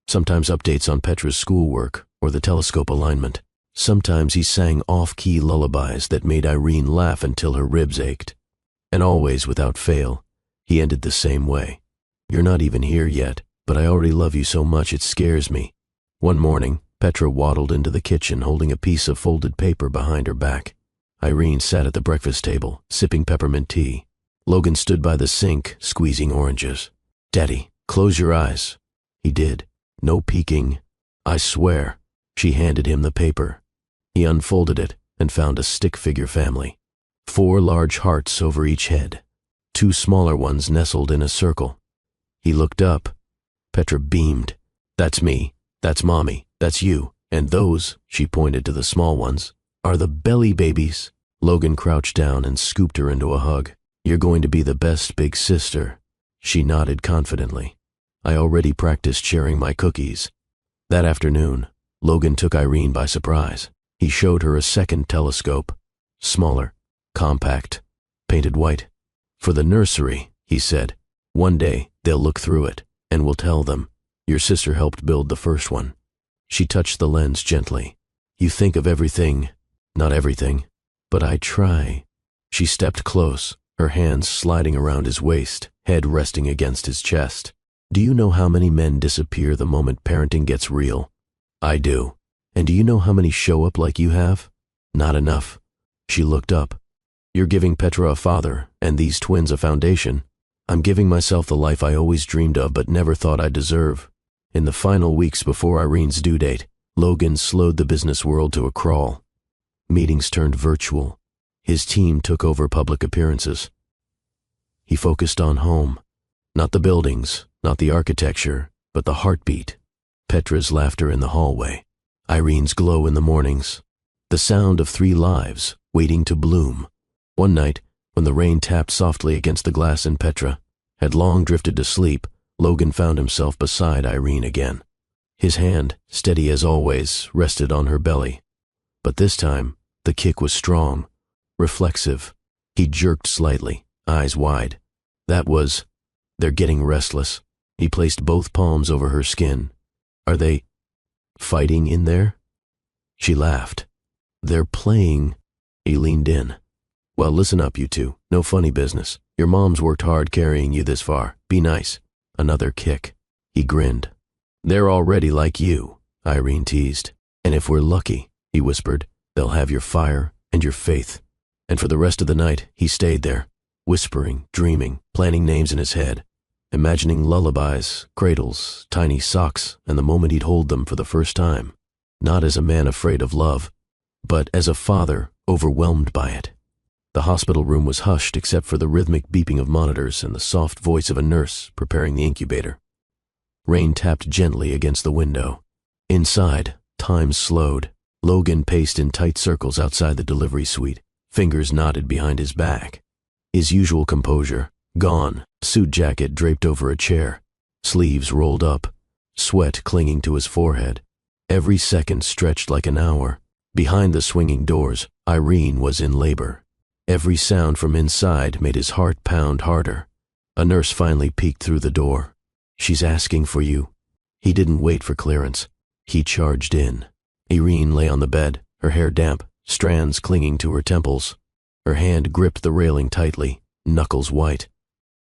Sometimes updates on Petra's schoolwork or the telescope alignment. Sometimes he sang off-key lullabies that made Irene laugh until her ribs ached. And always, without fail, he ended the same way. "You're not even here yet, but I already love you so much it scares me." One morning, Petra waddled into the kitchen holding a piece of folded paper behind her back. Irene sat at the breakfast table, sipping peppermint tea. Logan stood by the sink, squeezing oranges. "Daddy, close your eyes." He did. "No peeking. I swear." She handed him the paper. He unfolded it and found a stick-figure family. 4 large hearts over each head. 2 smaller ones nestled in a circle. He looked up. Petra beamed. "That's me. That's Mommy. That's you. And those," she pointed to the small ones, "are the belly babies." Logan crouched down and scooped her into a hug. "You're going to be the best big sister." She nodded confidently. "I already practiced sharing my cookies." That afternoon, Logan took Irene by surprise. He showed her a second telescope. Smaller, compact, painted white. "For the nursery," he said. "One day, they'll look through it, and we'll tell them, your sister helped build the first one." She touched the lens gently. "You think of everything." "Not everything, but I try." She stepped close, her hands sliding around his waist, head resting against his chest. "Do you know how many men disappear the moment parenting gets real?" "I do." "And do you know how many show up like you have?" "Not enough." She looked up. "You're giving Petra a father, and these twins a foundation. I'm giving myself the life I always dreamed of but never thought I'd deserve." In the final weeks before Irene's due date, Logan slowed the business world to a crawl. Meetings turned virtual. His team took over public appearances. He focused on home. Not the buildings, not the architecture, but the heartbeat. Petra's laughter in the hallway. Irene's glow in the mornings. The sound of 3 lives waiting to bloom. One night, when the rain tapped softly against the glass and Petra had long drifted to sleep, Logan found himself beside Irene again. His hand, steady as always, rested on her belly. But this time, the kick was strong, reflexive. He jerked slightly, eyes wide. That was, "They're getting restless." He placed both palms over her skin. "Are they fighting in there?" She laughed. "They're playing." He leaned in. "Well, listen up, you two. No funny business. Your mom's worked hard carrying you this far. Be nice." Another kick. He grinned. "They're already like you," Irene teased. "And if we're lucky," he whispered, "they'll have your fire and your faith." And for the rest of the night, he stayed there, whispering, dreaming, planning names in his head, imagining lullabies, cradles, tiny socks, and the moment he'd hold them for the first time. Not as a man afraid of love, but as a father overwhelmed by it. The hospital room was hushed except for the rhythmic beeping of monitors and the soft voice of a nurse preparing the incubator. Rain tapped gently against the window. Inside, time slowed. Logan paced in tight circles outside the delivery suite, fingers knotted behind his back. His usual composure, gone, suit jacket draped over a chair, sleeves rolled up, sweat clinging to his forehead. Every second stretched like an hour. Behind the swinging doors, Irene was in labor. Every sound from inside made his heart pound harder. A nurse finally peeked through the door. "She's asking for you." He didn't wait for clearance. He charged in. Irene lay on the bed, her hair damp, strands clinging to her temples. Her hand gripped the railing tightly, knuckles white.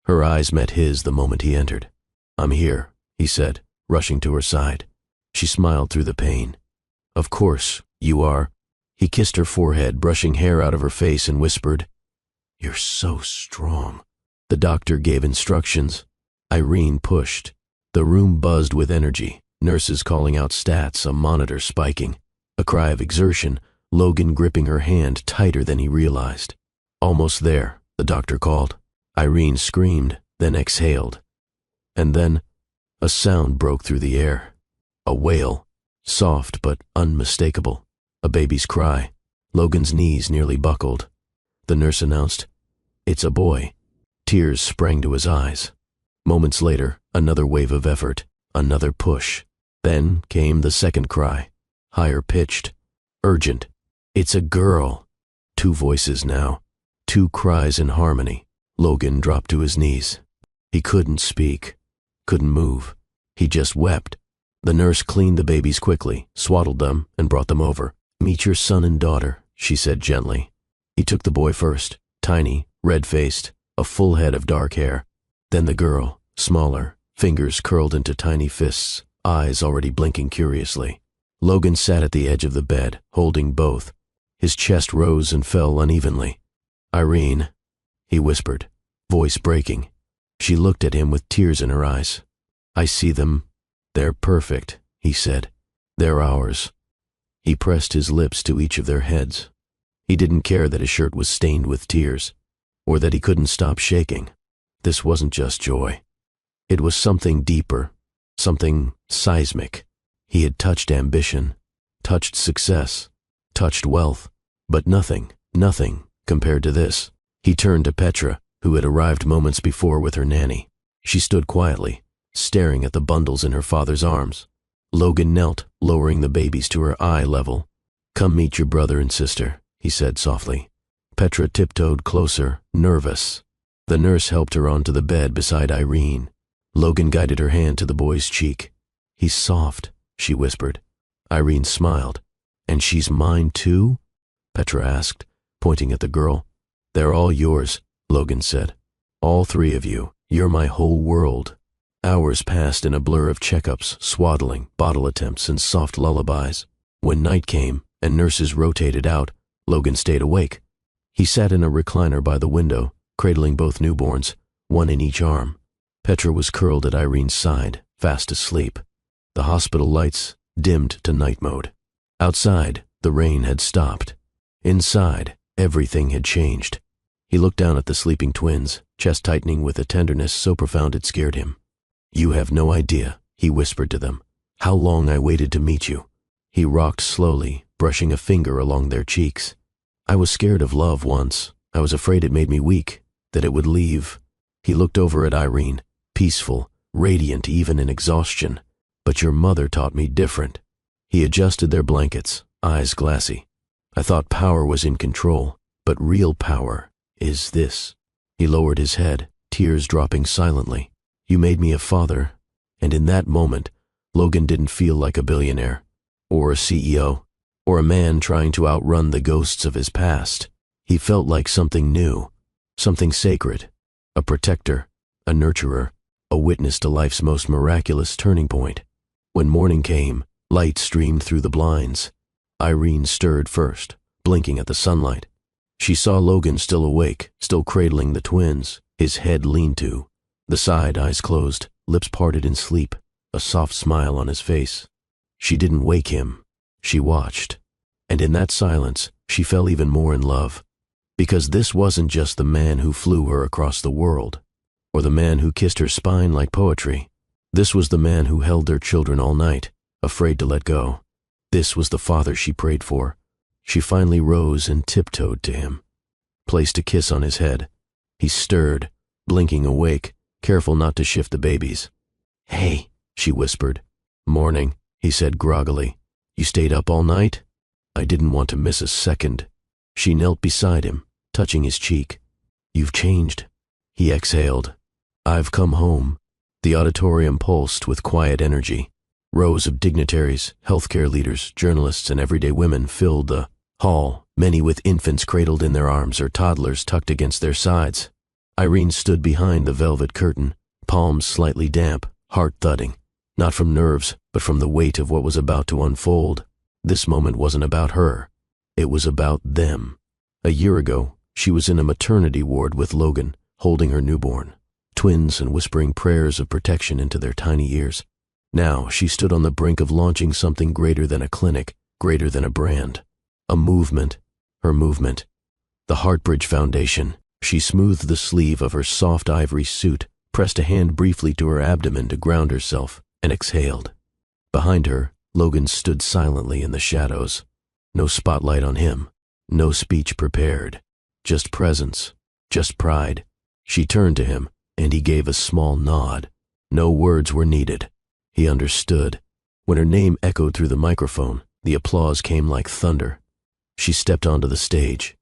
Her eyes met his the moment he entered. "I'm here," he said, rushing to her side. She smiled through the pain. "Of course, you are." He kissed her forehead, brushing hair out of her face, and whispered, "You're so strong." The doctor gave instructions. Irene pushed. The room buzzed with energy, nurses calling out stats, a monitor spiking. A cry of exertion, Logan gripping her hand tighter than he realized. "Almost there," the doctor called. Irene screamed, then exhaled. And then, a sound broke through the air. A wail, soft but unmistakable. A baby's cry. Logan's knees nearly buckled. The nurse announced, "It's a boy." Tears sprang to his eyes. Moments later, another wave of effort, another push. Then came the second cry, higher pitched, urgent. "It's a girl." Two voices now, two cries in harmony. Logan dropped to his knees. He couldn't speak, couldn't move. He just wept. The nurse cleaned the babies quickly, swaddled them, and brought them over. "Meet your son and daughter," she said gently. He took the boy first, tiny, red-faced, a full head of dark hair. Then the girl, smaller, fingers curled into tiny fists, eyes already blinking curiously. Logan sat at the edge of the bed, holding both. His chest rose and fell unevenly. "Irene," he whispered, voice breaking. She looked at him with tears in her eyes. "I see them. They're perfect," he said. "They're ours." He pressed his lips to each of their heads. He didn't care that his shirt was stained with tears, or that he couldn't stop shaking. This wasn't just joy. It was something deeper, something seismic. He had touched ambition, touched success, touched wealth, but nothing compared to this. He turned to Petra, who had arrived moments before with her nanny. She stood quietly, staring at the bundles in her father's arms. Logan knelt, lowering the babies to her eye level. "Come meet your brother and sister," he said softly. Petra tiptoed closer, nervous. The nurse helped her onto the bed beside Irene. Logan guided her hand to the boy's cheek. "He's soft," she whispered. Irene smiled. "And she's mine too?" Petra asked, pointing at the girl. "They're all yours," Logan said. "All three of you. You're my whole world." Hours passed in a blur of checkups, swaddling, bottle attempts, and soft lullabies. When night came and nurses rotated out, Logan stayed awake. He sat in a recliner by the window, cradling both newborns, one in each arm. Petra was curled at Irene's side, fast asleep. The hospital lights dimmed to night mode. Outside, the rain had stopped. Inside, everything had changed. He looked down at the sleeping twins, chest tightening with a tenderness so profound it scared him. "You have no idea," he whispered to them, "how long I waited to meet you." He rocked slowly, brushing a finger along their cheeks. "I was scared of love once. I was afraid it made me weak, that it would leave." He looked over at Irene, peaceful, radiant even in exhaustion. "But your mother taught me different." He adjusted their blankets, eyes glassy. "I thought power was in control, but real power is this." He lowered his head, tears dropping silently. "You made me a father," and in that moment, Logan didn't feel like a billionaire, or a CEO, or a man trying to outrun the ghosts of his past. He felt like something new, something sacred, a protector, a nurturer, a witness to life's most miraculous turning point. When morning came, light streamed through the blinds. Irene stirred first, blinking at the sunlight. She saw Logan still awake, still cradling the twins, his head leaned to, the side eyes closed, lips parted in sleep, a soft smile on his face. She didn't wake him. She watched. And in that silence, she fell even more in love. Because this wasn't just the man who flew her across the world, or the man who kissed her spine like poetry. This was the man who held their children all night, afraid to let go. This was the father she prayed for. She finally rose and tiptoed to him, placed a kiss on his head. He stirred, blinking awake, careful not to shift the babies. "Hey," she whispered. "Morning," he said groggily. "You stayed up all night?" I didn't want to miss a second. She knelt beside him, touching his cheek. "You've changed," he exhaled. "I've come home." The auditorium pulsed with quiet energy. Rows of dignitaries, healthcare leaders, journalists, and everyday women filled the hall, many with infants cradled in their arms or toddlers tucked against their sides. Irene stood behind the velvet curtain, palms slightly damp, heart thudding, not from nerves, but from the weight of what was about to unfold. This moment wasn't about her. It was about them. A year ago, she was in a maternity ward with Logan, holding her newborn, twins and whispering prayers of protection into their tiny ears. Now she stood on the brink of launching something greater than a clinic, greater than a brand. A movement. Her movement. The Heartbridge Foundation. She smoothed the sleeve of her soft ivory suit, pressed a hand briefly to her abdomen to ground herself, and exhaled. Behind her, Logan stood silently in the shadows. No spotlight on him. No speech prepared. Just presence. Just pride. She turned to him, and he gave a small nod. No words were needed. He understood. When her name echoed through the microphone, the applause came like thunder. She stepped onto the stage.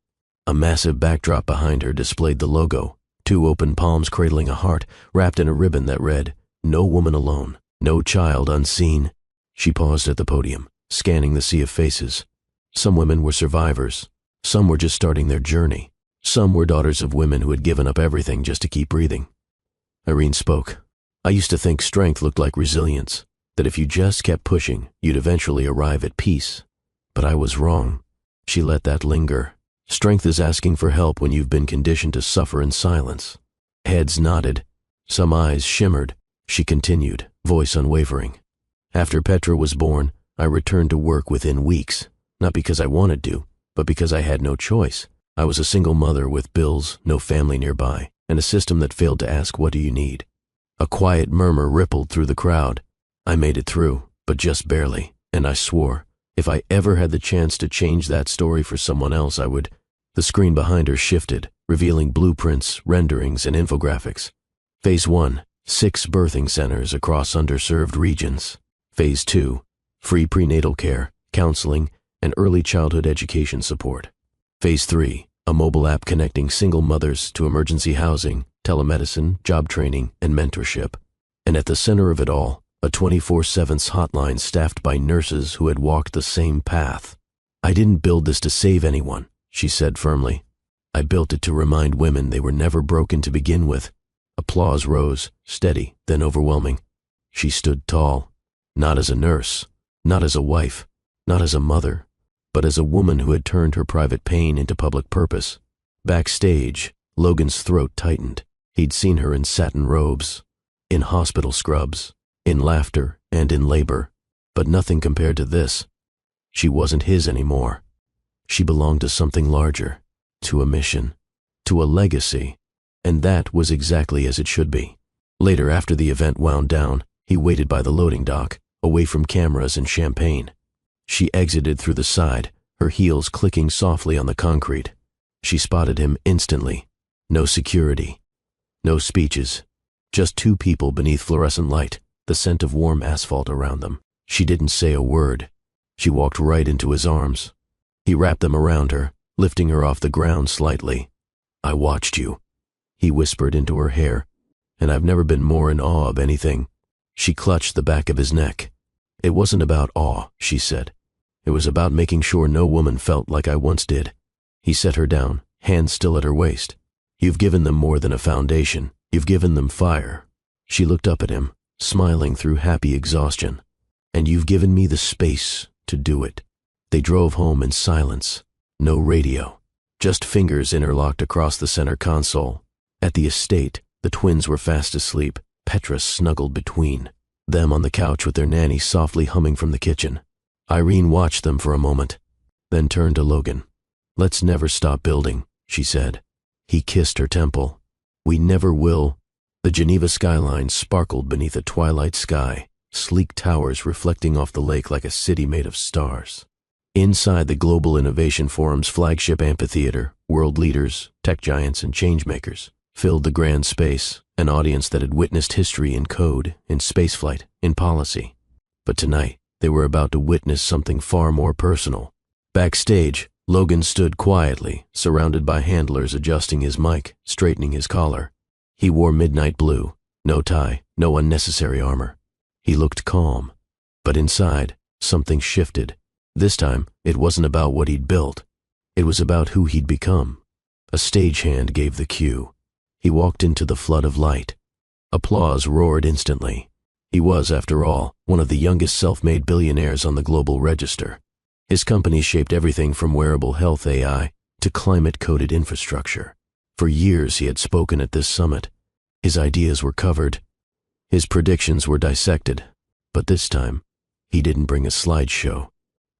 A massive backdrop behind her displayed the logo, two open palms cradling a heart wrapped in a ribbon that read, "No woman alone, no child unseen." She paused at the podium, scanning the sea of faces. Some women were survivors. Some were just starting their journey. Some were daughters of women who had given up everything just to keep breathing. Irene spoke. "I used to think strength looked like resilience, that if you just kept pushing, you'd eventually arrive at peace. But I was wrong." She let that linger. Strength is asking for help when you've been conditioned to suffer in silence. Heads nodded. Some eyes shimmered. She continued, voice unwavering. "After Petra was born, I returned to work within weeks, not because I wanted to, but because I had no choice. I was a single mother with bills, no family nearby, and a system that failed to ask, 'What do you need?' A quiet murmur rippled through the crowd. I made it through, but just barely, and I swore, if I ever had the chance to change that story for someone else, I would." The screen behind her shifted, revealing blueprints, renderings, and infographics. Phase 1, 6 birthing centers across underserved regions. Phase 2, free prenatal care, counseling, and early childhood education support. Phase 3, a mobile app connecting single mothers to emergency housing, telemedicine, job training, and mentorship. And at the center of it all, a 24/7 hotline staffed by nurses who had walked the same path. "I didn't build this to save anyone," she said firmly. "I built it to remind women they were never broken to begin with." Applause rose, steady, then overwhelming. She stood tall, not as a nurse, not as a wife, not as a mother, but as a woman who had turned her private pain into public purpose. Backstage, Logan's throat tightened. He'd seen her in satin robes, in hospital scrubs, in laughter and in labor, but nothing compared to this. She wasn't his anymore. She belonged to something larger, to a mission, to a legacy, and that was exactly as it should be. Later, after the event wound down, he waited by the loading dock, away from cameras and champagne. She exited through the side, her heels clicking softly on the concrete. She spotted him instantly. No security. No speeches. Just two people beneath fluorescent light, the scent of warm asphalt around them. She didn't say a word. She walked right into his arms. He wrapped them around her, lifting her off the ground slightly. "I watched you," he whispered into her hair, "and I've never been more in awe of anything." She clutched the back of his neck. "It wasn't about awe," she said. "It was about making sure no woman felt like I once did." He set her down, hands still at her waist. "You've given them more than a foundation. You've given them fire." She looked up at him, smiling through happy exhaustion. "And you've given me the space to do it." They drove home in silence. No radio. Just fingers interlocked across the center console. At the estate, the twins were fast asleep, Petra snuggled between. Them on the couch with their nanny softly humming from the kitchen. Irene watched them for a moment, then turned to Logan. "Let's never stop building," she said. He kissed her temple. "We never will." The Geneva skyline sparkled beneath a twilight sky, sleek towers reflecting off the lake like a city made of stars. Inside the Global Innovation Forum's flagship amphitheater, world leaders, tech giants, and changemakers filled the grand space, an audience that had witnessed history in code, in spaceflight, in policy. But tonight, they were about to witness something far more personal. Backstage, Logan stood quietly, surrounded by handlers adjusting his mic, straightening his collar. He wore midnight blue, no tie, no unnecessary armor. He looked calm. But inside, something shifted. This time, it wasn't about what he'd built. It was about who he'd become. A stagehand gave the cue. He walked into the flood of light. Applause roared instantly. He was, after all, one of the youngest self-made billionaires on the global register. His company shaped everything from wearable health AI to climate-coded infrastructure. For years he had spoken at this summit. His ideas were covered. His predictions were dissected. But this time, he didn't bring a slideshow.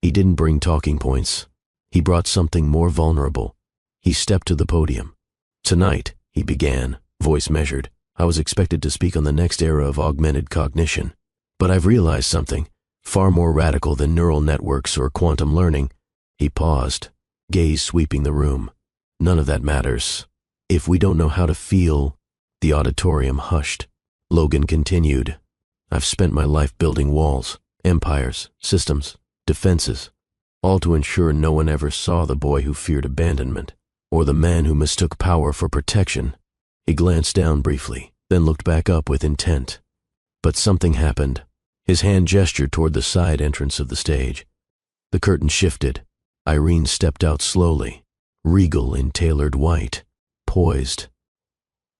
He didn't bring talking points. He brought something more vulnerable. He stepped to the podium. Tonight, he began, voice measured, I was expected to speak on the next era of augmented cognition. But I've realized something, far more radical than neural networks or quantum learning. He paused, gaze sweeping the room. None of that matters. If we don't know how to feel, the auditorium hushed. Logan continued, I've spent my life building walls, empires, systems, defenses, all to ensure no one ever saw the boy who feared abandonment, or the man who mistook power for protection. He glanced down briefly, then looked back up with intent. But something happened. His hand gestured toward the side entrance of the stage. The curtain shifted. Irene stepped out slowly, regal in tailored white, poised,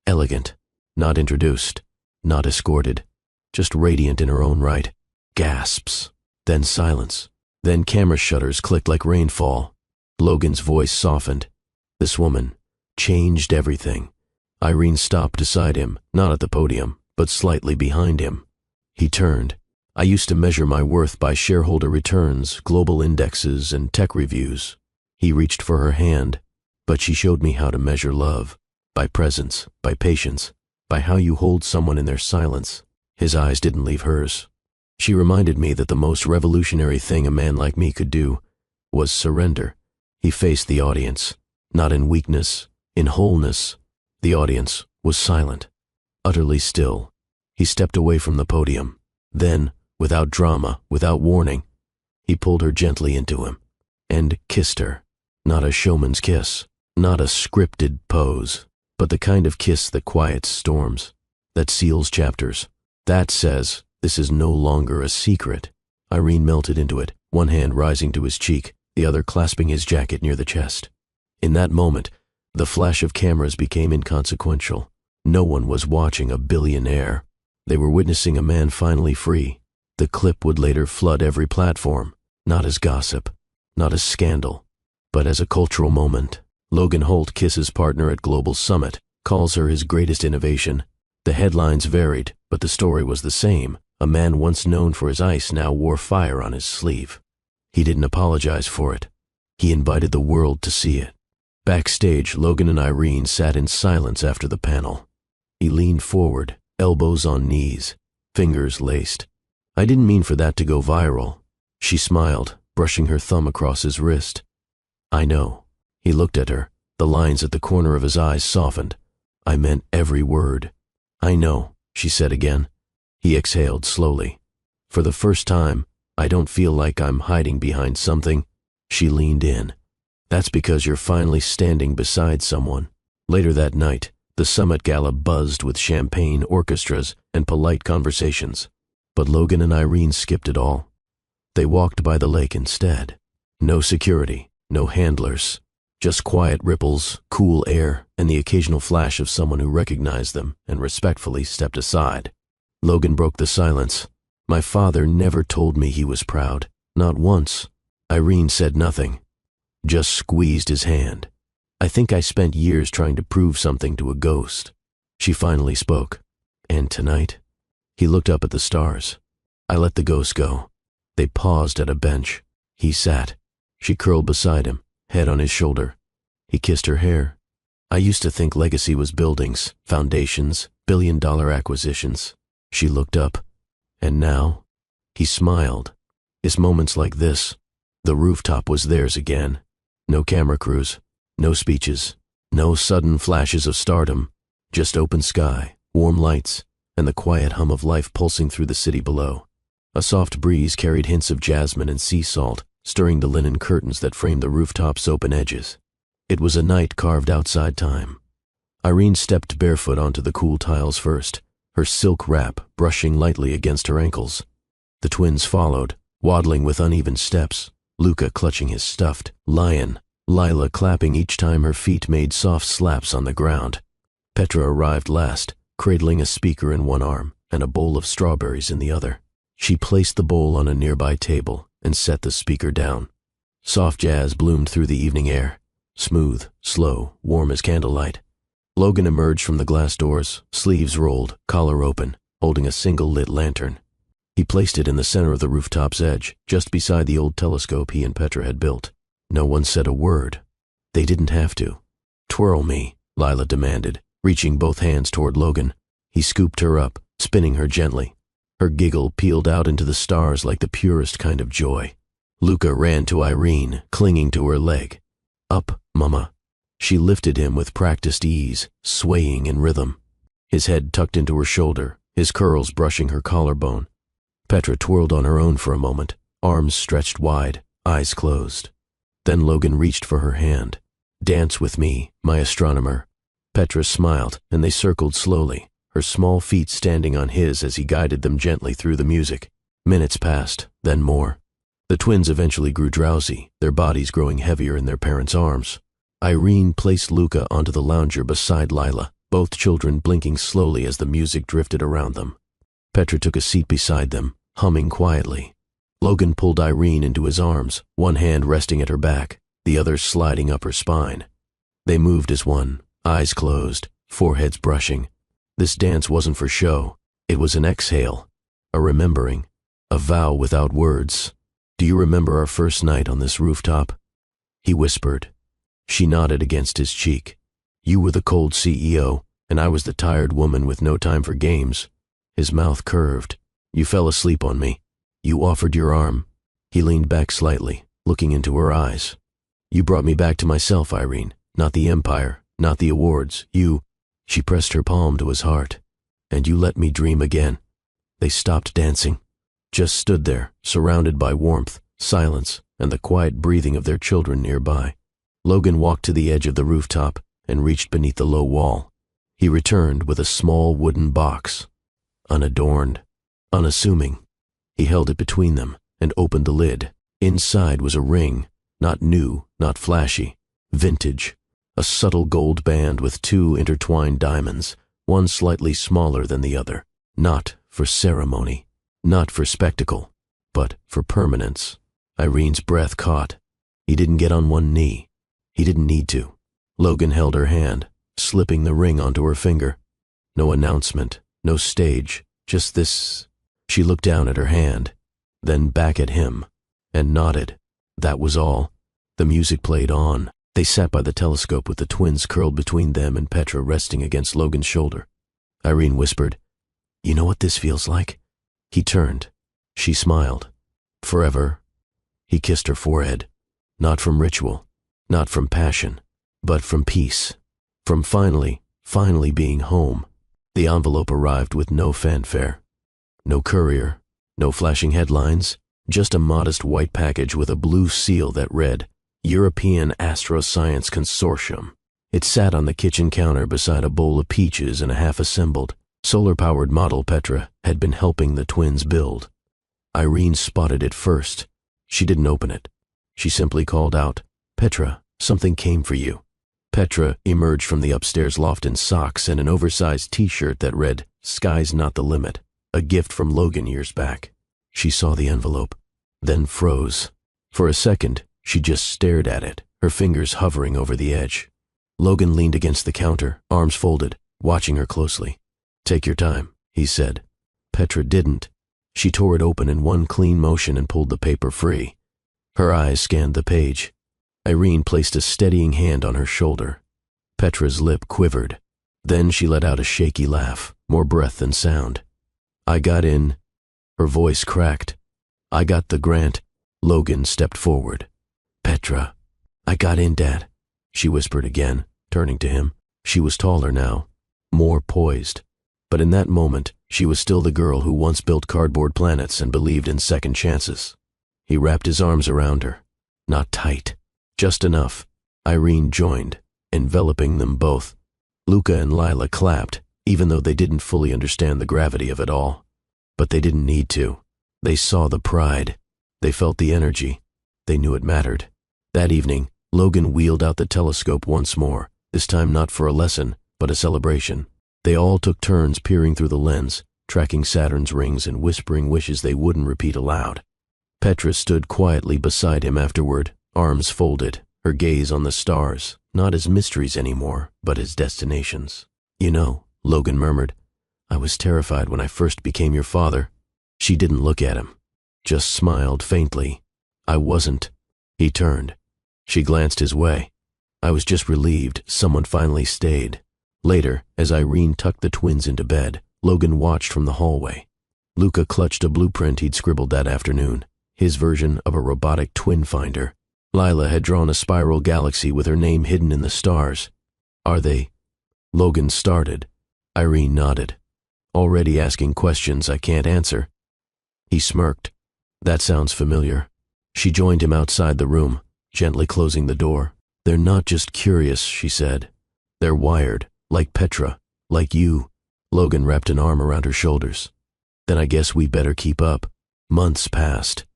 elegant, not introduced, not escorted, just radiant in her own right. Gasps, then silence, then camera shutters clicked like rainfall. Logan's voice softened. This woman changed everything. Irene stopped beside him, not at the podium, but slightly behind him. He turned. I used to measure my worth by shareholder returns, global indexes, and tech reviews. He reached for her hand, but she showed me how to measure love, by presence, by patience, by how you hold someone in their silence. His eyes didn't leave hers. She reminded me that the most revolutionary thing a man like me could do was surrender. He faced the audience, not in weakness, in wholeness. The audience was silent, utterly still. He stepped away from the podium. Then, without drama, without warning, he pulled her gently into him and kissed her. Not a showman's kiss, not a scripted pose, but the kind of kiss that quiets storms, that seals chapters, that says, this is no longer a secret. Irene melted into it, one hand rising to his cheek, the other clasping his jacket near the chest. In that moment, the flash of cameras became inconsequential. No one was watching a billionaire. They were witnessing a man finally free. The clip would later flood every platform, not as gossip, not as scandal, but as a cultural moment. Logan Holt kisses partner at Global Summit, calls her his greatest innovation. The headlines varied, but the story was the same. A man once known for his ice now wore fire on his sleeve. He didn't apologize for it. He invited the world to see it. Backstage, Logan and Irene sat in silence after the panel. He leaned forward, elbows on knees, fingers laced. I didn't mean for that to go viral. She smiled, brushing her thumb across his wrist. I know. He looked at her. The lines at the corner of his eyes softened. I meant every word. I know, she said again. He exhaled slowly. For the first time, I don't feel like I'm hiding behind something. She leaned in. That's because you're finally standing beside someone. Later that night, the summit gala buzzed with champagne orchestras and polite conversations. But Logan and Irene skipped it all. They walked by the lake instead. No security, no handlers, just quiet ripples, cool air, and the occasional flash of someone who recognized them and respectfully stepped aside. Logan broke the silence. My father never told me he was proud, not once. Irene said nothing, just squeezed his hand. I think I spent years trying to prove something to a ghost. She finally spoke. And tonight? He looked up at the stars. I let the ghost go. They paused at a bench. He sat. She curled beside him, head on his shoulder. He kissed her hair. I used to think legacy was buildings, foundations, billion-dollar acquisitions. She looked up. And now? He smiled. It's moments like this. The rooftop was theirs again. No camera crews, no speeches, no sudden flashes of stardom, Just open sky, warm lights, and the quiet hum of life pulsing through the city below. A soft breeze carried hints of jasmine and sea salt, stirring the linen curtains that framed the rooftop's open edges. It was a night carved outside time. Irene stepped barefoot onto the cool tiles first, her silk wrap brushing lightly against her ankles. The twins followed, waddling with uneven steps, Luca clutching his stuffed lion, Lila clapping each time her feet made soft slaps on the ground. Petra arrived last, cradling a speaker in one arm and a bowl of strawberries in the other. She placed the bowl on a nearby table and set the speaker down. Soft jazz bloomed through the evening air, smooth, slow, warm as candlelight. Logan emerged from the glass doors, sleeves rolled, collar open, holding a single lit lantern. He placed it in the center of the rooftop's edge, just beside the old telescope he and Petra had built. No one said a word. They didn't have to. "Twirl me," Lila demanded, reaching both hands toward Logan. He scooped her up, spinning her gently. Her giggle peeled out into the stars like the purest kind of joy. Luca ran to Irene, clinging to her leg. "Up, Mama." She lifted him with practiced ease, swaying in rhythm. His head tucked into her shoulder, his curls brushing her collarbone. Petra twirled on her own for a moment, arms stretched wide, eyes closed. Then Logan reached for her hand. "Dance with me, my astronomer." Petra smiled, and they circled slowly, her small feet standing on his as he guided them gently through the music. Minutes passed, then more. The twins eventually grew drowsy, their bodies growing heavier in their parents' arms. Irene placed Luca onto the lounger beside Lila, both children blinking slowly as the music drifted around them. Petra took a seat beside them, humming quietly. Logan pulled Irene into his arms, one hand resting at her back, the other sliding up her spine. They moved as one, eyes closed, foreheads brushing. This dance wasn't for show. It was an exhale, a remembering, a vow without words. "Do you remember our first night on this rooftop?" He whispered. She nodded against his cheek. "You were the cold CEO, and I was the tired woman with no time for games." His mouth curved. "You fell asleep on me. You offered your arm." He leaned back slightly, looking into her eyes. "You brought me back to myself, Irene. Not the empire, not the awards. You—" She pressed her palm to his heart. "And you let me dream again." They stopped dancing, just stood there, surrounded by warmth, silence, and the quiet breathing of their children nearby. Logan walked to the edge of the rooftop and reached beneath the low wall. He returned with a small wooden box, unadorned, unassuming. He held it between them and opened the lid. Inside was a ring, not new, not flashy, vintage, a subtle gold band with two intertwined diamonds, one slightly smaller than the other, not for ceremony, not for spectacle, but for permanence. Irene's breath caught. He didn't get on one knee. He didn't need to. Logan held her hand, slipping the ring onto her finger. No announcement, no stage, just this. She looked down at her hand, then back at him, and nodded. That was all. The music played on. They sat by the telescope with the twins curled between them and Petra resting against Logan's shoulder. Irene whispered, "You know what this feels like?" He turned. She smiled. "Forever." He kissed her forehead. Not from ritual, not from passion, but from peace. From finally being home. The envelope arrived with no fanfare. No courier, no flashing headlines, just a modest white package with a blue seal that read, European Astroscience Consortium. It sat on the kitchen counter beside a bowl of peaches and a half-assembled, solar-powered model Petra had been helping the twins build. Irene spotted it first. She didn't open it. She simply called out, "Petra, something came for you." Petra emerged from the upstairs loft in socks and an oversized t-shirt that read, "Sky's not the limit," a gift from Logan years back. She saw the envelope, then froze. For a second, she just stared at it, her fingers hovering over the edge. Logan leaned against the counter, arms folded, watching her closely. "Take your time," he said. Petra didn't. She tore it open in one clean motion and pulled the paper free. Her eyes scanned the page. Irene placed a steadying hand on her shoulder. Petra's lip quivered. Then she let out a shaky laugh, more breath than sound. "I got in." Her voice cracked. "I got the grant." Logan stepped forward. "Petra." "I got in, Dad," she whispered again, turning to him. She was taller now. more poised. But in that moment, she was still the girl who once built cardboard planets and believed in second chances. He wrapped his arms around her. Not tight, just enough. Irene joined, enveloping them both. Luca and Lila clapped, even though they didn't fully understand the gravity of it all. But they didn't need to. They saw the pride. They felt the energy. They knew it mattered. That evening, Logan wheeled out the telescope once more, this time not for a lesson, but a celebration. They all took turns peering through the lens, tracking Saturn's rings and whispering wishes they wouldn't repeat aloud. Petra stood quietly beside him afterward, arms folded, her gaze on the stars, not as mysteries anymore, but as destinations. "You know," Logan murmured, "I was terrified when I first became your father." She didn't look at him, just smiled faintly. "I wasn't." He turned. She glanced his way. "I was just relieved someone finally stayed." Later, as Irene tucked the twins into bed, Logan watched from the hallway. Luca clutched a blueprint he'd scribbled that afternoon, his version of a robotic twin finder. Lila had drawn a spiral galaxy with her name hidden in the stars. "Are they?" Logan started. Irene nodded. "Already asking questions I can't answer." He smirked. "That sounds familiar." She joined him outside the room, gently closing the door. "They're not just curious," she said. "They're wired, like Petra, like you." Logan wrapped an arm around her shoulders. "Then I guess we better keep up." Months passed.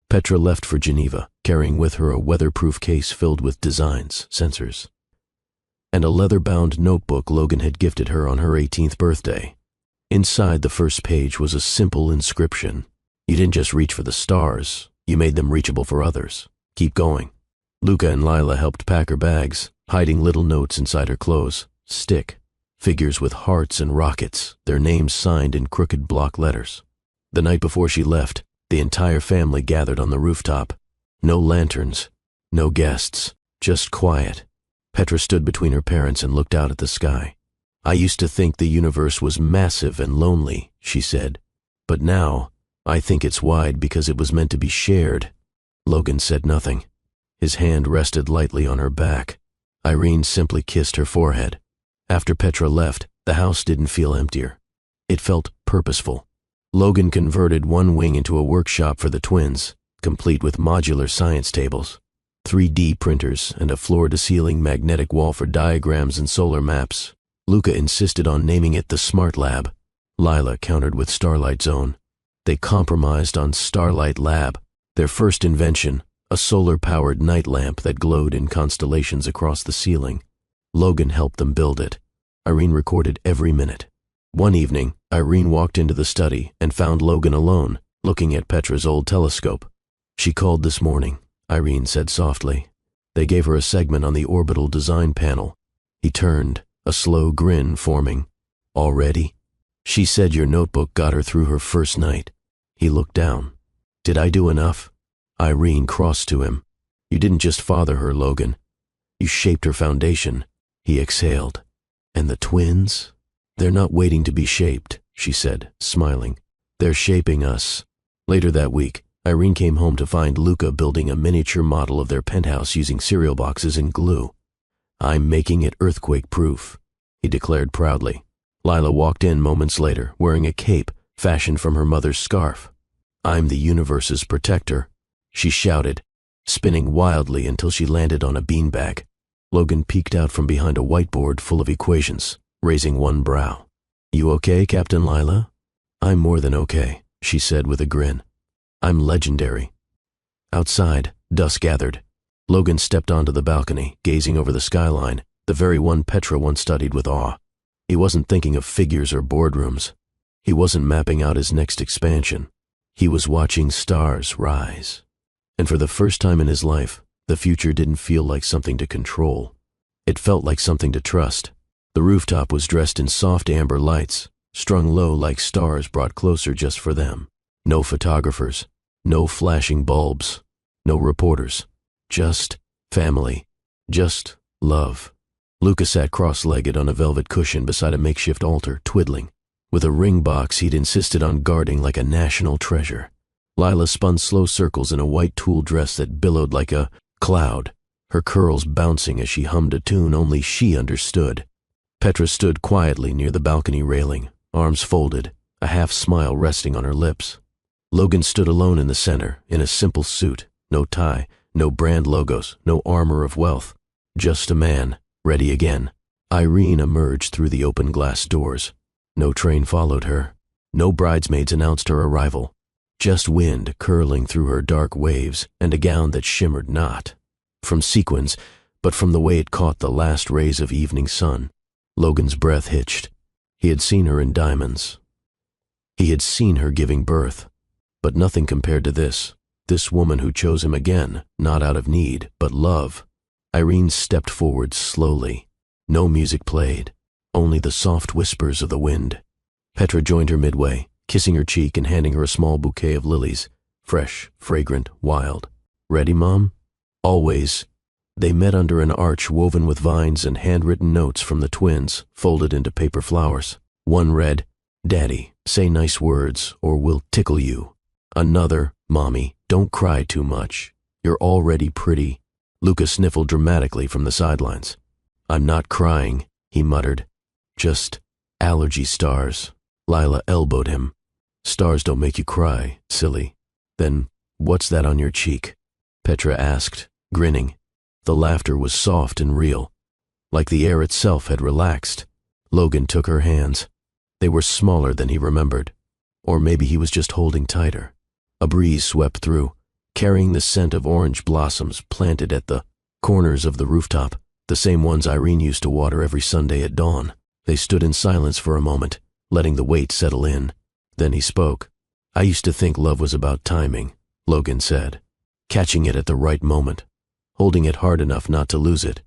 Petra left for Geneva, carrying with her a weatherproof case filled with designs, sensors, and a leather-bound notebook Logan had gifted her on her 18th birthday. Inside the first page was a simple inscription. "You didn't just reach for the stars, you made them reachable for others. Keep going." Luca and Lila helped pack her bags, hiding little notes inside her clothes. Stick, figures with hearts and rockets, their names signed in crooked block letters. The night before she left, the entire family gathered on the rooftop. No lanterns, no guests, just quiet. Petra stood between her parents and looked out at the sky. "I used to think the universe was massive and lonely," she said. "But now, I think it's wide because it was meant to be shared." Logan said nothing. His hand rested lightly on her back. Irene simply kissed her forehead. After Petra left, the house didn't feel emptier. It felt purposeful. Logan converted one wing into a workshop for the twins, complete with modular science tables, 3D printers, and a floor-to-ceiling magnetic wall for diagrams and solar maps. Luca insisted on naming it the Smart Lab. Lila countered with Starlight Zone. They compromised on Starlight Lab, their first invention, a solar-powered night lamp that glowed in constellations across the ceiling. Logan helped them build it. Irene recorded every minute. One evening, Irene walked into the study and found Logan alone, looking at Petra's old telescope. "She called this morning," Irene said softly. They gave her a segment on the orbital design panel. He turned, a slow grin forming. "Already?" "She said your notebook got her through her first night." He looked down. "Did I do enough?" Irene crossed to him. "You didn't just father her, Logan. You shaped her foundation." He exhaled. "And the twins? They're not waiting to be shaped," she said, smiling. "They're shaping us." Later that week, Irene came home to find Luca building a miniature model of their penthouse using cereal boxes and glue. "I'm making it earthquake-proof," he declared proudly. Lila walked in moments later, wearing a cape fashioned from her mother's scarf. "I'm the universe's protector," she shouted, spinning wildly until she landed on a beanbag. Logan peeked out from behind a whiteboard full of equations, raising one brow. "You okay, Captain Lila?" "I'm more than okay," she said with a grin. "I'm legendary." Outside, dusk gathered. Logan stepped onto the balcony, gazing over the skyline, the very one Petra once studied with awe. He wasn't thinking of figures or boardrooms. He wasn't mapping out his next expansion. He was watching stars rise. And for the first time in his life, the future didn't feel like something to control. It felt like something to trust. The rooftop was dressed in soft amber lights, strung low like stars brought closer just for them. No photographers, no flashing bulbs, no reporters. Just family, just love. Luca sat cross-legged on a velvet cushion beside a makeshift altar, twiddling, with a ring box he'd insisted on guarding like a national treasure. Lila spun slow circles in a white tulle dress that billowed like a cloud, her curls bouncing as she hummed a tune only she understood. Petra stood quietly near the balcony railing, arms folded, a half-smile resting on her lips. Logan stood alone in the center, in a simple suit, no tie, no brand logos, no armor of wealth. Just a man, ready again. Irene emerged through the open glass doors. No train followed her. No bridesmaids announced her arrival. Just wind curling through her dark waves and a gown that shimmered not from sequins, but from the way it caught the last rays of evening sun. Logan's breath hitched. He had seen her in diamonds. He had seen her giving birth. But nothing compared to this woman who chose him again, not out of need, but love. Irene stepped forward slowly. No music played, only the soft whispers of the wind. Petra joined her midway, kissing her cheek and handing her a small bouquet of lilies, fresh, fragrant, wild. "Ready, Mom?" "Always." They met under an arch woven with vines and handwritten notes from the twins, folded into paper flowers. One read, "Daddy, say nice words, or we'll tickle you." Another, "Mommy, don't cry too much. You're already pretty." Luca sniffled dramatically from the sidelines. "I'm not crying," he muttered. "Just allergy stars." Lila elbowed him. "Stars don't make you cry, silly." "Then what's that on your cheek?" Petra asked, grinning. The laughter was soft and real, like the air itself had relaxed. Logan took her hands. They were smaller than he remembered. Or maybe he was just holding tighter. A breeze swept through, carrying the scent of orange blossoms planted at the corners of the rooftop, the same ones Irene used to water every Sunday at dawn. They stood in silence for a moment, letting the weight settle in. Then he spoke. "I used to think love was about timing," Logan said. "Catching it at the right moment, holding it hard enough not to lose it."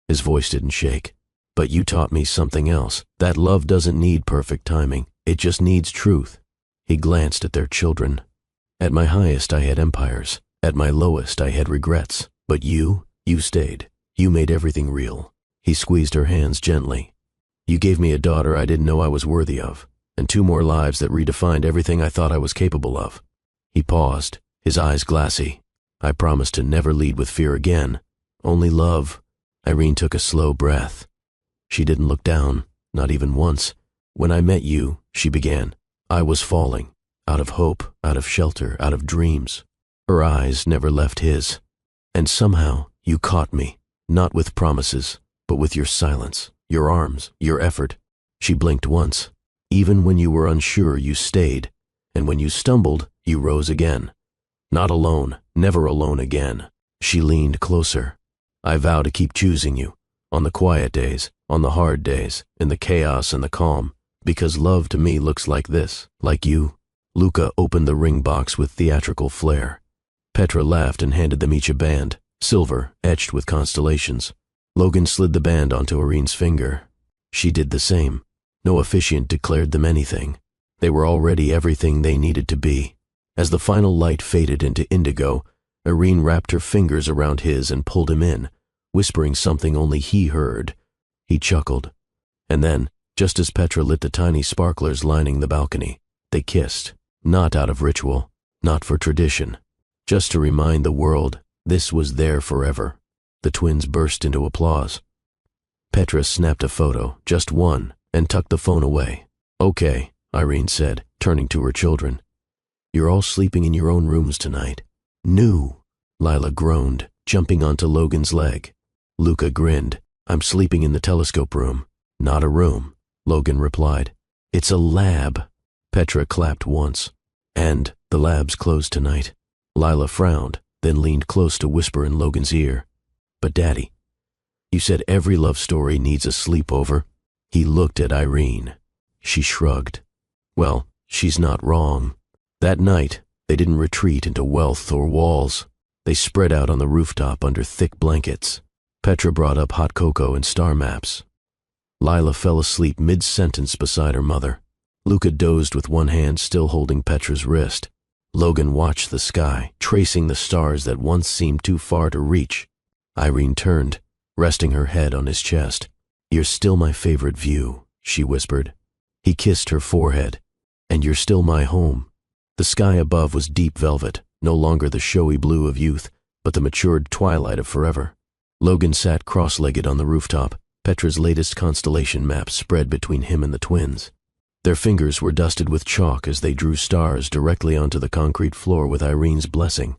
His voice didn't shake. "But you taught me something else, that love doesn't need perfect timing, it just needs truth." He glanced at their children. "At my highest I had empires, at my lowest I had regrets, but you stayed. You made everything real." He squeezed her hands gently. "You gave me a daughter I didn't know I was worthy of, and 2 more lives that redefined everything I thought I was capable of." He paused, his eyes glassy. "I promised to never lead with fear again, only love." Irene took a slow breath. She didn't look down, not even once. "When I met you," she began, "I was falling, out of hope, out of shelter, out of dreams." Her eyes never left his. "And somehow you caught me, not with promises, but with your silence, your arms, your effort." She blinked once. "Even when you were unsure, you stayed, and when you stumbled, you rose again. Not alone, never alone again." She leaned closer. "I vow to keep choosing you, on the quiet days, on the hard days, in the chaos and the calm, because love to me looks like this, like you." Luca opened the ring box with theatrical flair. Petra laughed and handed them each a band, silver, etched with constellations. Logan slid the band onto Irene's finger. She did the same. No officiant declared them anything. They were already everything they needed to be. As the final light faded into indigo, Irene wrapped her fingers around his and pulled him in, whispering something only he heard. He chuckled. And then, just as Petra lit the tiny sparklers lining the balcony, they kissed, not out of ritual, not for tradition, just to remind the world this was there forever. The twins burst into applause. Petra snapped a photo, just one, and tucked the phone away. "Okay," Irene said, turning to her children. "You're all sleeping in your own rooms tonight." "New," Lila groaned, jumping onto Logan's leg. Luca grinned. "I'm sleeping in the telescope room." "Not a room," Logan replied. "It's a lab." Petra clapped once. "And the lab's closed tonight." Lila frowned, then leaned close to whisper in Logan's ear. "But Daddy, you said every love story needs a sleepover." He looked at Irene. She shrugged. "Well, she's not wrong." That night, they didn't retreat into wealth or walls. They spread out on the rooftop under thick blankets. Petra brought up hot cocoa and star maps. Lila fell asleep mid-sentence beside her mother. Luca dozed with one hand still holding Petra's wrist. Logan watched the sky, tracing the stars that once seemed too far to reach. Irene turned, resting her head on his chest. "You're still my favorite view," she whispered. He kissed her forehead. "And you're still my home." The sky above was deep velvet, no longer the showy blue of youth, but the matured twilight of forever. Logan sat cross-legged on the rooftop, Petra's latest constellation map spread between him and the twins. Their fingers were dusted with chalk as they drew stars directly onto the concrete floor with Irene's blessing.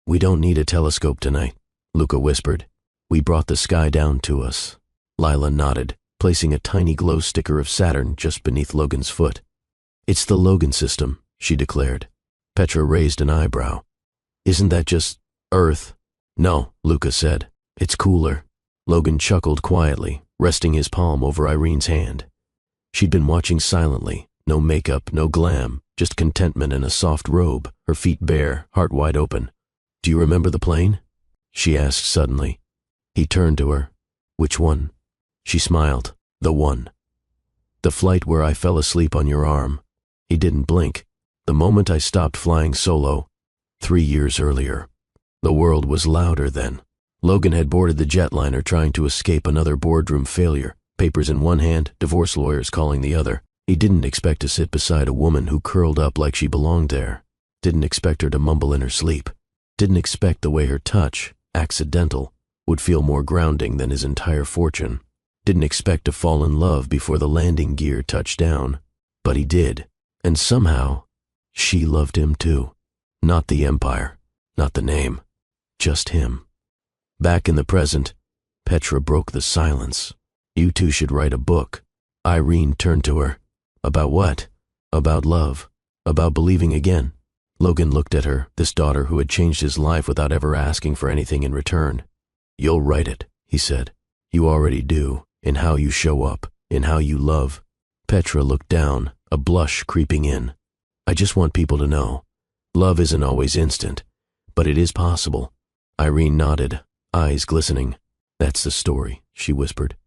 "We don't need a telescope tonight," Luca whispered. "We brought the sky down to us." Lila nodded, placing a tiny glow sticker of Saturn just beneath Logan's foot. "It's the Logan system," she declared. Petra raised an eyebrow. "Isn't that just Earth?" "No," Luca said. "It's cooler." Logan chuckled quietly, resting his palm over Irene's hand. She'd been watching silently, no makeup, no glam, just contentment in a soft robe, her feet bare, heart wide open. "Do you remember the plane?" she asked suddenly. He turned to her. "Which one?" She smiled. "The one. The flight where I fell asleep on your arm." He didn't blink. "The moment I stopped flying solo, 3 years earlier." The world was louder then. Logan had boarded the jetliner trying to escape another boardroom failure, papers in one hand, divorce lawyers calling the other. He didn't expect to sit beside a woman who curled up like she belonged there. Didn't expect her to mumble in her sleep. Didn't expect the way her touch, accidental, would feel more grounding than his entire fortune. Didn't expect to fall in love before the landing gear touched down. But he did. And somehow, she loved him too. Not the empire, not the name, just him. Back in the present, Petra broke the silence. "You two should write a book." Irene turned to her. "About what?" "About love. About believing again." Logan looked at her, this daughter who had changed his life without ever asking for anything in return. "You'll write it," he said. "You already do, in how you show up, in how you love." Petra looked down, a blush creeping in. "I just want people to know. Love isn't always instant, but it is possible." Irene nodded, eyes glistening. "That's the story," she whispered.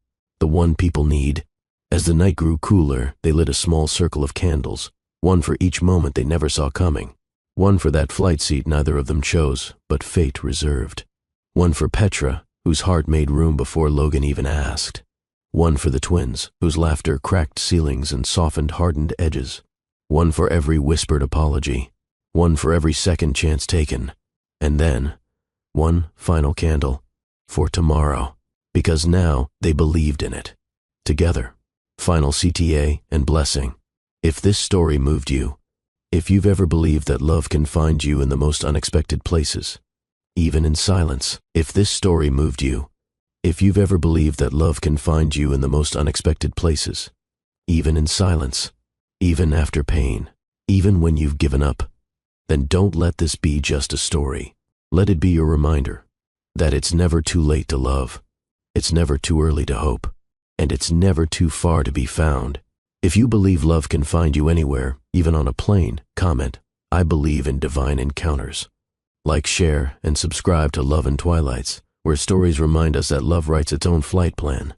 "The one people need." As the night grew cooler, they lit a small circle of candles, one for each moment they never saw coming. One for that flight seat neither of them chose, but fate reserved. One for Petra, whose heart made room before Logan even asked. One for the twins, whose laughter cracked ceilings and softened hardened edges. One for every whispered apology. One for every second chance taken. And then, one final candle for tomorrow, because now they believed in it. Together. Final CTA and blessing. If this story moved you, if you've ever believed that love can find you in the most unexpected places, even in silence, if this story moved you, if you've ever believed that love can find you in the most unexpected places, even in silence, even after pain, even when you've given up, then don't let this be just a story. Let it be your reminder that it's never too late to love, it's never too early to hope, and it's never too far to be found. If you believe love can find you anywhere, even on a plane, comment, "I believe in divine encounters." Like, share, and subscribe to Love and Twilights, where stories remind us that love writes its own flight plan.